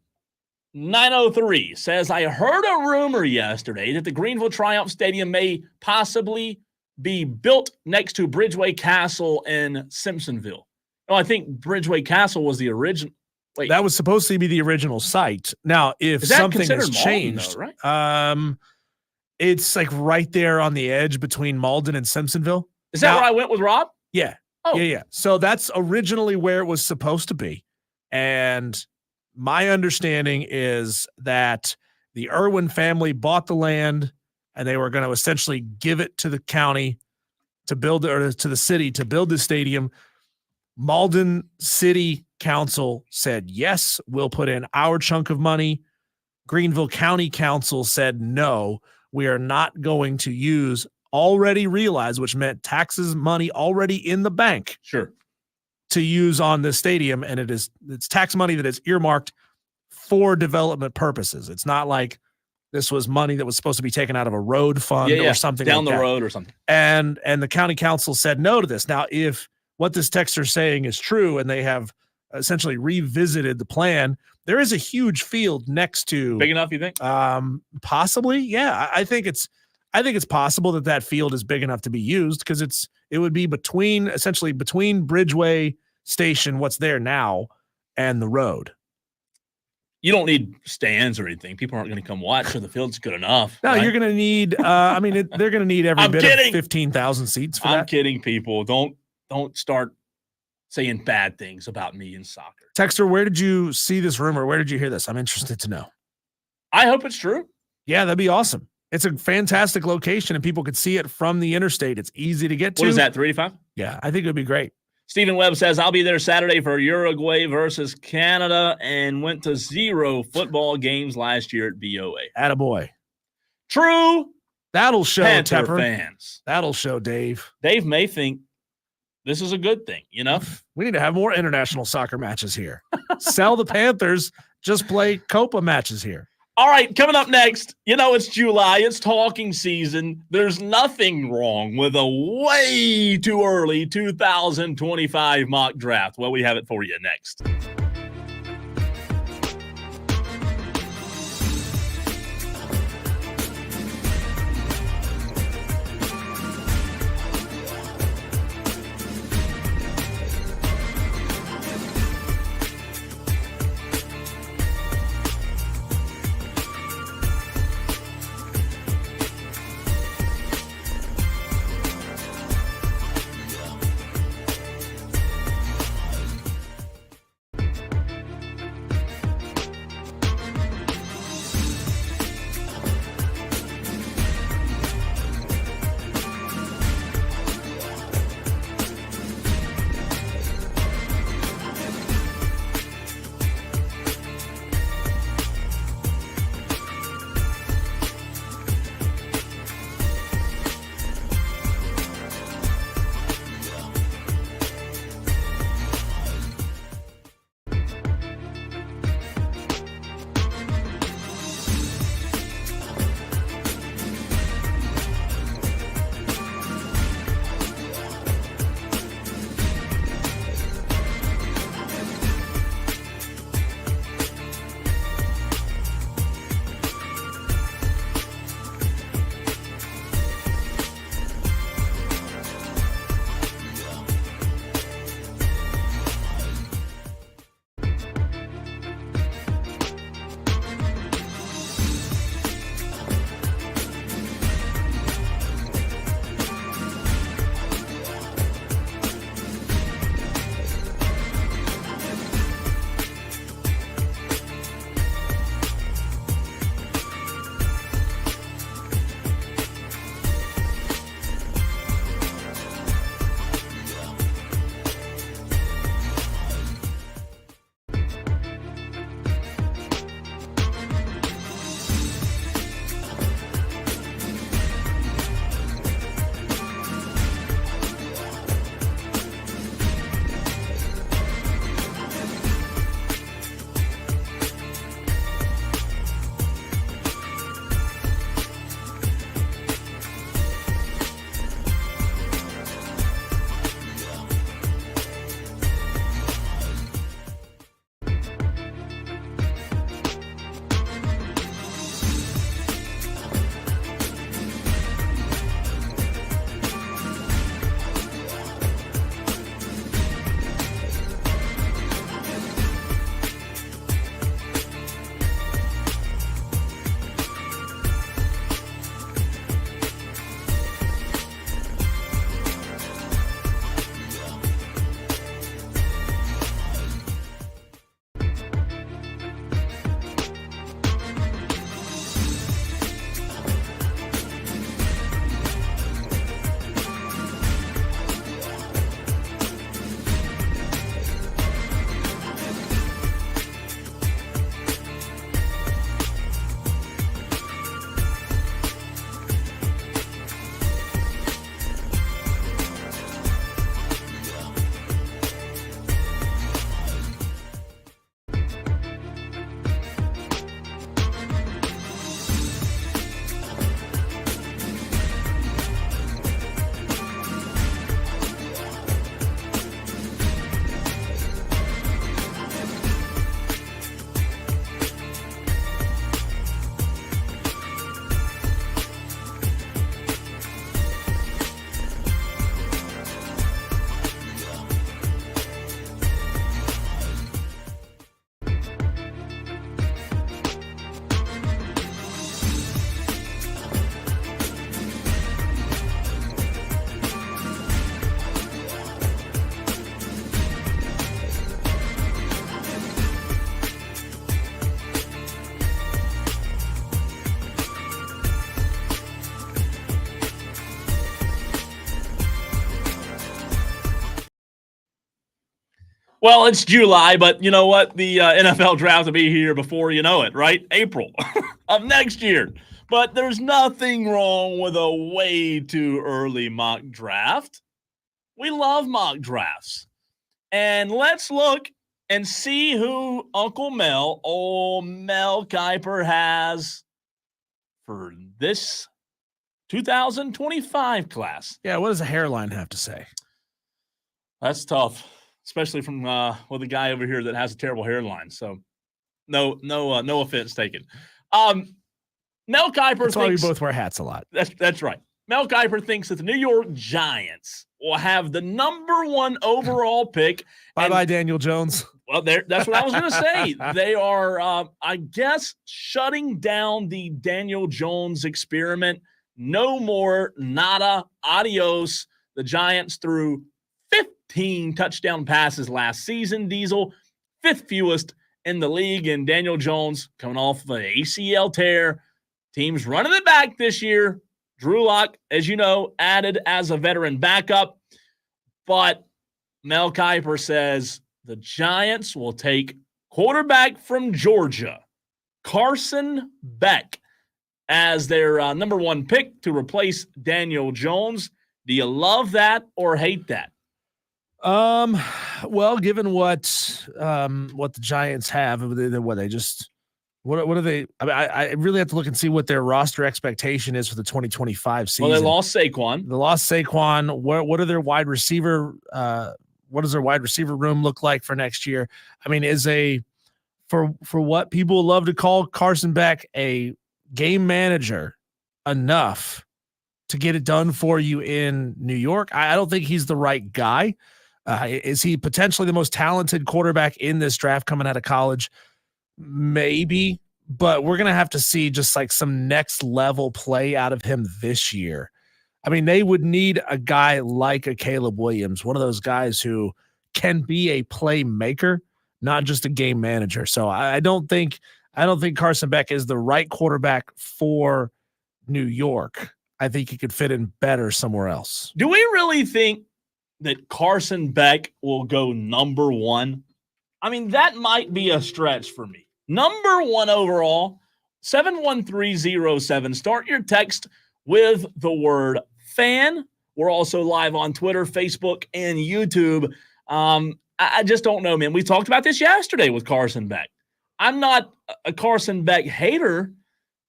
903 says, I heard a rumor yesterday that the Greenville Triumph Stadium may possibly be built next to Bridgeway Castle in Simpsonville. No, I think Bridgeway Castle was the original. Wait. That was supposed to be the original site. Now, if something has changed, Malden, though, right? It's like right there on the edge between Malden and Simpsonville. Is that where I went with Rob? Yeah. Oh. Yeah. So that's originally where it was supposed to be. And my understanding is that the Irwin family bought the land and they were going to essentially give it to the county to build, or to the city to build the stadium. Malden City Council said, yes, we'll put in our chunk of money. Greenville County Council said, no, we are not going to use already realized, which meant taxes money already in the bank. Sure. To use on this stadium. And it's tax money that is earmarked for development purposes. It's not like this was money that was supposed to be taken out of a road fund or something down like the that. road or something. And the county council said no to this. Now, if what this texter is saying is true and they have essentially revisited the plan, there is a huge field next to. Big enough, you think? Possibly. Yeah. I think it's possible that field is big enough to be used because it would be between Bridgeway Station, what's there now, and the road. You don't need stands or anything. People aren't going to come watch, so the field's good enough. No, right? You're going to need. They're going to need every bit of 15,000 seats for that. I'm kidding, people. Don't start saying bad things about me in soccer. Texter, where did you see this rumor? Where did you hear this? I'm interested to know. I hope it's true. Yeah, that'd be awesome. It's a fantastic location, and people could see it from the interstate. It's easy to get to. What is that, 385? Yeah, I think it would be great. Stephen Webb says, I'll be there Saturday for Uruguay versus Canada and went to 0 football games last year at BOA. Attaboy. True. That'll show, Panther Tepper. Fans. That'll show, Dave. Dave may think this is a good thing, you know? We need to have more international soccer matches here. Sell the Panthers, just play Copa matches here. All right, coming up next, it's July. It's talking season. There's nothing wrong with a way too early 2025 mock draft. Well, we have it for you next. Well, it's July, but you know what? The NFL draft will be here before you know it, right? April of next year. But there's nothing wrong with a way too early mock draft. We love mock drafts. And let's look and see who Uncle Mel, old Mel Kiper, has for this 2025 class. Yeah, what does a hairline have to say? That's tough, especially from with a guy over here that has a terrible hairline. So, no offense taken. Mel Kiper That's why we thinks both wear hats a lot. that's right. Mel Kiper thinks that the New York Giants will have the number 1 overall pick. Bye, Daniel Jones. Well, that's what I was going to say. They are, I guess, shutting down the Daniel Jones experiment. No more, nada, adios. The Giants threw 15 touchdown passes last season, Diesel, 5th fewest in the league, and Daniel Jones coming off of an ACL tear. Teams running it back this year. Drew Lock, as you know, added as a veteran backup. But Mel Kiper says the Giants will take quarterback from Georgia, Carson Beck, as their number 1 pick to replace Daniel Jones. Do you love that or hate that? Well, given what the Giants have, what are they? I mean, I really have to look and see what their roster expectation is for the 2025 season. Well, they lost Saquon. What are their wide receiver? What does their wide receiver room look like for next year? I mean, for what people love to call Carson Beck a game manager enough to get it done for you in New York? I don't think he's the right guy. Is he potentially the most talented quarterback in this draft coming out of college? Maybe, but we're going to have to see just like some next level play out of him this year. I mean, they would need a guy like a Caleb Williams, one of those guys who can be a playmaker, not just a game manager. So I don't think Carson Beck is the right quarterback for New York. I think he could fit in better somewhere else. Do we really think that Carson Beck will go number 1? I mean, that might be a stretch for me. Number 1 overall, 71307. Start your text with the word fan. We're also live on Twitter, Facebook, and YouTube. I just don't know, man. We talked about this yesterday with Carson Beck. I'm not a Carson Beck hater,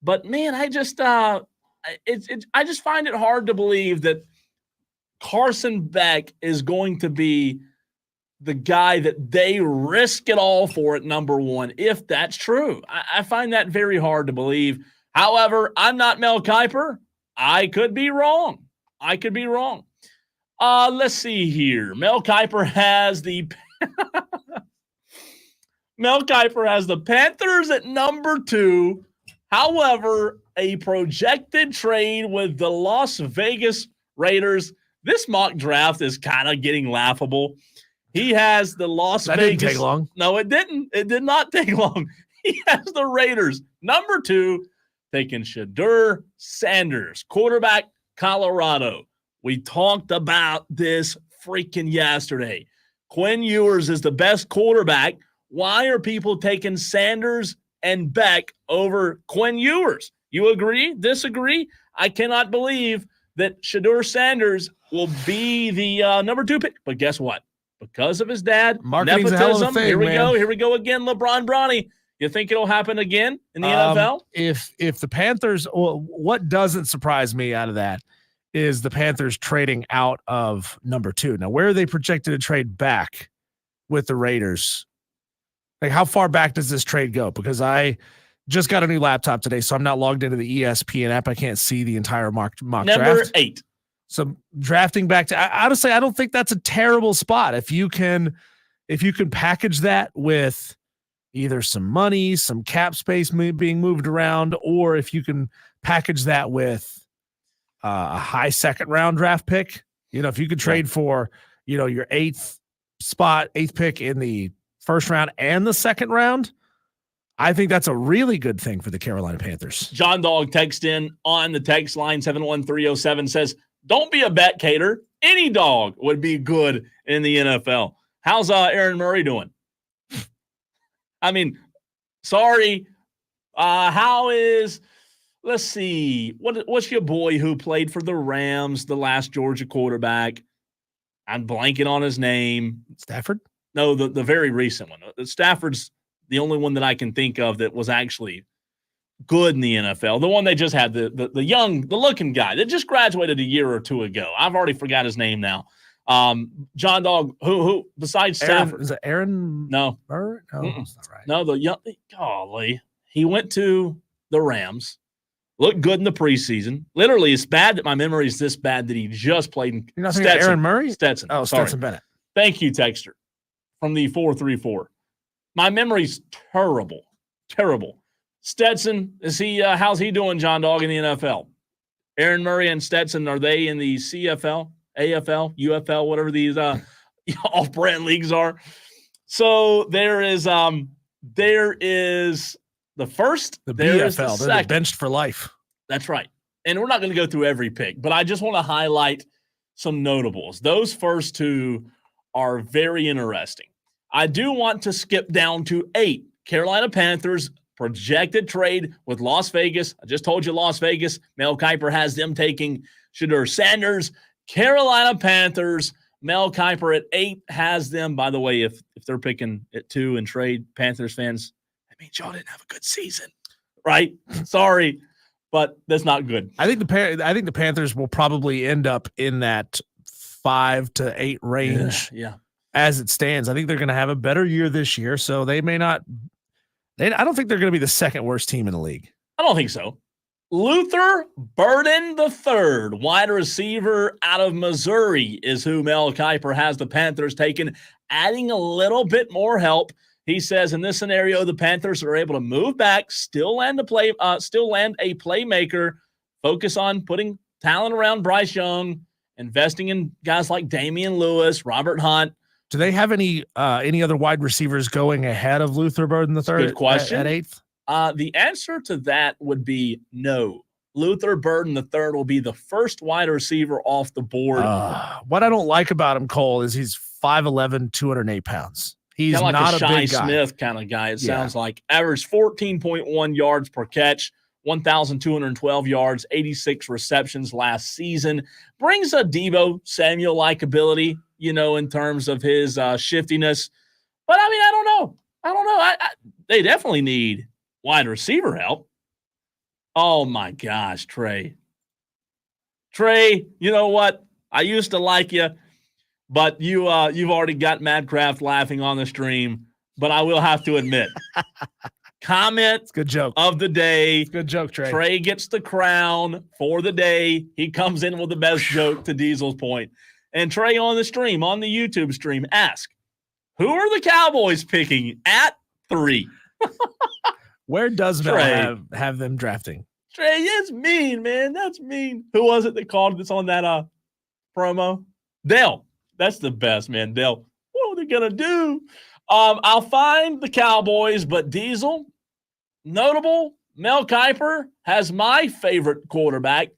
but man, I just find it hard to believe that Carson Beck is going to be the guy that they risk it all for at number 1, if that's true. I find that very hard to believe. However, I'm not Mel Kiper. I could be wrong. Let's see here. Mel Kiper has the Panthers at number 2. However, a projected trade with the Las Vegas Raiders. This mock draft is kind of getting laughable. He has the Las Vegas. That didn't take long. No, it didn't. It did not take long. He has the Raiders. Number 2, taking Shedeur Sanders, quarterback, Colorado. We talked about this freaking yesterday. Quinn Ewers is the best quarterback. Why are people taking Sanders and Beck over Quinn Ewers? You agree? Disagree? I cannot believe that Shedeur Sanders will be the number 2 pick. But guess what? Because of his dad, marketing's a hell of a thing, here we man. go. Here we go again, LeBron Bronny. You think it'll happen again in the NFL? If the Panthers, what doesn't surprise me out of that is the Panthers trading out of number 2. Now, where are they projected to trade back with the Raiders? Like, how far back does this trade go? Because I just got a new laptop today, so I'm not logged into the ESPN app. I can't see the entire mock draft. Number 8. So drafting back to, honestly, I don't think that's a terrible spot. If you can package that with either some money, some cap space being moved around, or if you can package that with a high 2nd round draft pick, if you could trade for, your 8th pick in the 1st round and the 2nd round, I think that's a really good thing for the Carolina Panthers. John Dog text in on the text line 71307 says, don't be a bet cater. Any dog would be good in the NFL. How's Aaron Murray doing? I mean, sorry. How is, let's see, what's your boy who played for the Rams, the last Georgia quarterback? I'm blanking on his name. Stafford? No, the very recent one. Stafford's the only one that I can think of that was actually good in the NFL. The one they just had, the looking guy that just graduated a year or two ago. I've already forgot his name now. John Dog, who besides Stafford? Is it Aaron? No. Burr? No, that's not right. No, golly. He went to the Rams, looked good in the preseason. Literally, it's bad that my memory is this bad that he just played in You're not thinking of Aaron Murray? Stetson. Oh, sorry. Stetson Bennett. Thank you, Texter, from the 434. My memory's terrible. Terrible. Stetson, how's he doing, John Dog, in the NFL? Aaron Murray and Stetson, are they in the CFL, AFL, UFL, whatever these off-brand leagues are? So there is the first, The there is BFL. the They're second. benched for life. That's right. And we're not going to go through every pick, but I just want to highlight some notables. Those first two are very interesting. I do want to skip down to 8. Carolina Panthers projected trade with Las Vegas. I just told you Las Vegas. Mel Kiper has them taking Shedeur Sanders. Carolina Panthers, Mel Kiper at 8 has them. By the way, if they're picking at 2 and trade, Panthers fans, that means y'all didn't have a good season, right? Sorry, but that's not good. I think the Panthers will probably end up in that 5 to 8 range. Yeah. As it stands. I think they're going to have a better year this year, so they may not. I don't think they're going to be the second worst team in the league. I don't think so. Luther Burden III, wide receiver out of Missouri, is who Mel Kiper has the Panthers taken, adding a little bit more help. He says in this scenario, the Panthers are able to move back, still land a playmaker, focus on putting talent around Bryce Young, investing in guys like Damian Lewis, Robert Hunt. Do they have any other wide receivers going ahead of Luther Burden III? Good question. At 8th? The answer to that would be no. Luther Burden III will be the first wide receiver off the board. What I don't like about him, Cole, is he's 5'11", 208 pounds. He's like not a a Shy big guy. Smith kind of guy, it sounds like. Averaged 14.1 yards per catch, 1,212 yards, 86 receptions last season. Brings a Deebo Samuel-like ability, in terms of his shiftiness. But, I don't know. They definitely need wide receiver help. Oh, my gosh, Trey. Trey, you know what? I used to like you, but you've already got Madcraft laughing on the stream. But I will have to admit, comment Good joke of the day. Good joke, Trey. Trey gets the crown for the day. He comes in with the best joke, to Diesel's point. And Trey on the stream, on the YouTube stream, ask, who are the Cowboys picking at 3? Where does Mel Trey. have them drafting? Trey, that's mean, man. That's mean. Who was it that called this on that promo? Dale. That's the best, man. Dale. What are they going to do? I'll find the Cowboys, but Diesel, notable, Mel Kiper has my favorite quarterback,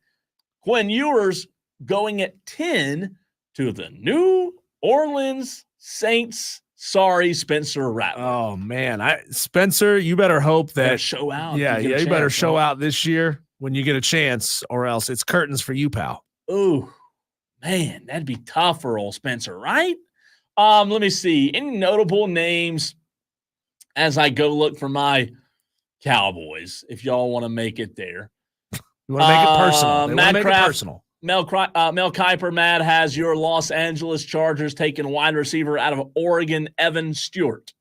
Quinn Ewers, going at 10 to the New Orleans Saints. Sorry, Spencer Rattler. Oh, man. Spencer, you better hope that. Show out. Yeah, you better show out this year when you get a chance, or else it's curtains for you, pal. Ooh, man, that'd be tough for old Spencer, right? Let me see. Any notable names as I go look for my Cowboys, if y'all want to make it there. You want to make it personal. They want to make it personal. Mel Kiper, Matt, has your Los Angeles Chargers taking wide receiver out of Oregon, Evan Stewart.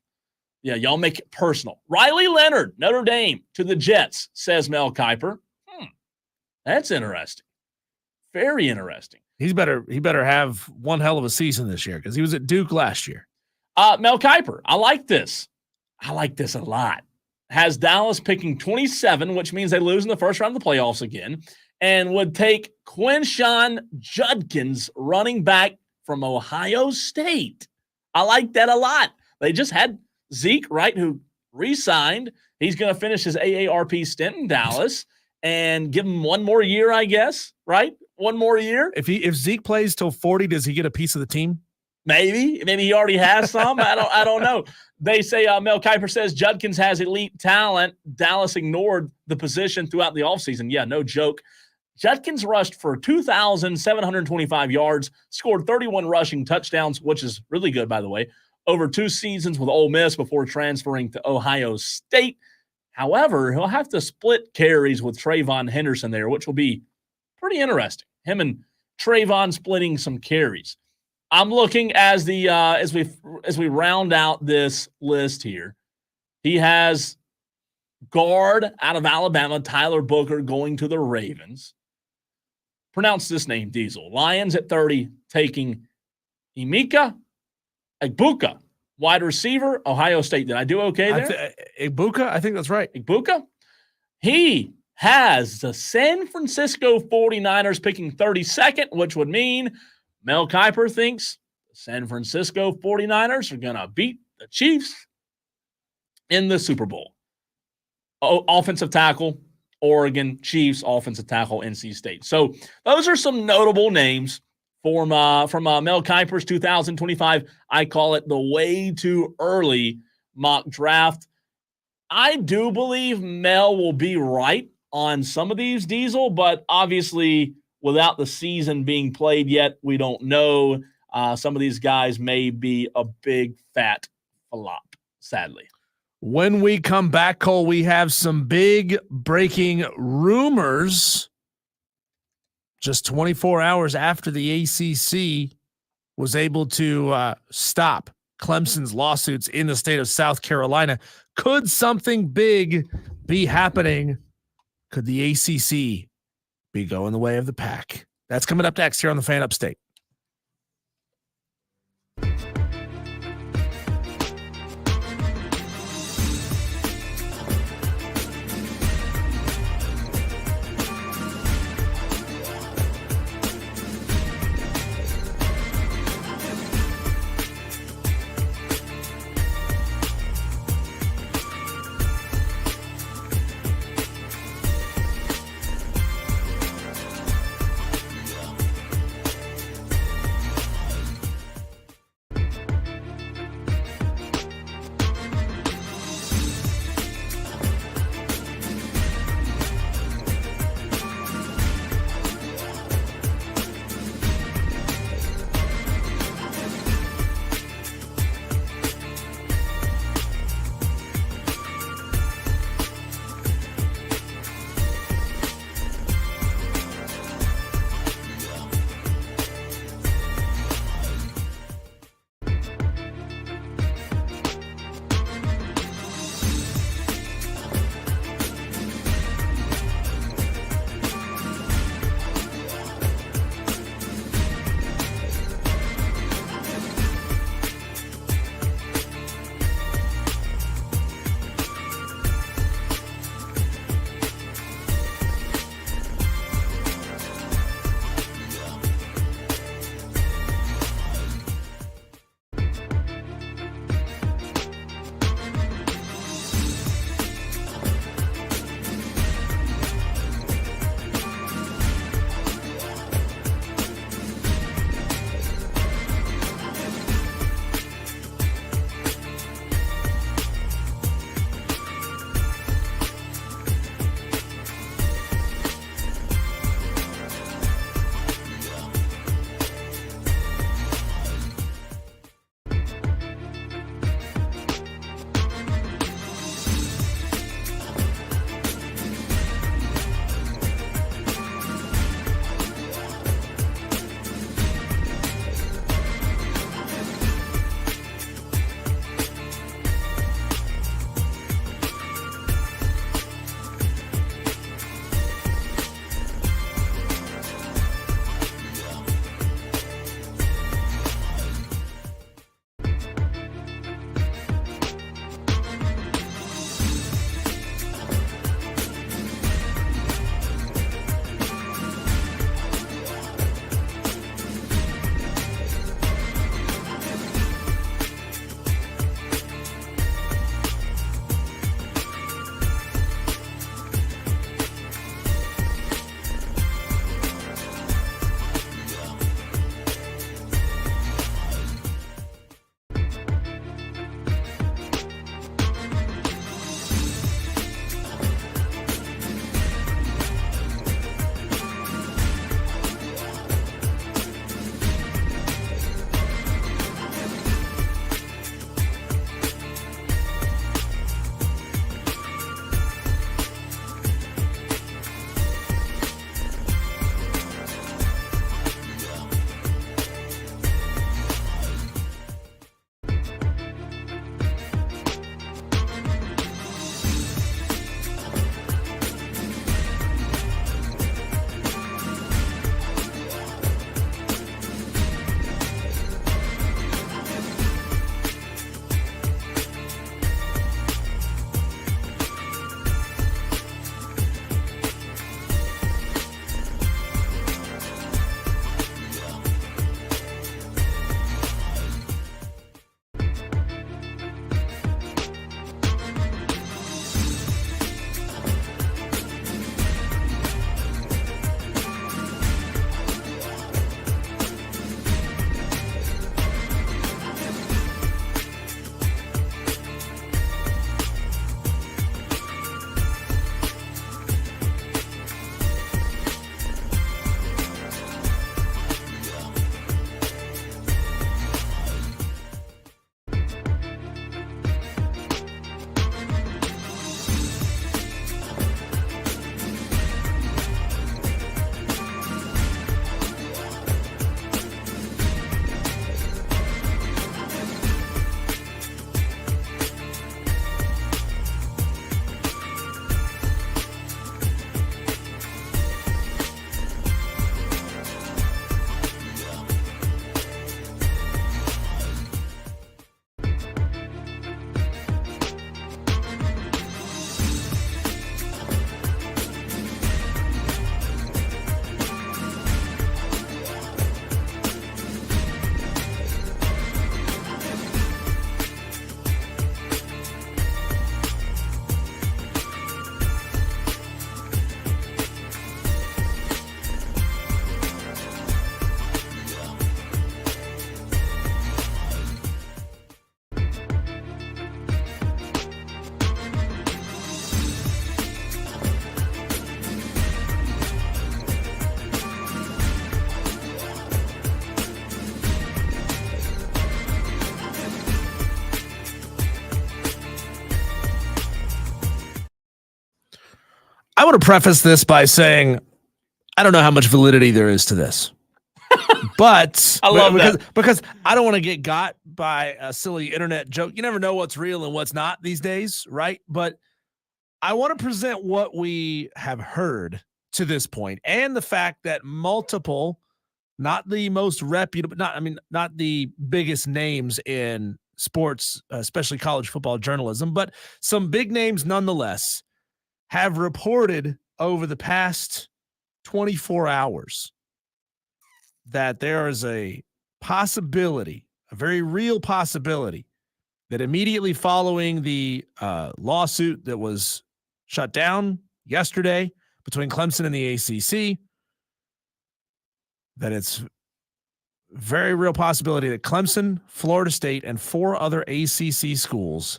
Yeah, y'all make it personal. Riley Leonard, Notre Dame, to the Jets, says Mel Kiper. That's interesting. Very interesting. He better have one hell of a season this year because he was at Duke last year. Mel Kiper, I like this. I like this a lot. Has Dallas picking 27, which means they lose in the first round of the playoffs again, and would take Quinshon Judkins, running back from Ohio State. I like that a lot. They just had Zeke, right, who re-signed. He's going to finish his AARP stint in Dallas and give him one more year, I guess, right? One more year. If Zeke plays till 40, does he get a piece of the team? Maybe he already has some. I don't know. They say Mel Kiper says Judkins has elite talent. Dallas ignored the position throughout the offseason. Yeah, no joke. Judkins rushed for 2,725 yards, scored 31 rushing touchdowns, which is really good, by the way, over 2 seasons with Ole Miss before transferring to Ohio State. However, he'll have to split carries with Trayvon Henderson there, which will be pretty interesting. Him and Trayvon splitting some carries. I'm looking as we round out this list here. He has guard out of Alabama, Tyler Booker, going to the Ravens. Pronounce this name, Diesel. Lions at 30, taking Emeka Egbuka, wide receiver, Ohio State. Did I do okay there? Egbuka? I think that's right. Egbuka? He has the San Francisco 49ers picking 32nd, which would mean Mel Kiper thinks the San Francisco 49ers are going to beat the Chiefs in the Super Bowl. Offensive tackle, Oregon, Chiefs, offensive tackle, NC State. So those are some notable names from Mel Kiper's 2025. I call it the way too early mock draft. I do believe Mel will be right on some of these, Diesel, but obviously without the season being played yet, we don't know. Some of these guys may be a big fat flop, sadly. When we come back, Cole, we have some big breaking rumors. Just 24 hours after the ACC was able to stop Clemson's lawsuits in the state of South Carolina. Could something big be happening? Could the ACC be going the way of the pack? That's coming up next here on the Fan Upstate. want to preface this by saying I don't know how much validity there is to this. But I love because I don't want to get got by a silly internet joke. You never know what's real and what's not these days, right? But I want to present what we have heard to this point and the fact that multiple, not the most reputable, not the biggest names in sports, especially college football journalism, but some big names nonetheless have reported over the past 24 hours that there is a possibility, a very real possibility, that immediately following the lawsuit that was shut down yesterday between Clemson and the ACC, that it's very real possibility that Clemson, Florida State, and 4 other ACC schools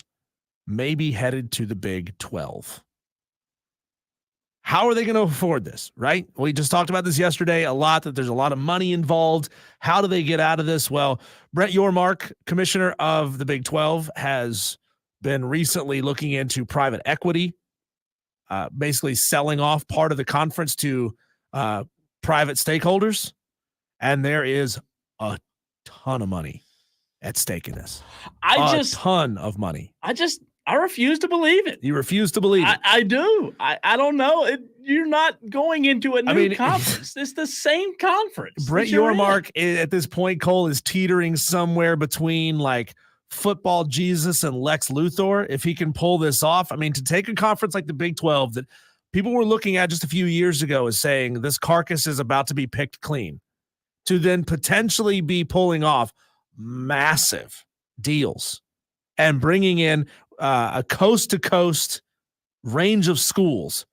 may be headed to the Big 12. How are they going to afford this, right? We just talked about this yesterday a lot, that there's a lot of money involved. How do they get out of this? Well, Brett Yormark, commissioner of the Big 12, has been recently looking into private equity, basically selling off part of the conference to private stakeholders. And there is a ton of money at stake in this. A ton of money. I refuse to believe it. You refuse to believe it. I do. I don't know. You're not going into a new conference. It's the same conference. Brett Yormark at this point, Cole, is teetering somewhere between like football Jesus and Lex Luthor. If he can pull this off, I mean, to take a conference like the Big 12 that people were looking at just a few years ago as saying this carcass is about to be picked clean, to then potentially be pulling off massive deals and bringing in a coast-to-coast range of schools,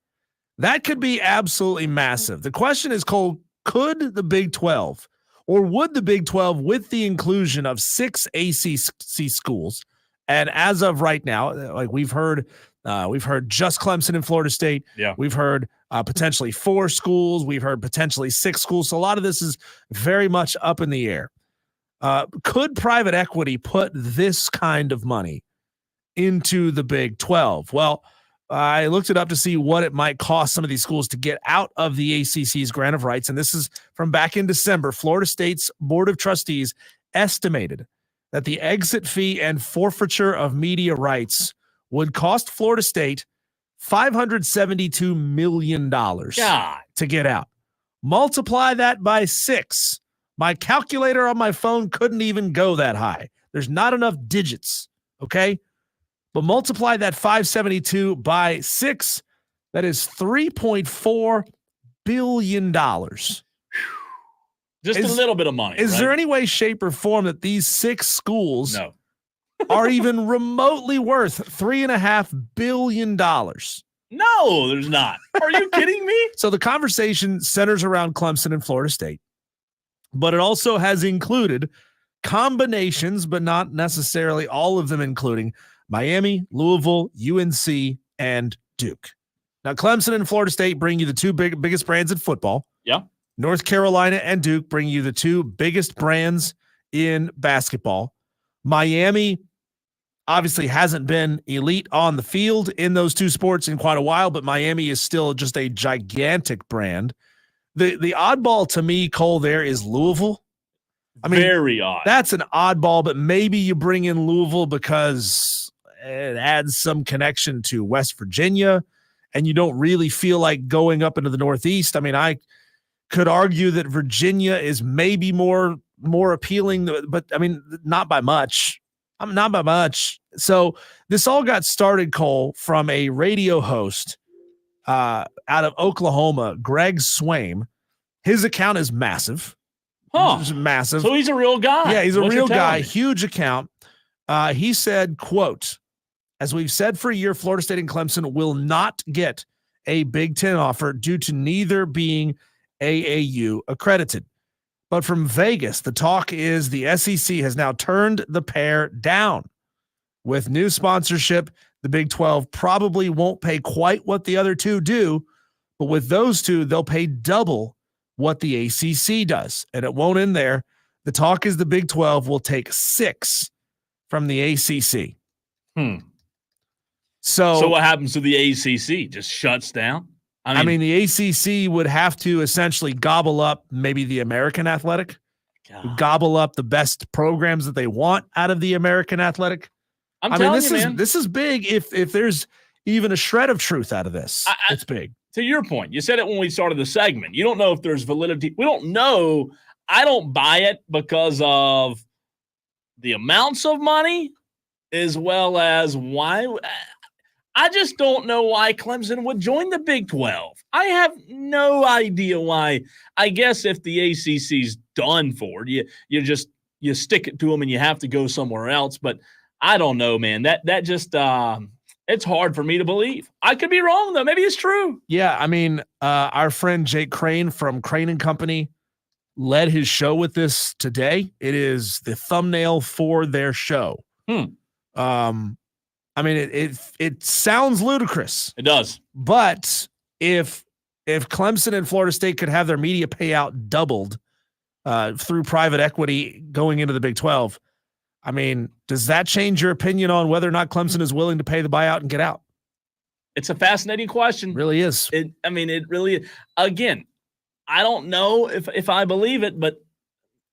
that could be absolutely massive. The question is, Cole, could the Big 12, or would the Big 12, with the inclusion of 6 ACC schools, and as of right now, like we've heard just Clemson and Florida State. Yeah. We've heard potentially 4 schools. We've heard potentially 6 schools. So a lot of this is very much up in the air. Could private equity put this kind of money into the Big 12? Well, I looked it up to see what it might cost some of these schools to get out of the ACC's grant of rights. And this is from back in December. Florida State's Board of Trustees estimated that the exit fee and forfeiture of media rights would cost Florida State $572 million to get out. Multiply that by 6. My calculator on my phone couldn't even go that high. There's not enough digits, okay? But multiply that 572 by 6, that is $3.4 billion. Just a little bit of money. Is there any way, shape, or form that these 6 schools are even remotely worth $3.5 billion? No, there's not. Are you kidding me? So the conversation centers around Clemson and Florida State, but it also has included combinations, but not necessarily all of them, including Miami, Louisville, UNC, and Duke. Now, Clemson and Florida State bring you the 2 biggest brands in football. Yeah. North Carolina and Duke bring you the 2 biggest brands in basketball. Miami obviously hasn't been elite on the field in those 2 sports in quite a while, but Miami is still just a gigantic brand. The oddball to me, Cole, there is Louisville. I mean, very odd. That's an oddball, but maybe you bring in Louisville because it adds some connection to West Virginia, and you don't really feel like going up into the Northeast. I mean, I could argue that Virginia is maybe more appealing, but I mean, not by much. Not by much. So this all got started, Cole, from a radio host out of Oklahoma, Greg Swaim. His account is massive. It's massive. So he's a real guy. Yeah, he's a real guy. Huge account. He said, quote, "As we've said for a year, Florida State and Clemson will not get a Big Ten offer due to neither being AAU accredited. But from Vegas, the talk is the SEC has now turned the pair down. With new sponsorship, the Big 12 probably won't pay quite what the other 2 do, but with those 2, they'll pay double what the ACC does. And it won't end there. The talk is the Big 12 will take 6 from the ACC." So what happens to the ACC? Just shuts down? I mean, the ACC would have to essentially gobble up maybe the American Athletic, gobble up the best programs that they want out of the American Athletic. I'm telling you, man. This is big. If there's even a shred of truth out of this, it's big. To your point, you said it when we started the segment. You don't know if there's validity. We don't know. I don't buy it because of the amounts of money as well as why. I just don't know why Clemson would join the Big 12. I have no idea why. I guess if the ACC's done for it, you stick it to them and you have to go somewhere else. But I don't know, man. That just it's hard for me to believe. I could be wrong though. Maybe it's true. Yeah, I mean, our friend Jake Crane from Crane and Company led his show with this today. It is the thumbnail for their show. I mean, it sounds ludicrous. It does. But if Clemson and Florida State could have their media payout doubled through private equity going into the Big 12, I mean, does that change your opinion on whether or not Clemson is willing to pay the buyout and get out? It's a fascinating question. It really is. It really is. Again, I don't know if I believe it, but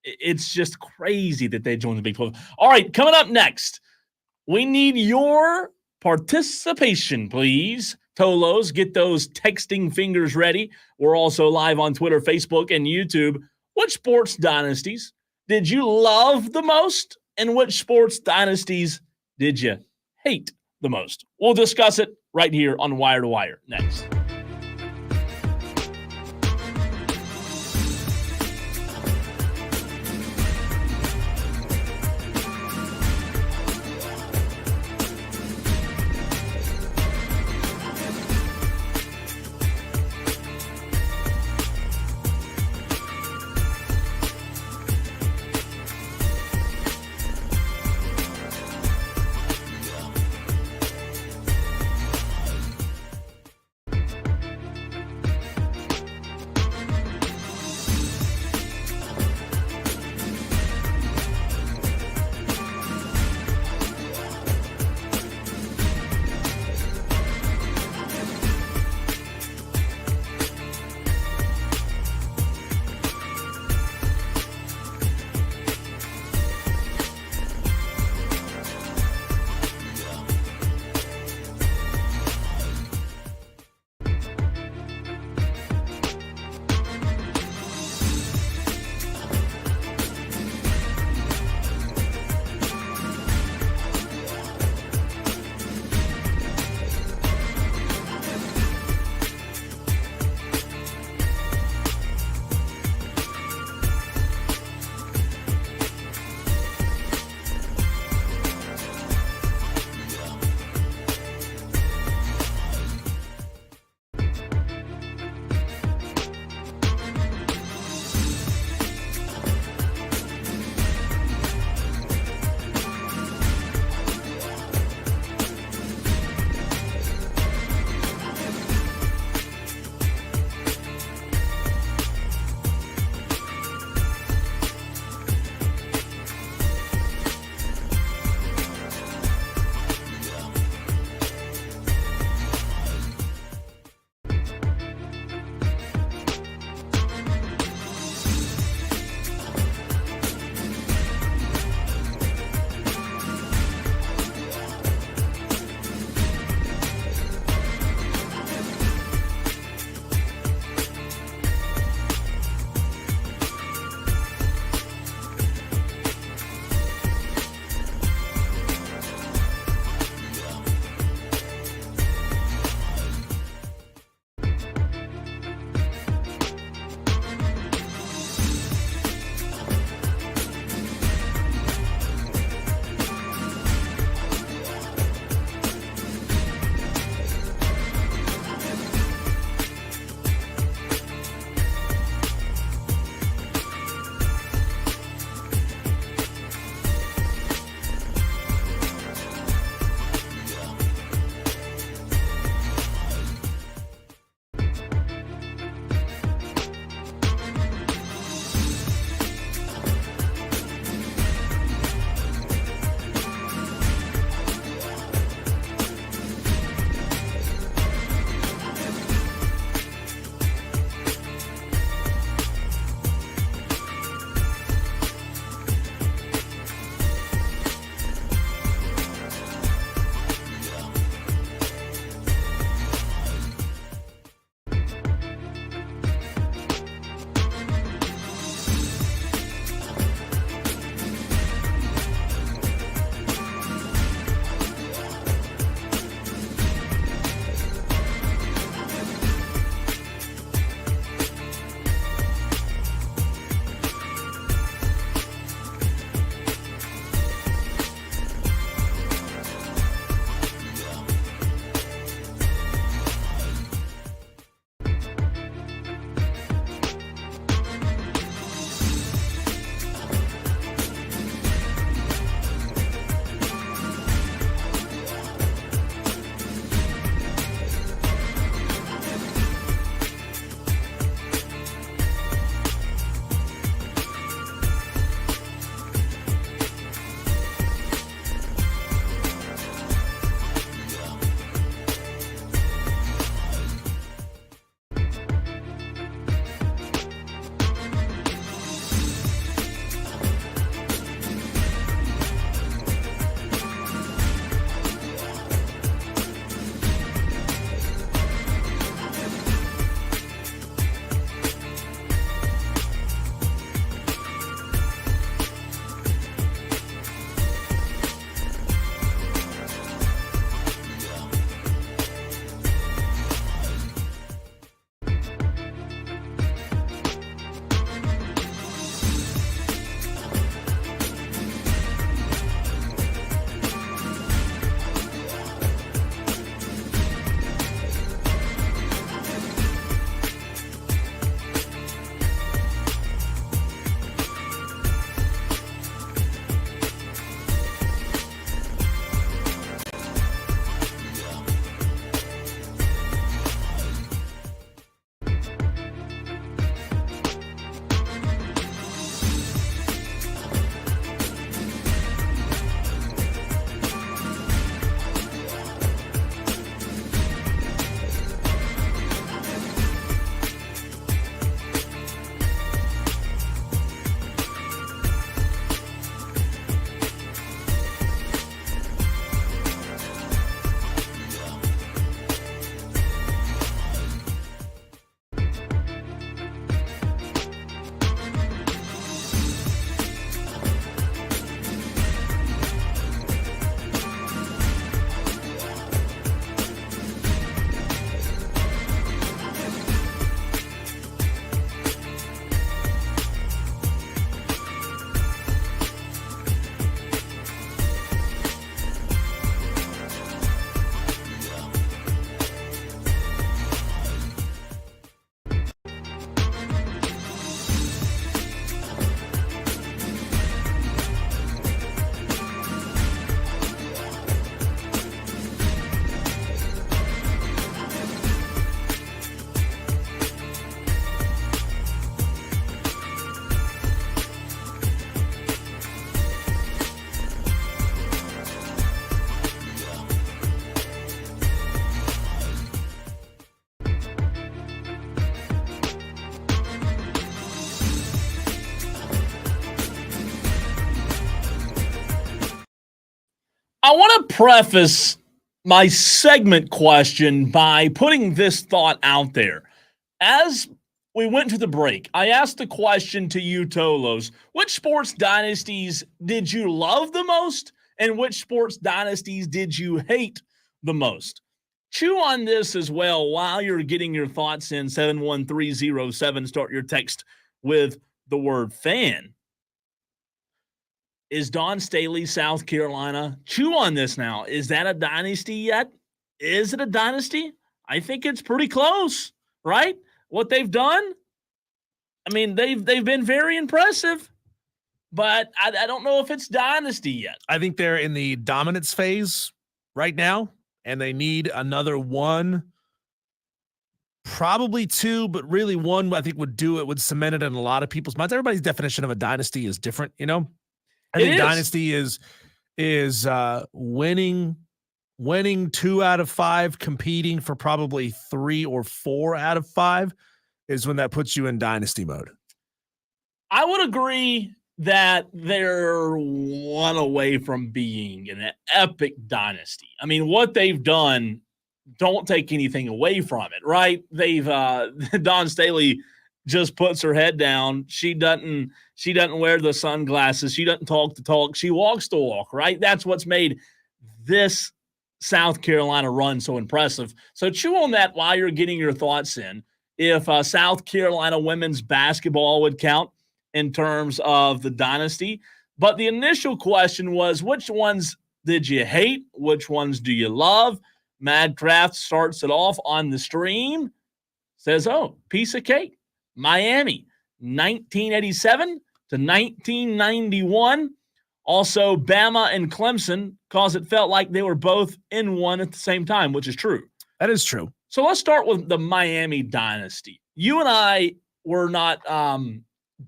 it's just crazy that they joined the Big 12. All right, coming up next, we need your participation, please. Tolos, get those texting fingers ready. We're also live on Twitter, Facebook, and YouTube. Which sports dynasties did you love the most? And which sports dynasties did you hate the most? We'll discuss it right here on Wire to Wire next. I want to preface my segment question by putting this thought out there. As we went to the break, I asked the question to you, Tolos, which sports dynasties did you love the most, and which sports dynasties did you hate the most? Chew on this as well while you're getting your thoughts in. 71307. Start your text with the word fan. Is Dawn Staley, South Carolina? Chew on this now. Is that a dynasty yet? Is it a dynasty? I think it's pretty close, right? What they've done, I mean, they've been very impressive, but I don't know if it's dynasty yet. I think they're in the dominance phase right now, and they need another one, probably two, but really one I think would do it, would cement it in a lot of people's minds. Everybody's definition of a dynasty is different, you know? I think dynasty is winning 2 out of 5, competing for probably 3 or 4 out of 5 is when that puts you in dynasty mode. I would agree that they're one away from being an epic dynasty. I mean, what they've done, don't take anything away from it, right? They've Dawn Staley just puts her head down. She doesn't wear the sunglasses. She doesn't talk the talk. She walks the walk, right? That's what's made this South Carolina run so impressive. So chew on that while you're getting your thoughts in. If South Carolina women's basketball would count in terms of the dynasty. But the initial question was, which ones did you hate? Which ones do you love? Madcraft starts it off on the stream. Says, oh, piece of cake. Miami, 1987 to 1991. Also, Bama and Clemson, because it felt like they were both in one at the same time, which is true. That is true. So let's start with the Miami dynasty. You and I were not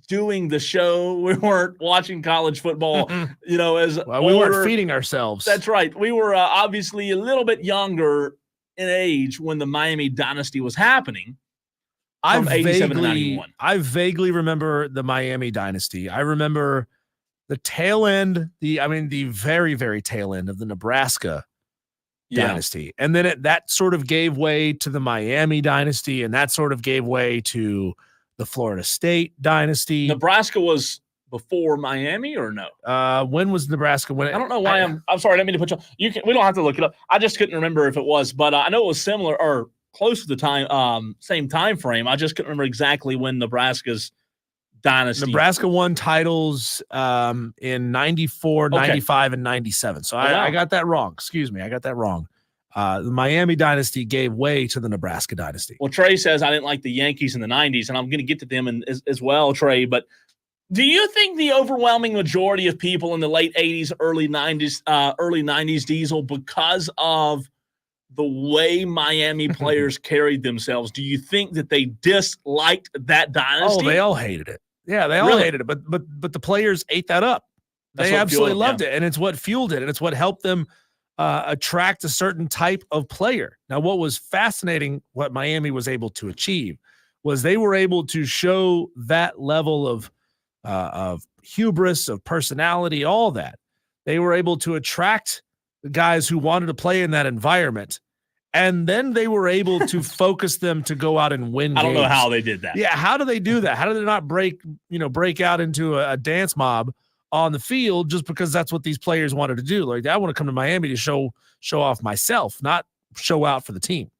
doing the show. We weren't watching college football, you know, we weren't feeding ourselves. That's right. We were obviously a little bit younger in age when the Miami dynasty was happening. I vaguely remember the Miami dynasty. I remember the tail end, the very, very tail end of the Nebraska dynasty. And then that sort of gave way to the Miami dynasty, and that sort of gave way to the Florida State dynasty. Nebraska was before Miami or no? When was Nebraska? I don't know why I'm sorry. I didn't mean to put you. We don't have to look it up. I just couldn't remember if it was, but I know it was similar or close to the time, same time frame. I just couldn't remember exactly when Nebraska's dynasty. Nebraska won titles in 94, 95, and 97. So I got that wrong. Excuse me. I got that wrong. The Miami dynasty gave way to the Nebraska dynasty. Well, Trey says I didn't like the Yankees in the 90s, and I'm going to get to them as well, Trey. But do you think the overwhelming majority of people in the late 80s, early 90s, Diesel, because of the way Miami players carried themselves, do you think that they disliked that dynasty? Oh, they all hated it. Yeah, they all hated it. But the players ate that up. They absolutely loved it, and it's what fueled it, and it's what helped them attract a certain type of player. Now, what was fascinating, what Miami was able to achieve, was they were able to show that level of hubris, of personality, all that. They were able to attract the guys who wanted to play in that environment, and then they were able to focus them to go out and win. I don't know how they did that. Yeah, how do they do that? How do they not break out into a dance mob on the field just because that's what these players wanted to do? Like, I want to come to Miami to show off myself, not show out for the team.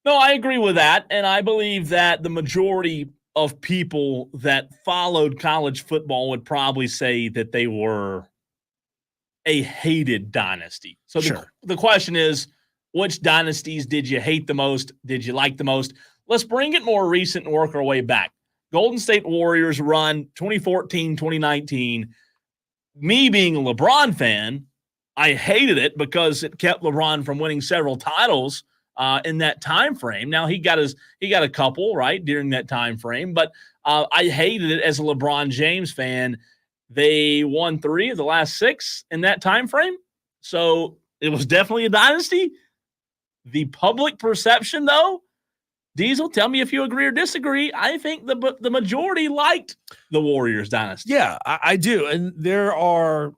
No, I agree with that, and I believe that the majority of people that followed college football would probably say that they were a hated dynasty. So the question is, which dynasties did you hate the most? Did you like the most? Let's bring it more recent and work our way back. Golden State Warriors run 2014, 2019. Me being a LeBron fan, I hated it because it kept LeBron from winning several titles in that time frame. Now he got a couple right during that time frame, but I hated it as a LeBron James fan. They won 3 of the last 6 in that time frame, so it was definitely a dynasty. The public perception, though, Diesel, tell me if you agree or disagree. I think the majority liked the Warriors dynasty. Yeah, I do, and there are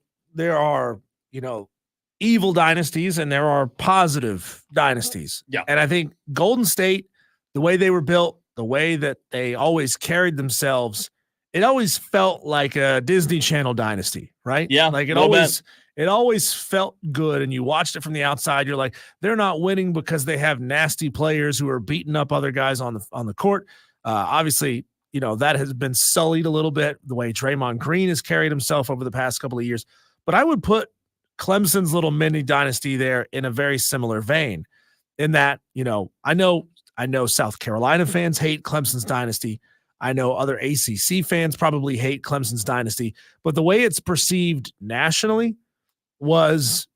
evil dynasties and there are positive dynasties. Yeah. And I think Golden State, the way they were built, the way that they always carried themselves, it always felt like a Disney Channel dynasty, right? Yeah, Like it always felt good. And you watched it from the outside. You're like, they're not winning because they have nasty players who are beating up other guys on the court. Obviously, that has been sullied a little bit, the way Draymond Green has carried himself over the past couple of years. But I would put Clemson's little mini dynasty there in a very similar vein, in that, I know South Carolina fans hate Clemson's dynasty. I know other ACC fans probably hate Clemson's dynasty, but the way it's perceived nationally was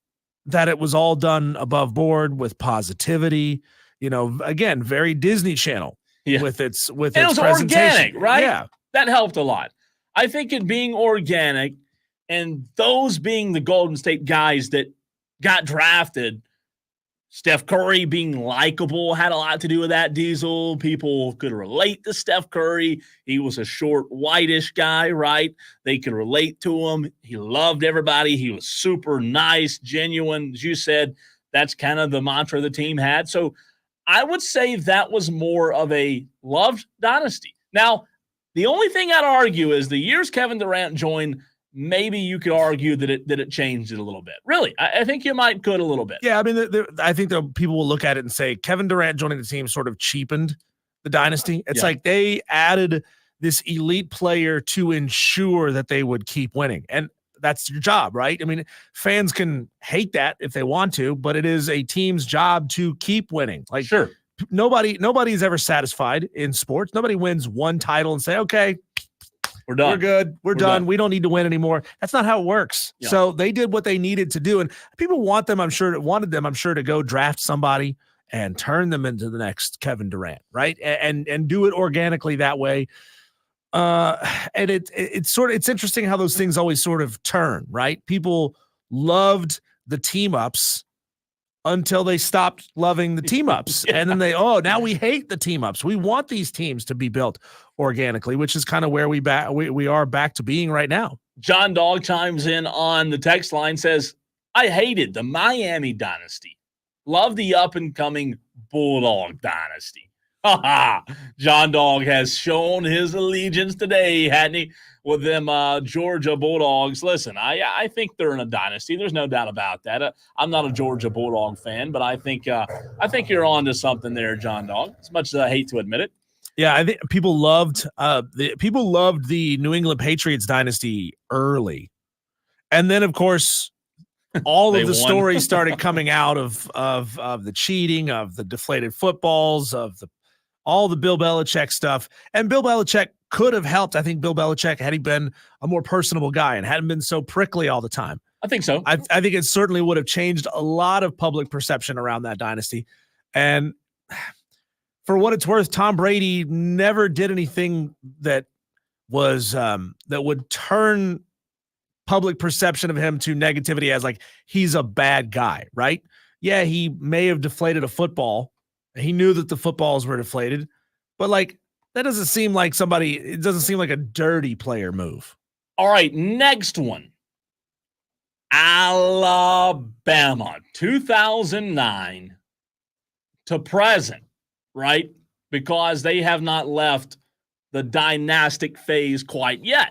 that it was all done above board with positivity, again, very Disney Channel with its and it was presentation. Organic, right? Yeah. That helped a lot. I think it being organic and those being the Golden State guys that got drafted, Steph Curry being likable had a lot to do with that, Diesel. People could relate to Steph Curry. He was a short, whitish guy, right? They could relate to him. He loved everybody. He was super nice, genuine. As you said, that's kind of the mantra the team had. So I would say that was more of a loved dynasty. Now, the only thing I'd argue is the years Kevin Durant joined, maybe you could argue that it changed it a little bit. Really, I think you could a little bit. Yeah, I mean, I think that people will look at it and say Kevin Durant joining the team sort of cheapened the dynasty. It's like they added this elite player to ensure that they would keep winning. And that's your job, right? I mean, fans can hate that if they want to, but it is a team's job to keep winning. Like, sure, nobody's ever satisfied in sports. Nobody wins one title and say, okay, we're done. We're good. We're done. We don't need to win anymore. That's not how it works. Yeah. So they did what they needed to do. And people wanted them, I'm sure, to go draft somebody and turn them into the next Kevin Durant, right? And do it organically that way. And it's interesting how those things always sort of turn, right? People loved the team ups until they stopped loving the team ups. And then now we hate the team ups. We want these teams to be built organically, which is kind of where we are back to being right now. John Dog chimes in on the text line, says, I hated the Miami dynasty. Love the up-and-coming Bulldog dynasty. John Dog has shown his allegiance today, hadn't he, with them Georgia Bulldogs. Listen, I think they're in a dynasty. There's no doubt about that. I'm not a Georgia Bulldog fan, but I think you're on to something there, John Dog, as much as I hate to admit it. Yeah, I think people loved the New England Patriots dynasty early. And then, of course, all of the stories started coming out of the cheating, of the deflated footballs, of all the Bill Belichick stuff. And Bill Belichick could have helped. I think Bill Belichick, had he been a more personable guy and hadn't been so prickly all the time. I think so. I think it certainly would have changed a lot of public perception around that dynasty. And for what it's worth, Tom Brady never did anything that was that would turn public perception of him to negativity as like he's a bad guy, right? Yeah, he may have deflated a football. He knew that the footballs were deflated, but like that doesn't seem like it doesn't seem like a dirty player move. All right, next one. Alabama, 2009 to present, right? Because they have not left the dynastic phase quite yet.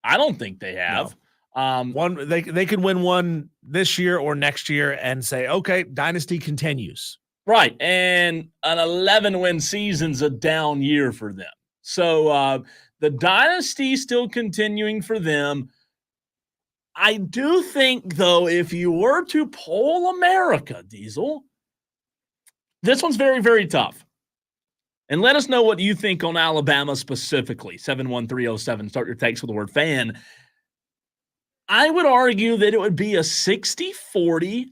I don't think they have. No. They could win one this year or next year and say, okay, dynasty continues. Right, and an 11-win season's a down year for them. So the dynasty still continuing for them. I do think, though, if you were to poll America, Diesel, this one's very, very tough. And let us know what you think on Alabama specifically. 71307. Start your text with the word fan. I would argue that it would be a 60-40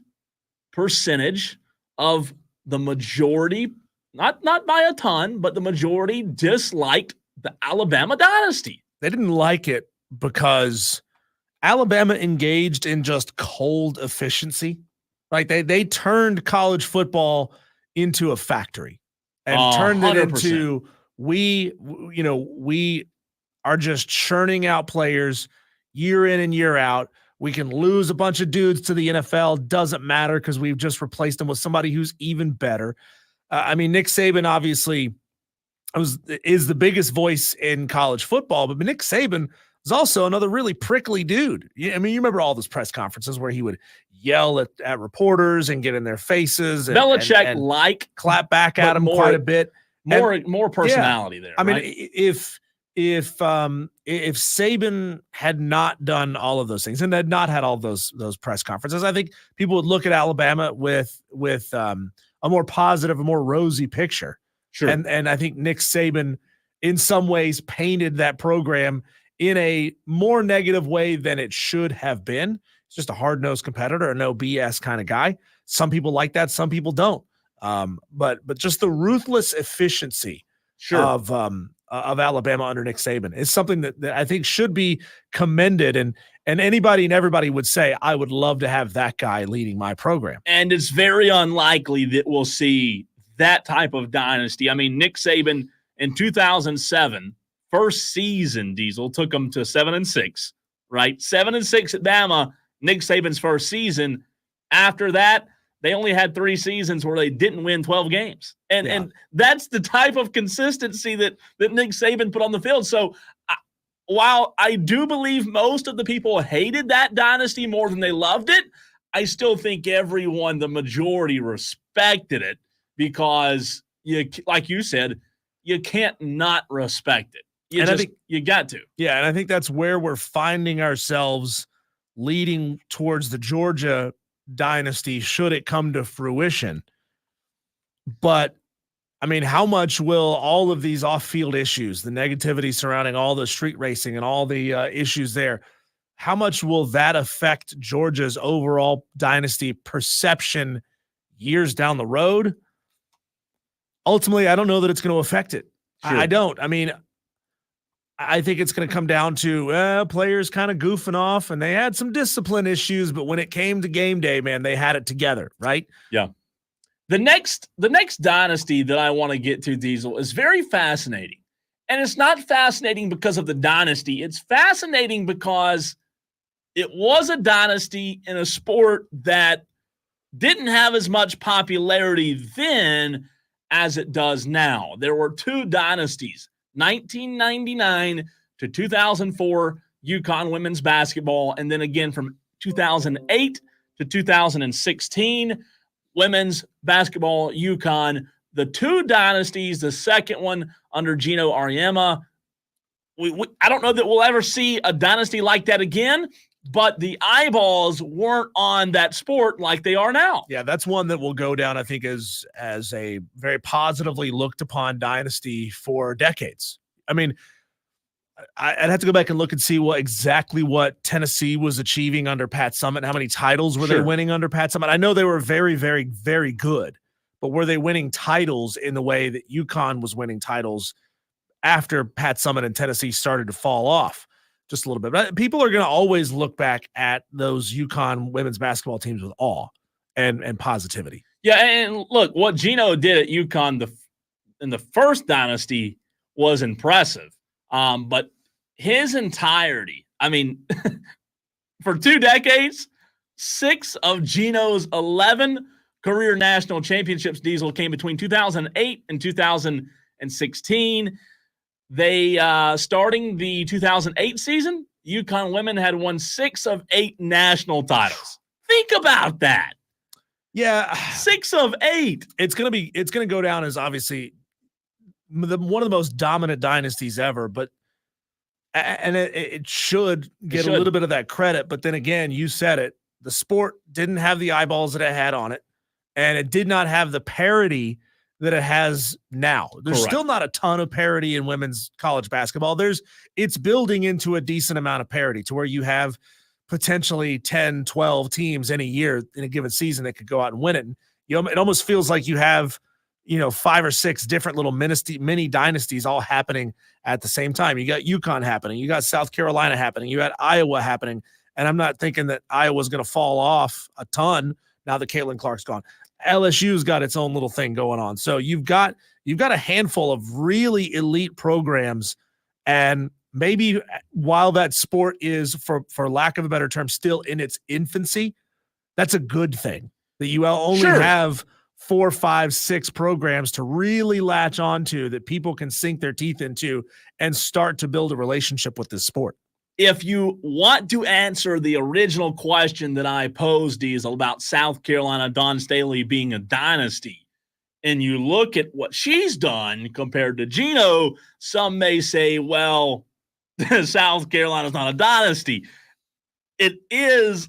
percentage of the majority, not by a ton, but the majority disliked the Alabama dynasty. They didn't like it because Alabama engaged in just cold efficiency. Like they turned college football into a factory and turned it 100%. into we are just churning out players year in and year out. We can lose a bunch of dudes to the NFL. Doesn't matter because we've just replaced them with somebody who's even better. Nick Saban obviously is the biggest voice in college football, but Nick Saban is also another really prickly dude. You remember all those press conferences where he would yell at reporters and get in their faces. And, Belichick and clap back at him quite a bit. More personality there. If Saban had not done all of those things and had not had all those press conferences, I think people would look at Alabama with a more positive, a more rosy picture. Sure. And I think Nick Saban in some ways painted that program in a more negative way than it should have been. It's just a hard-nosed competitor, a no BS kind of guy. Some people like that, some people don't. But just the ruthless efficiency of Alabama under Nick Saban is something that I think should be commended. And anybody and everybody would say, I would love to have that guy leading my program. And it's very unlikely that we'll see that type of dynasty. Nick Saban in 2007, first season, Diesel, took them to 7-6, right? 7-6 at Bama, Nick Saban's first season. After that, they only had 3 seasons where they didn't win 12 games. And that's the type of consistency that Nick Saban put on the field. So while I do believe most of the people hated that dynasty more than they loved it, I still think everyone, the majority, respected it because, like you said, you can't not respect it. You got to. Yeah, and I think that's where we're finding ourselves leading towards the Georgia dynasty should it come to fruition. But how much will all of these off-field issues, the negativity surrounding all the street racing and all the issues there, how much will that affect Georgia's overall dynasty perception years down the road? Ultimately, I don't know that it's going to affect it. Sure. I don't. I think it's going to come down to players kind of goofing off, and they had some discipline issues, but when it came to game day, man, they had it together, right? Yeah. The next dynasty that I want to get to, Diesel, is very fascinating. And it's not fascinating because of the dynasty. It's fascinating because it was a dynasty in a sport that didn't have as much popularity then as it does now. There were 2 dynasties. 1999 to 2004 UConn women's basketball, and then again from 2008 to 2016 women's basketball UConn. The 2 dynasties, the second one under Gino Auriemma. I don't know that we'll ever see a dynasty like that again, but the eyeballs weren't on that sport like they are now. Yeah, that's one that will go down, I think, as a very positively looked upon dynasty for decades. I'd have to go back and look and see what Tennessee was achieving under Pat Summitt. How many titles were they winning under Pat Summitt? I know they were very, very, very good, but were they winning titles in the way that UConn was winning titles after Pat Summitt and Tennessee started to fall off? Just a little bit. But people are going to always look back at those UConn women's basketball teams with awe and positivity. Yeah, and look, what Gino did at UConn in the first dynasty was impressive. But his entirety, for 2 decades, 6 of Gino's 11 career national championships, Diesel, came between 2008 and 2016. They starting the 2008 season, UConn women had won 6 of 8 national titles. Think about that. Yeah, 6 of 8. It's gonna go down as obviously one of the most dominant dynasties ever. But it should get a little bit of that credit. But then again, you said it. The sport didn't have the eyeballs that it had on it, and it did not have the parity that it has now. There's Correct. Still not a ton of parity in women's college basketball. It's building into a decent amount of parity to where you have potentially 10, 12 teams in a year in a given season that could go out and win it. And, it almost feels like you have, 5 or 6 different little mini dynasties all happening at the same time. You got UConn happening. You got South Carolina happening. You got Iowa happening. And I'm not thinking that Iowa's going to fall off a ton now that Caitlin Clark's gone. LSU's got its own little thing going on. So you've got a handful of really elite programs, and maybe while that sport is, for lack of a better term, still in its infancy, that's a good thing that you only have 4, 5, 6 programs to really latch onto that people can sink their teeth into and start to build a relationship with this sport. If you want to answer the original question that I posed, Diesel, about South Carolina, Dawn Staley being a dynasty, and you look at what she's done compared to Gino, some may say, well, South Carolina's not a dynasty. It is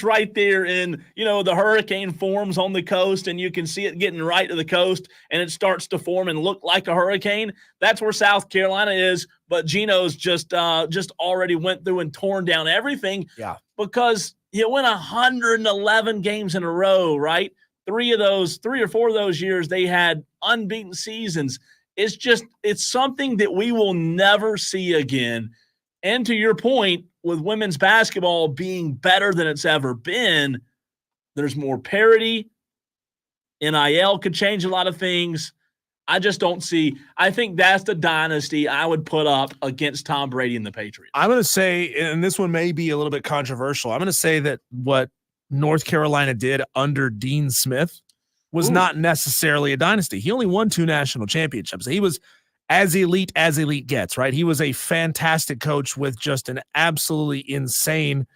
right there in, the hurricane forms on the coast, and you can see it getting right to the coast, and it starts to form and look like a hurricane. That's where South Carolina is, but Gino's just already went through and torn down everything. Yeah. Because he went 111 games in a row, right? 3 or 4 of those years, they had unbeaten seasons. It's something that we will never see again. And to your point, with women's basketball being better than it's ever been, there's more parity. NIL could change a lot of things. I just don't see. I think that's the dynasty I would put up against Tom Brady and the Patriots. I'm going to say, and this one may be a little bit controversial, I'm going to say that what North Carolina did under Dean Smith was not necessarily a dynasty. He only won 2 national championships. He was as elite gets, right? He was a fantastic coach with just an absolutely insane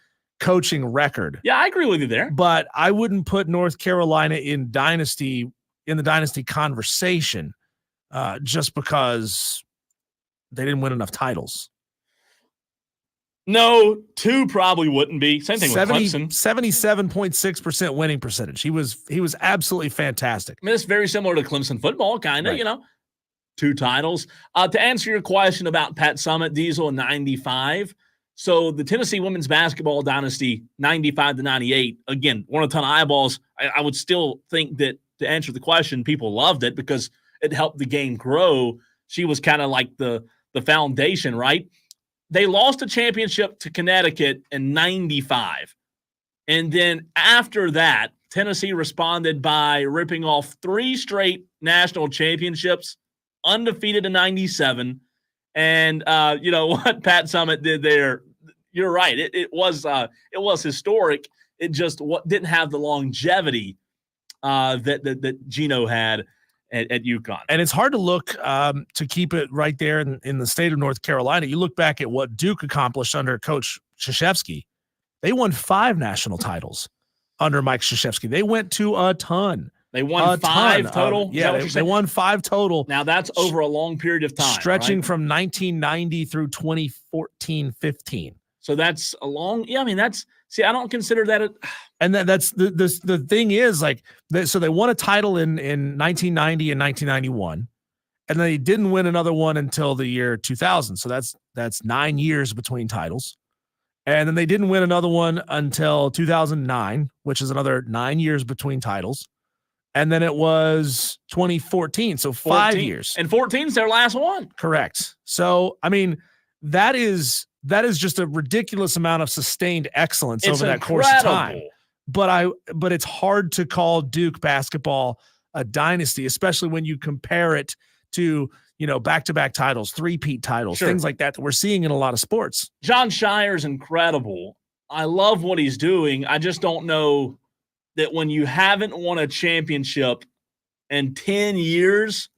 coaching record. Yeah, I agree with you there. But I wouldn't put North Carolina in the dynasty conversation just because they didn't win enough titles. No, 2 probably wouldn't be. Same thing with Clemson. 77.6% winning percentage. He was absolutely fantastic. I mean, it's very similar to Clemson football, kind of, 2 titles. To answer your question about Pat Summitt, Diesel in 95. So the Tennessee women's basketball dynasty, 95 to 98, again, won a ton of eyeballs. I would still think that, to answer the question, people loved it because it helped the game grow. She was kind of like the foundation, right? They lost a championship to Connecticut in 95. And then after that, Tennessee responded by ripping off 3 straight national championships, undefeated in 97. And what Pat Summitt did there, you're right. It was historic. It just didn't have the longevity that Gino had at UConn. And it's hard to look to keep it right there in the state of North Carolina. You look back at what Duke accomplished under Coach Krzyzewski. They won 5 national titles under Mike Krzyzewski. They went to a ton. They won 5 total? They won 5 total. Now, that's over a long period of time. Stretching from 1990 through 2014-15. So that's a long – yeah, I mean, I don't consider that and that's the thing is, so they won a title in 1990 and 1991, and they didn't win another one until the year 2000. So that's 9 years between titles. And then they didn't win another one until 2009, which is another 9 years between titles. And then it was 2014, so 5 years. And 14 is their last one. Correct. So, I mean, that is just a ridiculous amount of sustained excellence over that course of time. But it's hard to call Duke basketball a dynasty, especially when you compare it to, back-to-back titles, 3-peat titles, things like that we're seeing in a lot of sports. John Shire's incredible. I love what he's doing. I just don't know that when you haven't won a championship in 10 years,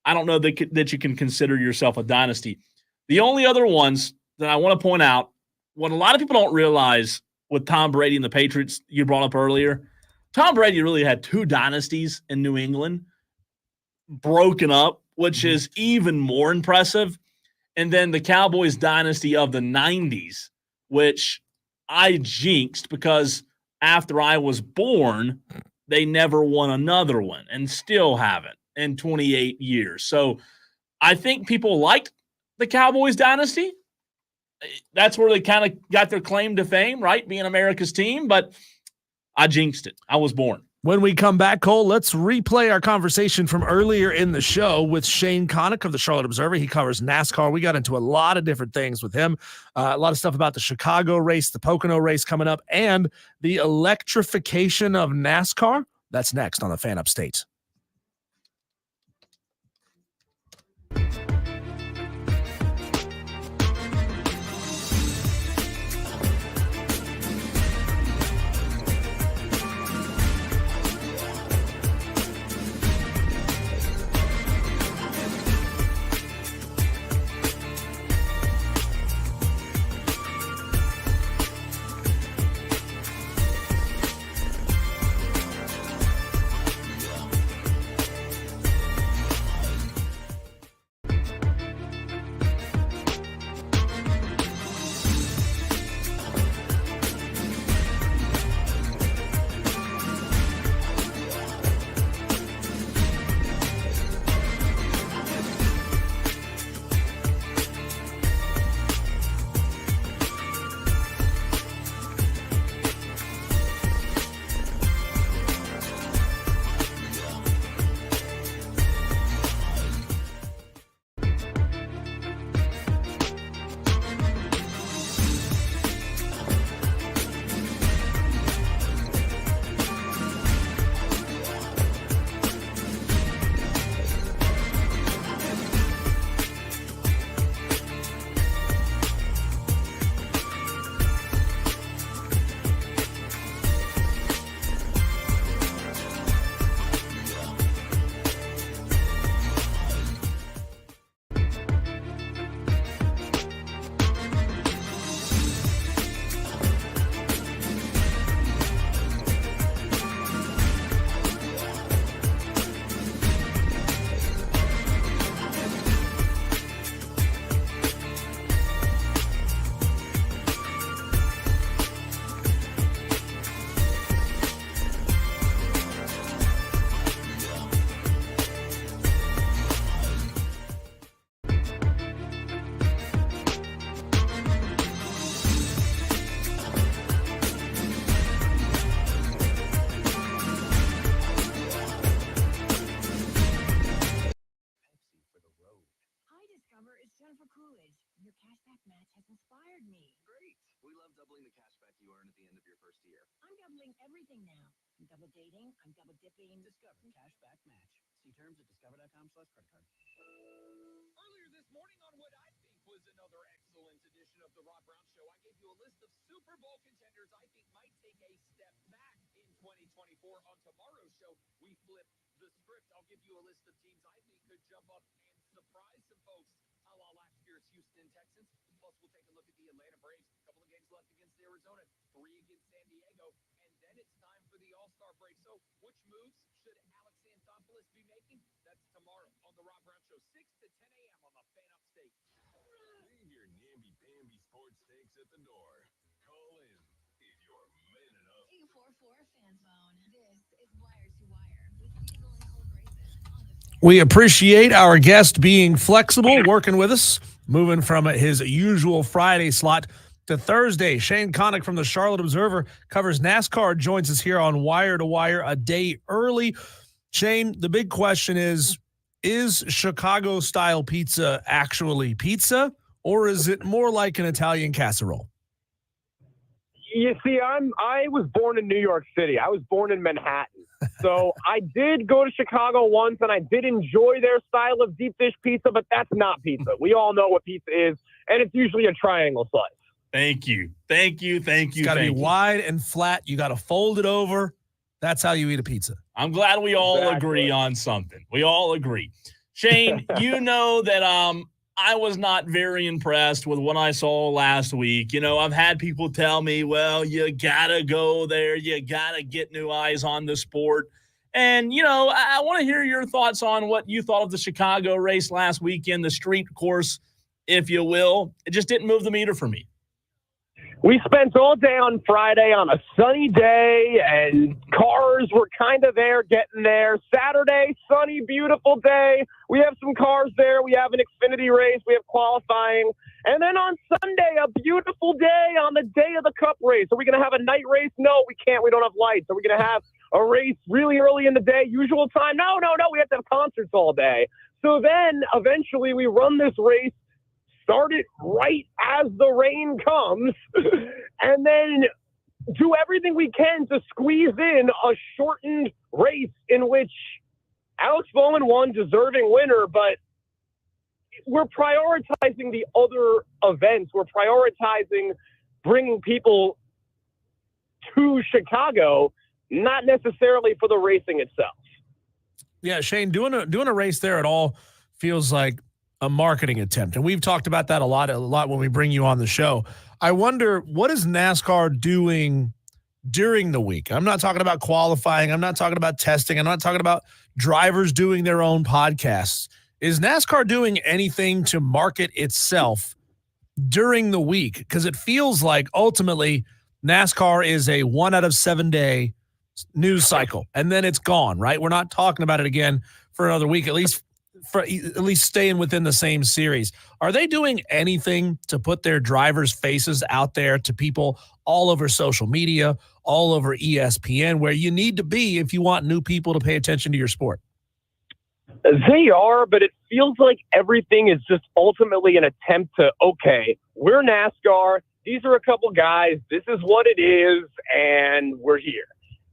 I don't know that you can consider yourself a dynasty. The only other ones that I want to point out, what a lot of people don't realize with Tom Brady and the Patriots you brought up earlier, Tom Brady really had 2 dynasties in New England broken up, which is even more impressive. And then the Cowboys dynasty of the 90s, which I jinxed because after I was born, they never won another one and still haven't in 28 years. So I think people liked the Cowboys dynasty. That's where they kind of got their claim to fame, right? Being America's team, but I jinxed it. I was born. When we come back, Cole, let's replay our conversation from earlier in the show with Shane Connuck of the Charlotte Observer. He covers NASCAR. We got into a lot of different things with him, a lot of stuff about the Chicago race, the Pocono race coming up, and the electrification of NASCAR. That's next on the Fan Upstate. Your cashback match has inspired me. Great. We love doubling the cashback you earn at the end of your first year. I'm doubling everything now. I'm double dating. I'm double dipping. Discover Cashback Match. See terms at discover.com/credit card. Earlier this morning on what I think was another excellent edition of the Rob Brown Show, I gave you a list of Super Bowl contenders I think might take a step back in 2024. On tomorrow's show, we flip the script. I'll give you a list of teams I think could jump up and surprise some folks, a la last year's Houston Texans. Plus, we'll take a look at the Atlanta Braves. A couple of games left against Arizona, 3 against San Diego, and then it's time for the All-Star break. So, which moves should Alex Anthopoulos be making? That's tomorrow on the Rob Brown Show, 6 to 10 a.m. on the Fan Upstate. Leave your namby-pamby sports takes at the door. Call in if you're man enough. 244 fan phone. This is Wire to Wire with Diesel and Cole Grayson on the Fan. We appreciate our guest being flexible, working with us, moving from his usual Friday slot to Thursday. Shane Connuck from the Charlotte Observer covers NASCAR, joins us here on Wire to Wire a day early. Shane, the big question is Chicago-style pizza actually pizza, or is it more like an Italian casserole? You see, I was born in New York City. I was born in Manhattan. So I did go to Chicago once, and I did enjoy their style of deep dish pizza, but that's not pizza. We all know what pizza is, and it's usually a triangle slice. Thank you. It's got to be wide and flat. You got to fold it over. That's how you eat a pizza. I'm glad we all agree on something. We all agree. Shane, you know that I was not very impressed with what I saw last week. You know, I've had people tell me, well, you got to go there. You got to get new eyes on the sport. And, you know, I want to hear your thoughts on what you thought of the Chicago race last weekend, the street course, if you will. It just didn't move the meter for me. We spent all day on Friday on a sunny day, and cars were kind of there, getting there. Saturday, sunny, beautiful day. We have some cars there. We have an Xfinity race. We have qualifying. And then on Sunday, a beautiful day on the day of the Cup race. Are we going to have a night race? No, we can't. We don't have lights. Are we going to have a race really early in the day, usual time? No. We have to have concerts all day. So then eventually we run this race, started right as the rain comes, and then do everything we can to squeeze in a shortened race in which Alex Bowman won, deserving winner, but we're prioritizing the other events. We're prioritizing bringing people to Chicago, not necessarily for the racing itself. Yeah, Shane, doing a race there at all feels like a marketing attempt. And we've talked about that a lot when we bring you on the show. I wonder, what is NASCAR doing during the week? I'm not talking about qualifying. I'm not talking about testing. I'm not talking about drivers doing their own podcasts. Is NASCAR doing anything to market itself during the week? Because it feels like ultimately NASCAR is a 1 out of 7 day news cycle, and then it's gone, right? We're not talking about it again for another week, at least staying within the same series. Are they doing anything to put their drivers' faces out there to people all over social media, all over ESPN, where you need to be if you want new people to pay attention to your sport? They are, but it feels like everything is just ultimately an attempt to, okay, we're NASCAR. These are a couple guys. This is what it is, and we're here.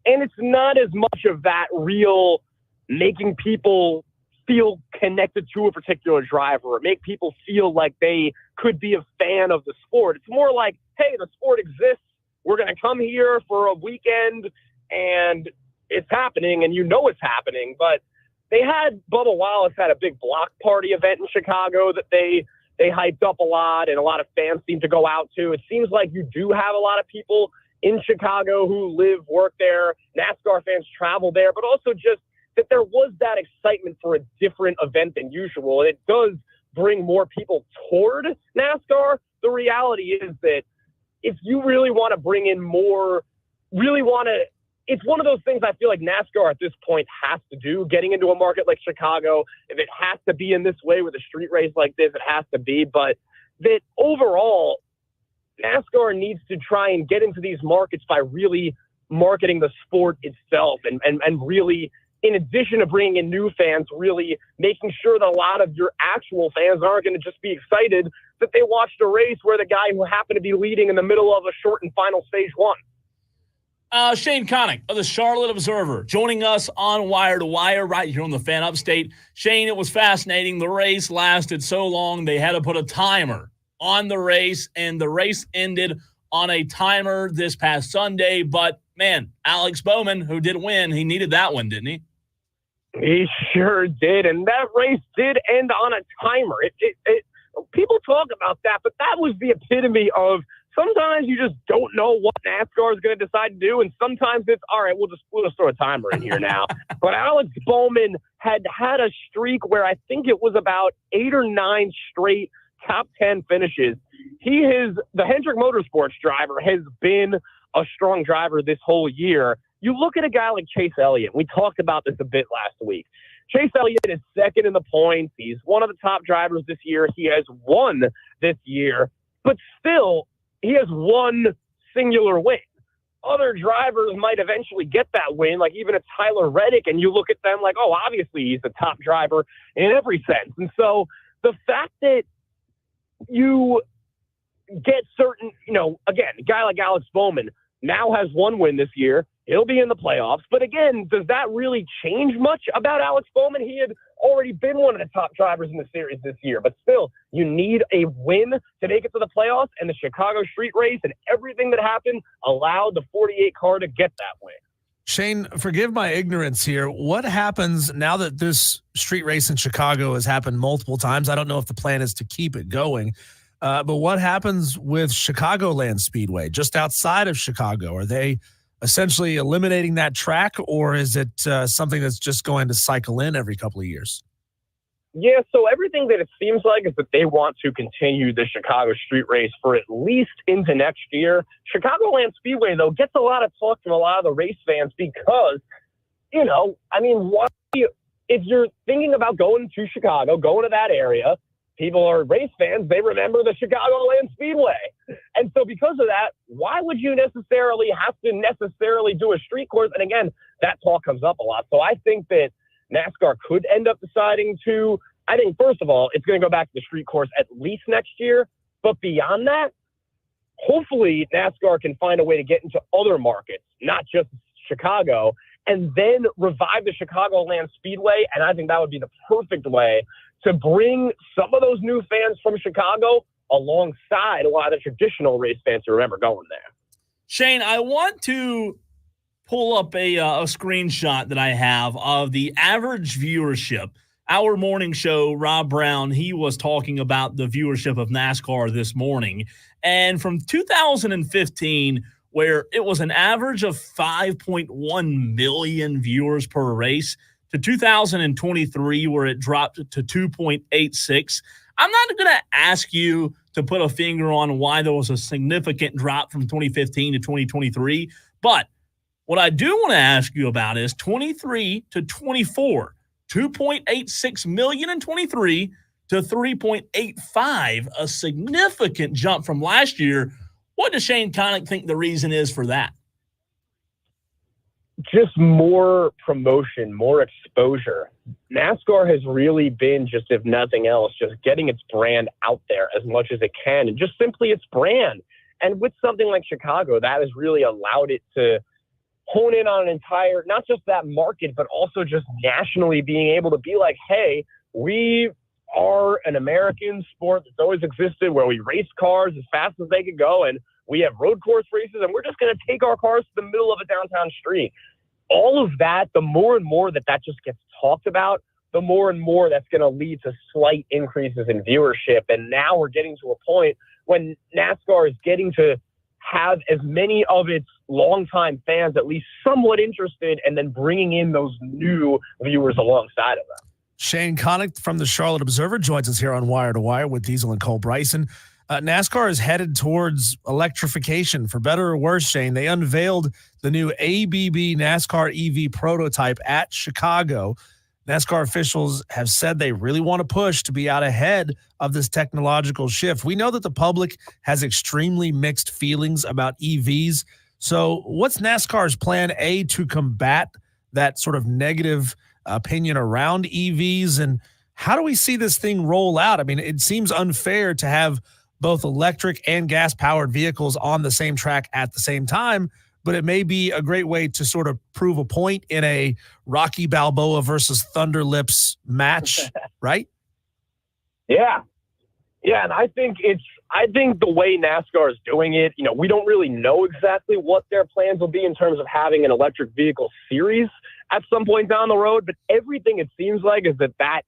And it's not as much of that real making people feel connected to a particular driver or make people feel like they could be a fan of the sport. It's more like, hey, the sport exists. We're going to come here for a weekend, and it's happening, and you know it's happening. But they had Bubba Wallace had a big block party event in Chicago that they hyped up a lot, and a lot of fans seem to go out to. It seems like you do have a lot of people in Chicago who live, work there. NASCAR fans travel there, but also just that there was that excitement for a different event than usual. And it does bring more people toward NASCAR. The reality is that if you really want to bring in more, it's one of those things I feel like NASCAR at this point has to do, getting into a market like Chicago. If it has to be in this way with a street race like this, it has to be. But that overall, NASCAR needs to try and get into these markets by really marketing the sport itself and really, in addition to bringing in new fans, really making sure that a lot of your actual fans aren't going to just be excited that they watched a race where the guy who happened to be leading in the middle of a shortened final stage won. Shane Connuck of the Charlotte Observer joining us on Wire to Wire right here on the Fan Upstate. Shane, it was fascinating. The race lasted so long they had to put a timer on the race, and the race ended on a timer this past Sunday. But, man, Alex Bowman, who did win, he needed that one, didn't he? He sure did, and that race did end on a timer. People talk about that, but that was the epitome of sometimes you just don't know what NASCAR is going to decide to do, and sometimes it's, all right, we'll just throw a timer in here now. But Alex Bowman had a streak where I think it was about 8 or 9 straight top 10 finishes. The Hendrick Motorsports driver has been a strong driver this whole year. You look at a guy like Chase Elliott. We talked about this a bit last week. Chase Elliott is second in the points. He's one of the top drivers this year. He has won this year, but still, he has one singular win. Other drivers might eventually get that win, like even a Tyler Reddick, and you look at them like, oh, obviously he's the top driver in every sense. And so the fact that you get certain, again, a guy like Alex Bowman now has one win this year. He'll be in the playoffs. But again, does that really change much about Alex Bowman? He had already been one of the top drivers in the series this year. But still, you need a win to make it to the playoffs. And the Chicago street race and everything that happened allowed the 48 car to get that win. Shane, forgive my ignorance here. What happens now that this street race in Chicago has happened multiple times? I don't know if the plan is to keep it going. But what happens with Chicagoland Speedway just outside of Chicago? Are they essentially eliminating that track, or is it something that's just going to cycle in every couple of years? Yeah, so everything that it seems like is that they want to continue the Chicago street race for at least into next year. Chicagoland Speedway, though, gets a lot of talk from a lot of the race fans because, if you're thinking about going to Chicago, going to that area, people are race fans, they remember the Chicagoland Speedway. And so because of that, why would you necessarily have to do a street course? And again, that talk comes up a lot. So I think that NASCAR could end up deciding to, I think, first of all, it's going to go back to the street course at least next year. But beyond that, hopefully NASCAR can find a way to get into other markets, not just Chicago, and then revive the Chicagoland Speedway. And I think that would be the perfect way to bring some of those new fans from Chicago alongside a lot of the traditional race fans who remember going there. Shane, I want to pull up a screenshot that I have of the average viewership. Our morning show, Rob Brown, he was talking about the viewership of NASCAR this morning. And from 2015, where it was an average of 5.1 million viewers per race, to 2023, where it dropped to 2.86. I'm not going to ask you to put a finger on why there was a significant drop from 2015 to 2023, but what I do want to ask you about is 23 to 24, 2.86 million in 23 to 3.85, a significant jump from last year. What does Shane Connuck think the reason is for that? Just more promotion, more exposure. NASCAR has really been, just if nothing else, just getting its brand out there as much as it can, and just simply its brand. And with something like Chicago, that has really allowed it to hone in on an entire, not just that market, but also just nationally being able to be like, hey, we are an American sport that's always existed where we race cars as fast as they can go, and we have road course races, and we're just going to take our cars to the middle of a downtown street. All of that, the more and more that just gets talked about, the more and more that's going to lead to slight increases in viewership. And now we're getting to a point when NASCAR is getting to have as many of its longtime fans at least somewhat interested, and then bringing in those new viewers alongside of them. Shane Connuck from the Charlotte Observer joins us here on Wire to Wire with Diesel and Cole Bryson. NASCAR is headed towards electrification, for better or worse, Shane. They unveiled the new ABB NASCAR EV prototype at Chicago. NASCAR officials have said they really want to push to be out ahead of this technological shift. We know that the public has extremely mixed feelings about EVs. So what's NASCAR's plan A to combat that sort of negative opinion around EVs, and How do we see this thing roll out? I mean, it seems unfair to have both electric and gas-powered vehicles on the same track at the same time, but it may be a great way to sort of prove a point in a Rocky Balboa versus Thunder Lips match, right? Yeah. Yeah, and I think the way NASCAR is doing it, we don't really know exactly what their plans will be in terms of having an electric vehicle series at some point down the road, but everything it seems like is that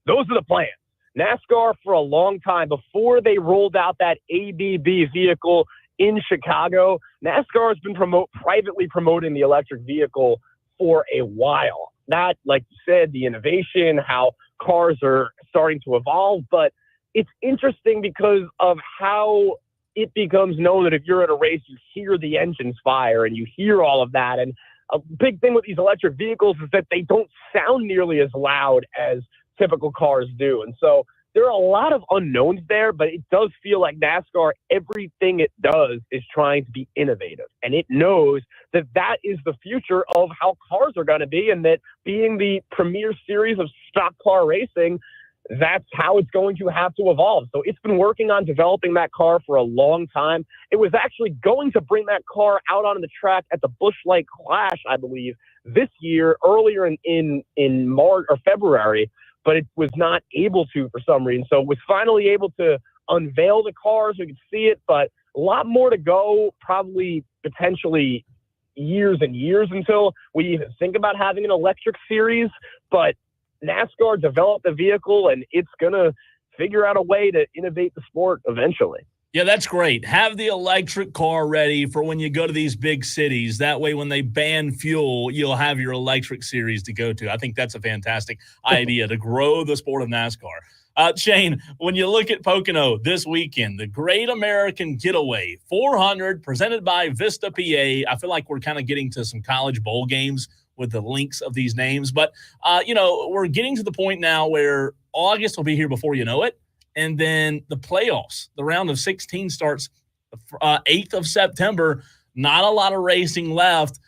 those are the plans. NASCAR, for a long time, before they rolled out that ABB vehicle in Chicago, NASCAR has been privately promoting the electric vehicle for a while. Not, like you said, the innovation, how cars are starting to evolve, but it's interesting because of how it becomes known that if you're at a race, you hear the engines fire and you hear all of that. And a big thing with these electric vehicles is that they don't sound nearly as loud as typical cars do. And so there are a lot of unknowns there, but it does feel like NASCAR, everything it does is trying to be innovative. And it knows that that is the future of how cars are going to be, and that being the premier series of stock car racing, that's how it's going to have to evolve. So it's been working on developing that car for a long time. It was actually going to bring that car out onto the track at the Busch Light Clash, I believe, this year, earlier in March or February, but it was not able to for some reason. So it was finally able to unveil the car so we could see it, but a lot more to go, probably potentially years and years until we even think about having an electric series. But NASCAR developed the vehicle, and it's going to figure out a way to innovate the sport eventually. Yeah, that's great. Have the electric car ready for when you go to these big cities. That way, when they ban fuel, you'll have your electric series to go to. I think that's a fantastic idea to grow the sport of NASCAR. Shane, when you look at Pocono this weekend, the Great American Getaway 400 presented by Vista PA. I feel like we're kind of getting to some college bowl games with the links of these names. But, we're getting to the point now where August will be here before you know it. And then the playoffs, the round of 16 starts 8th of September. Not a lot of racing left.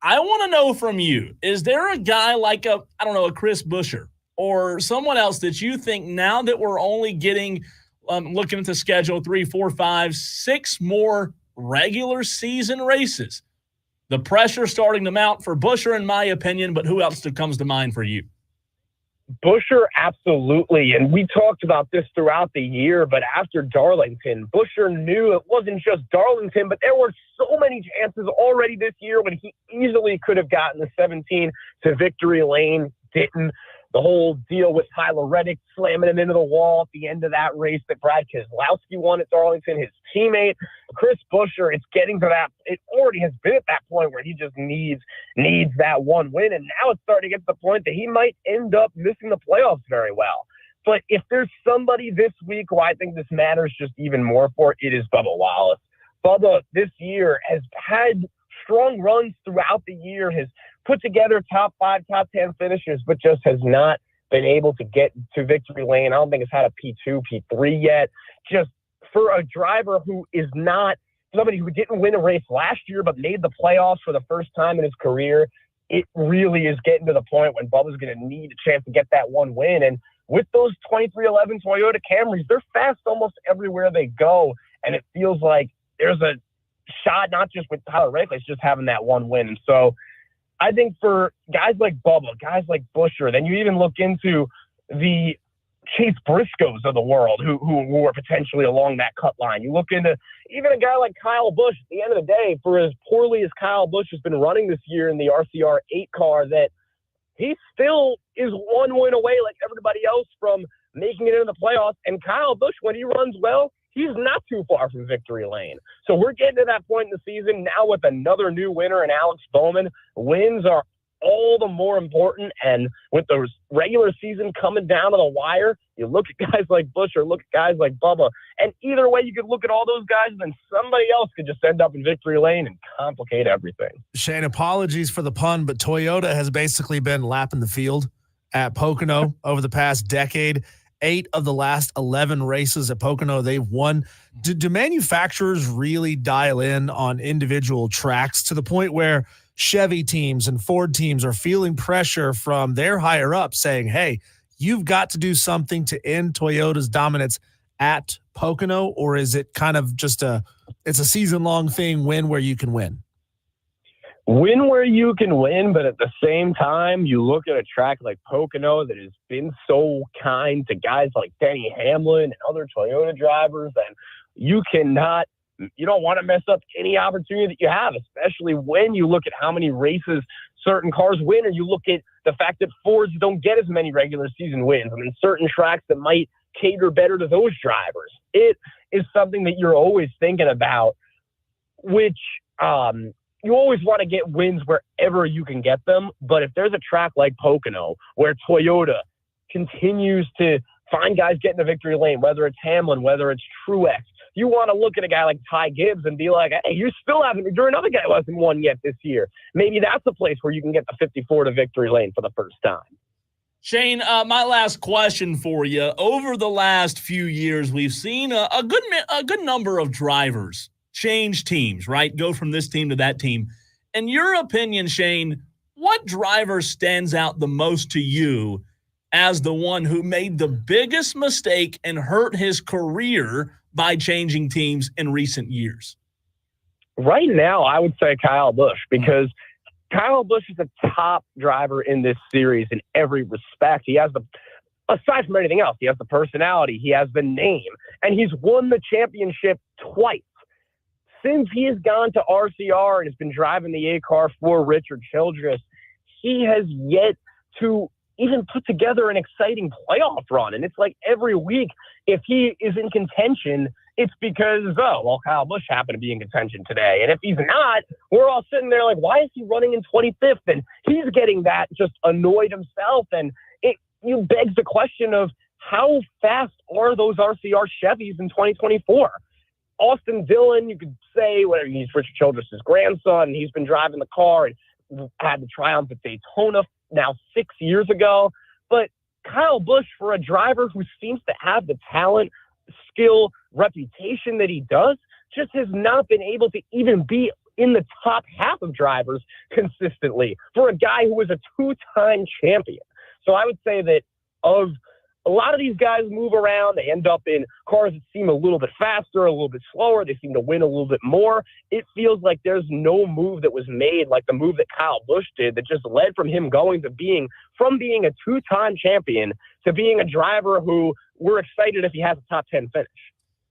I want to know from you, is there a guy like a Chris Buescher or someone else that you think, now that we're only getting, looking at the schedule, 3, 4, 5, 6 more regular season races, the pressure starting to mount for Buescher, in my opinion, but who else comes to mind for you? Buescher, absolutely. And we talked about this throughout the year, but after Darlington, Buescher knew it wasn't just Darlington, but there were so many chances already this year when he easily could have gotten the 17 to victory lane, didn't. The whole deal with Tyler Reddick slamming him into the wall at the end of that race that Brad Keselowski won at Darlington, his teammate, Chris Buescher, it's getting to that. It already has been at that point where he just needs that one win. And now it's starting to get to the point that he might end up missing the playoffs very well. But if there's somebody this week who I think this matters just even more for, it is Bubba Wallace. Bubba this year has had strong runs throughout the year, has put together top 5, top 10 finishes, but just has not been able to get to victory lane. I don't think it's had a P2, P3 yet. Just for a driver who is not somebody who didn't win a race last year but made the playoffs for the first time in his career, it really is getting to the point when Bubba's going to need a chance to get that one win. And with those 2311 Toyota Camrys, they're fast almost everywhere they go, and it feels like there's a shot, not just with Tyler Reddick, it's just having that one win. And so I think for guys like Bubba, guys like Buescher, then you even look into the Chase Briscoes of the world who are potentially along that cut line. You look into even a guy like Kyle Busch. At the end of the day, for as poorly as Kyle Busch has been running this year in the RCR 8 car, that he still is one win away like everybody else from making it into the playoffs. And Kyle Busch, when he runs well, he's not too far from victory lane. So we're getting to that point in the season now with another new winner in Alex Bowman. Wins are all the more important. And with the regular season coming down to the wire, you look at guys like Busch or look at guys like Bubba. And either way, you could look at all those guys and then somebody else could just end up in victory lane and complicate everything. Shane, apologies for the pun, but Toyota has basically been lapping the field at Pocono over the past decade. 8 of the last 11 races at Pocono, they've won. Do manufacturers really dial in on individual tracks to the point where Chevy teams and Ford teams are feeling pressure from their higher up saying, hey, you've got to do something to end Toyota's dominance at Pocono, or is it kind of just it's a season-long thing, win where you can win? Win where you can win, but at the same time, you look at a track like Pocono that has been so kind to guys like Denny Hamlin and other Toyota drivers, and you don't want to mess up any opportunity that you have, especially when you look at how many races certain cars win, or you look at the fact that Fords don't get as many regular season wins. I mean, certain tracks that might cater better to those drivers. It is something that you're always thinking about, which you always want to get wins wherever you can get them. But if there's a track like Pocono where Toyota continues to find guys getting the victory lane, whether it's Hamlin, whether it's Truex, you want to look at a guy like Ty Gibbs and be like, hey, you still haven't, you're another guy who hasn't won yet this year. Maybe that's a place where you can get the 54 to victory lane for the first time. Shane, my last question for you. Over the last few years, we've seen a good number of drivers change teams, right? Go from this team to that team. In your opinion, Shane, what driver stands out the most to you as the one who made the biggest mistake and hurt his career by changing teams in recent years? Right now, I would say Kyle Busch, because Kyle Busch is a top driver in this series in every respect. He has aside from anything else, he has the personality, he has the name, and he's won the championship twice. Since he has gone to RCR and has been driving the A car for Richard Childress, he has yet to even put together an exciting playoff run. And it's like every week, if he is in contention, it's because, Kyle Busch happened to be in contention today. And if he's not, we're all sitting there like, why is he running in 25th? And he's getting that just annoyed himself. And you begs the question of how fast are those RCR Chevys in 2024? Austin Dillon, you could say whatever, he's Richard Childress' grandson. He's been driving the car and had the triumph at Daytona now 6 years ago. But Kyle Busch, for a driver who seems to have the talent, skill, reputation that he does, just has not been able to even be in the top half of drivers consistently for a guy who was a two-time champion. So I would say that of a lot of these guys move around. They end up in cars that seem a little bit faster, a little bit slower. They seem to win a little bit more. It feels like there's no move that was made like the move that Kyle Busch did that just led from him going to being a two-time champion to being a driver who we're excited if he has a top 10 finish.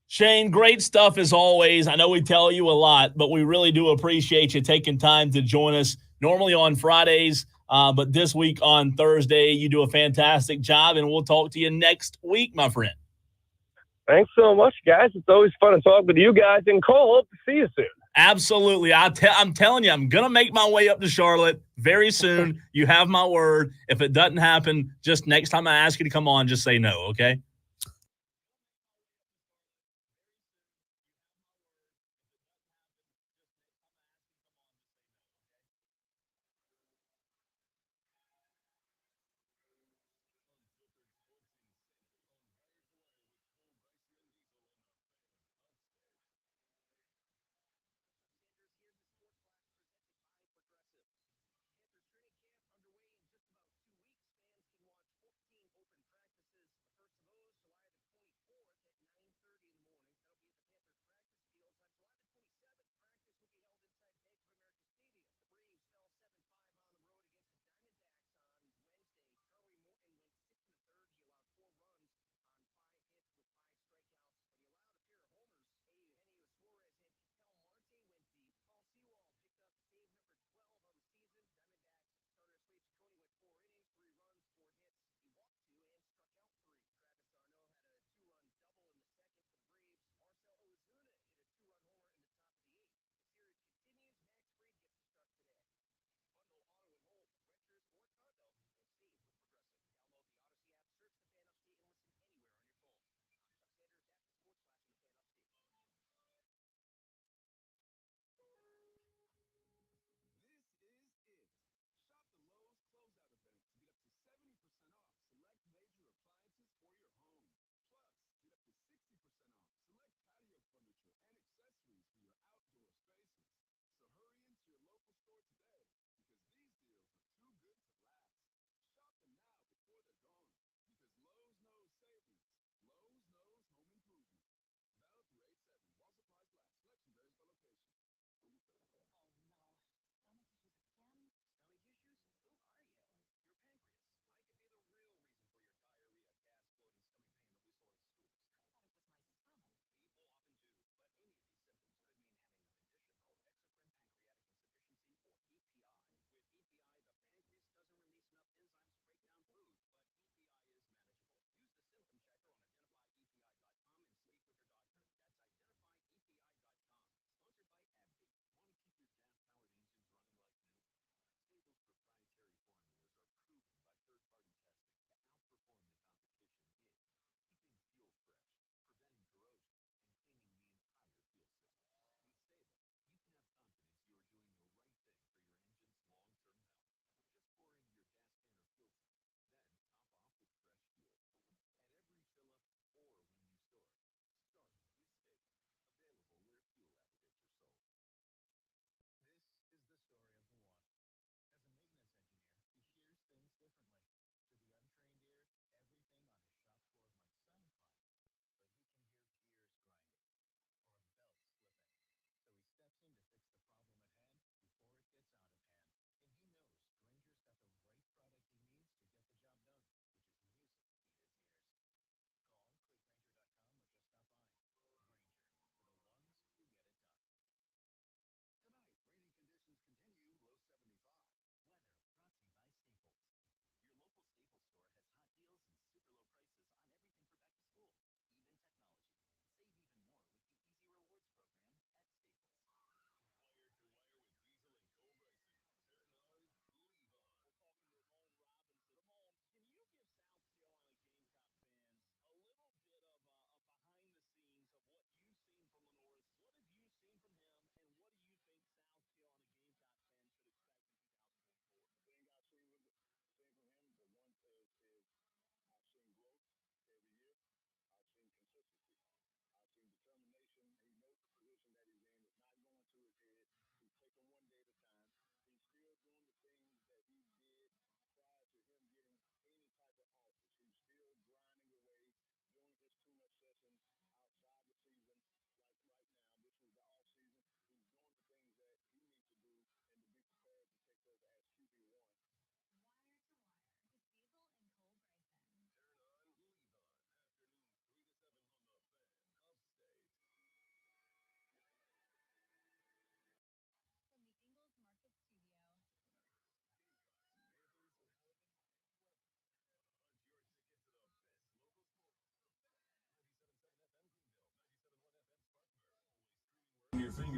Shane, great stuff as always. I know we tell you a lot, but we really do appreciate you taking time to join us. Normally on Fridays, but this week on Thursday, you do a fantastic job, and we'll talk to you next week, my friend. Thanks so much, guys. It's always fun to talk with you guys. And Cole, hope to see you soon. Absolutely. I'm telling you, I'm going to make my way up to Charlotte very soon. You have my word. If it doesn't happen, just next time I ask you to come on, just say no, okay?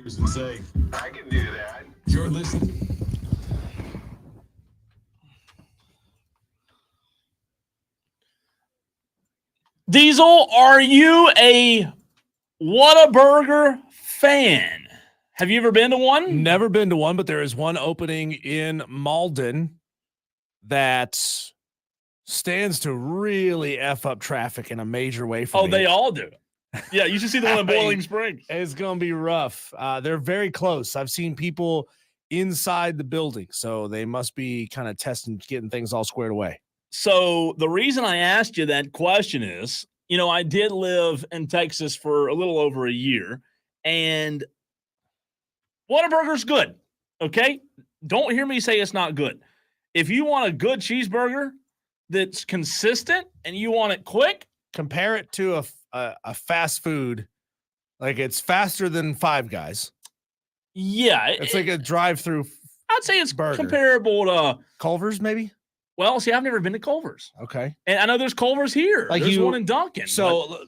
fingers and say, I can do that. You're listening. Diesel, are you a Whataburger fan? Have you ever been to one? Never been to one, but there is one opening in Malden that stands to really F up traffic in a major way for me. Oh, they all do. Yeah, you should see the one in Boiling Springs. It's going to be rough. They're very close. I've seen people inside the building, so they must be kind of testing, getting things all squared away. So the reason I asked you that question is, I did live in Texas for a little over a year, and Whataburger's good, okay? Don't hear me say it's not good. If you want a good cheeseburger that's consistent and you want it quick, compare it to a fast food, like it's faster than Five Guys. Yeah. It's like a drive-through. I'd say it's burger. comparable to Culver's, maybe? Well, see, I've never been to Culver's. Okay. And I know there's Culver's here. Like there's one in Duncan. So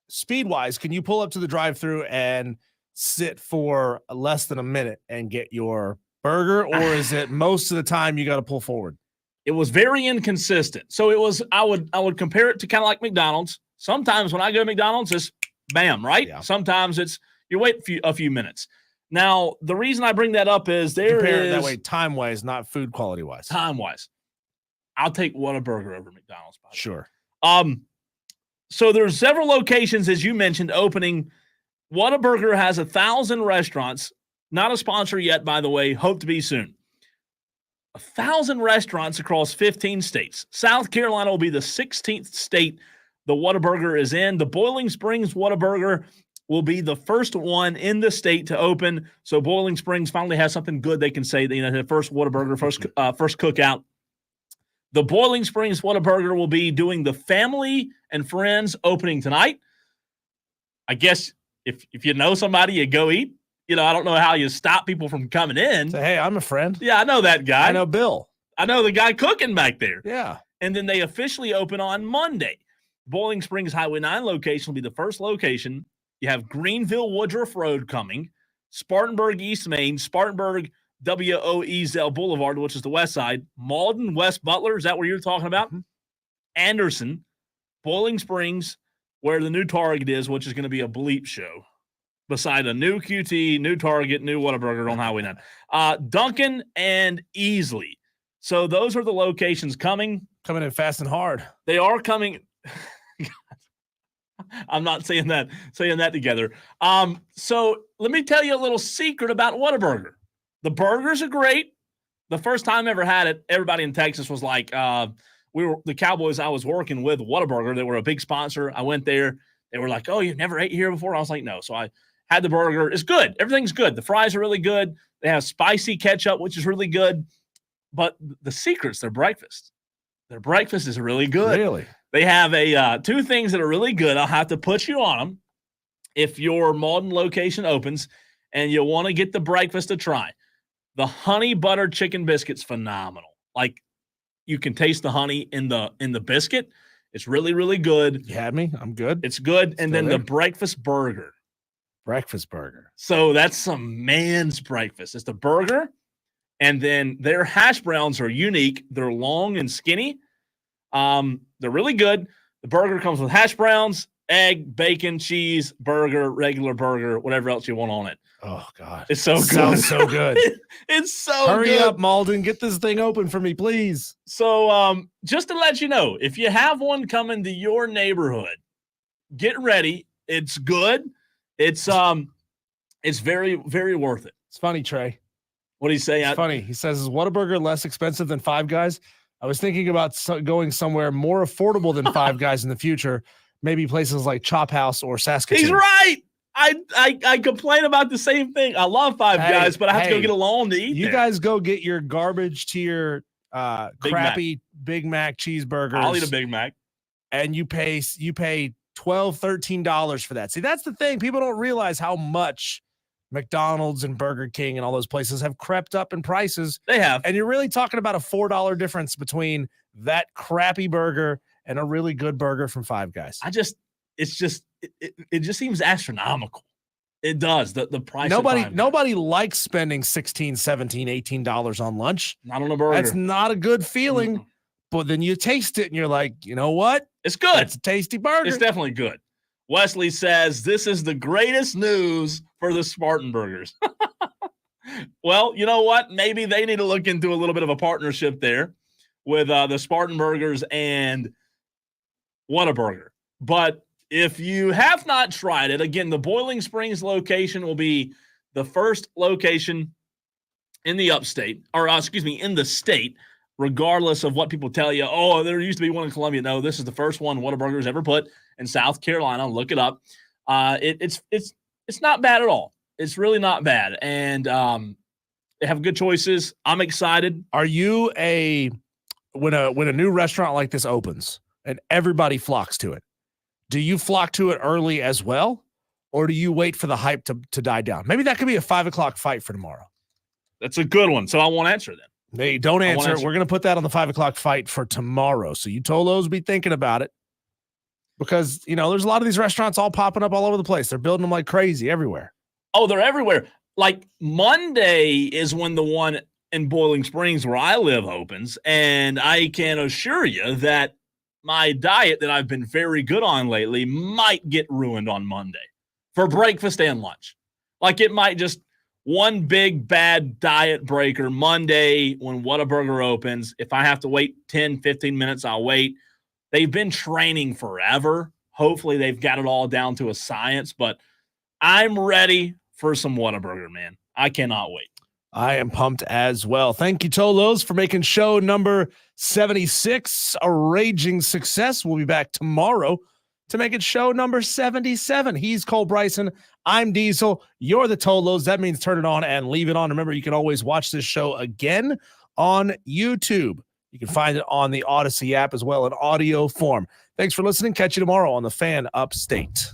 speed-wise, can you pull up to the drive-through and sit for less than a minute and get your burger, or is it most of the time you got to pull forward? It was very inconsistent. So it was, I would compare it to kind of like McDonald's. Sometimes when I go to McDonald's, it's bam, right? Yeah. Sometimes it's you wait a few minutes. Now, the reason I bring that up is compare it that way, time-wise, not food quality-wise. Time-wise. I'll take Whataburger over McDonald's. Sure. So there's several locations, as you mentioned, opening. Whataburger has 1,000 restaurants. Not a sponsor yet, by the way. Hope to be soon. 1,000 restaurants across 15 states. South Carolina will be the 16th state the Whataburger is in. The Boiling Springs Whataburger will be the first one in the state to open. So Boiling Springs finally has something good they can say. The first Whataburger, first cookout. The Boiling Springs Whataburger will be doing the family and friends opening tonight. I guess if you know somebody, you go eat. I don't know how you stop people from coming in. Say, hey, I'm a friend. Yeah, I know that guy. I know Bill. I know the guy cooking back there. Yeah. And then they officially open on Monday. Boiling Springs Highway 9 location will be the first location. You have Greenville Woodruff Road coming, Spartanburg East Main, Spartanburg WOEZL Boulevard, which is the west side, Malden, West Butler. Is that what you're talking about? Mm-hmm. Anderson, Boiling Springs, where the new Target is, which is going to be a bleep show. Beside a new QT, new Target, new Whataburger on Highway 9. Duncan and Easley. So those are the locations coming. Coming in fast and hard. They are coming. I'm not saying that together. So let me tell you a little secret about Whataburger. The burgers are great. The first time I ever had it, everybody in Texas was like, the Cowboys I was working with, Whataburger, they were a big sponsor. I went there. They were like, oh, you've never ate here before? I was like, no. So I had the burger. It's good. Everything's good. The fries are really good. They have spicy ketchup, which is really good. But the secret's their breakfast. Their breakfast is really good. Really? They have two things that are really good. I'll have to put you on them if your Malden location opens and you want to get the breakfast to try. The honey butter chicken biscuit's phenomenal. Like, you can taste the honey in the biscuit. It's really, really good. You had me. I'm good. It's good. And then the breakfast burger. Breakfast burger. So that's some man's breakfast. It's the burger. And then their hash browns are unique. They're long and skinny. They're really good. The burger comes with hash browns, egg, bacon, cheese, burger, regular burger, whatever else you want on it. Oh, God. It's so good. Sounds so good. It's so Hurry good. up, Malden. Get this thing open for me, please. So just to let you know, if you have one coming to your neighborhood, get ready. It's good. It's very, very worth it. It's funny, Trey. What do you say? It's funny. He says, is Whataburger less expensive than Five Guys? I was thinking about going somewhere more affordable than Five Guys in the future, maybe places like Chop House or Saskatoon. He's right. I complain about the same thing. I love Five Guys, but I have to go get a loan to eat. You guys go get your garbage tier, crappy Big Mac cheeseburgers. I'll eat a Big Mac. And you pay $12, $13 for that. See, that's the thing. People don't realize how much McDonald's and Burger King and all those places have crept up in prices. They have. And you're really talking about a $4 difference between that crappy burger and a really good burger from Five Guys. It just seems astronomical. It does. The price. Nobody likes spending $16, $17, $18 on lunch. Not on a burger. That's not a good feeling. But then you taste it and you're like, you know what? It's good. It's a tasty burger. It's definitely good. Wesley says this is the greatest news for the Spartan Burgers. Well, you know what? Maybe they need to look into a little bit of a partnership there with the Spartan Burgers and Whataburger. But if you have not tried it, again, the Boiling Springs location will be the first location in the upstate, or in the state, regardless of what people tell you. Oh, there used to be one in Columbia. No, this is the first one Whataburger's ever put in South Carolina. Look it up. It's not bad at all. It's really not bad. And they have good choices. I'm excited. Are you when a new restaurant like this opens and everybody flocks to it, do you flock to it early as well? Or do you wait for the hype to die down? Maybe that could be a 5 o'clock fight for tomorrow. That's a good one. So I won't answer then. Hey, don't answer. We're going to put that on the 5 o'clock fight for tomorrow. So you Tolos be thinking about it. Because, there's a lot of these restaurants all popping up all over the place. They're building them like crazy everywhere. Oh, they're everywhere. Like Monday is when the one in Boiling Springs where I live opens. And I can assure you that my diet that I've been very good on lately might get ruined on Monday for breakfast and lunch. Like it might just one big bad diet breaker Monday when Whataburger opens. If I have to wait 10, 15 minutes, I'll wait. They've been training forever. Hopefully they've got it all down to a science, but I'm ready for some Whataburger, man. I cannot wait. I am pumped as well. Thank you, Tolos, for making show number 76 a raging success. We'll be back tomorrow to make it show number 77. He's Cole Bryson. I'm Diesel. You're the Tolos. That means turn it on and leave it on. Remember, you can always watch this show again on YouTube. You can find it on the Odyssey app as well in audio form. Thanks for listening. Catch you tomorrow on the Fan Upstate.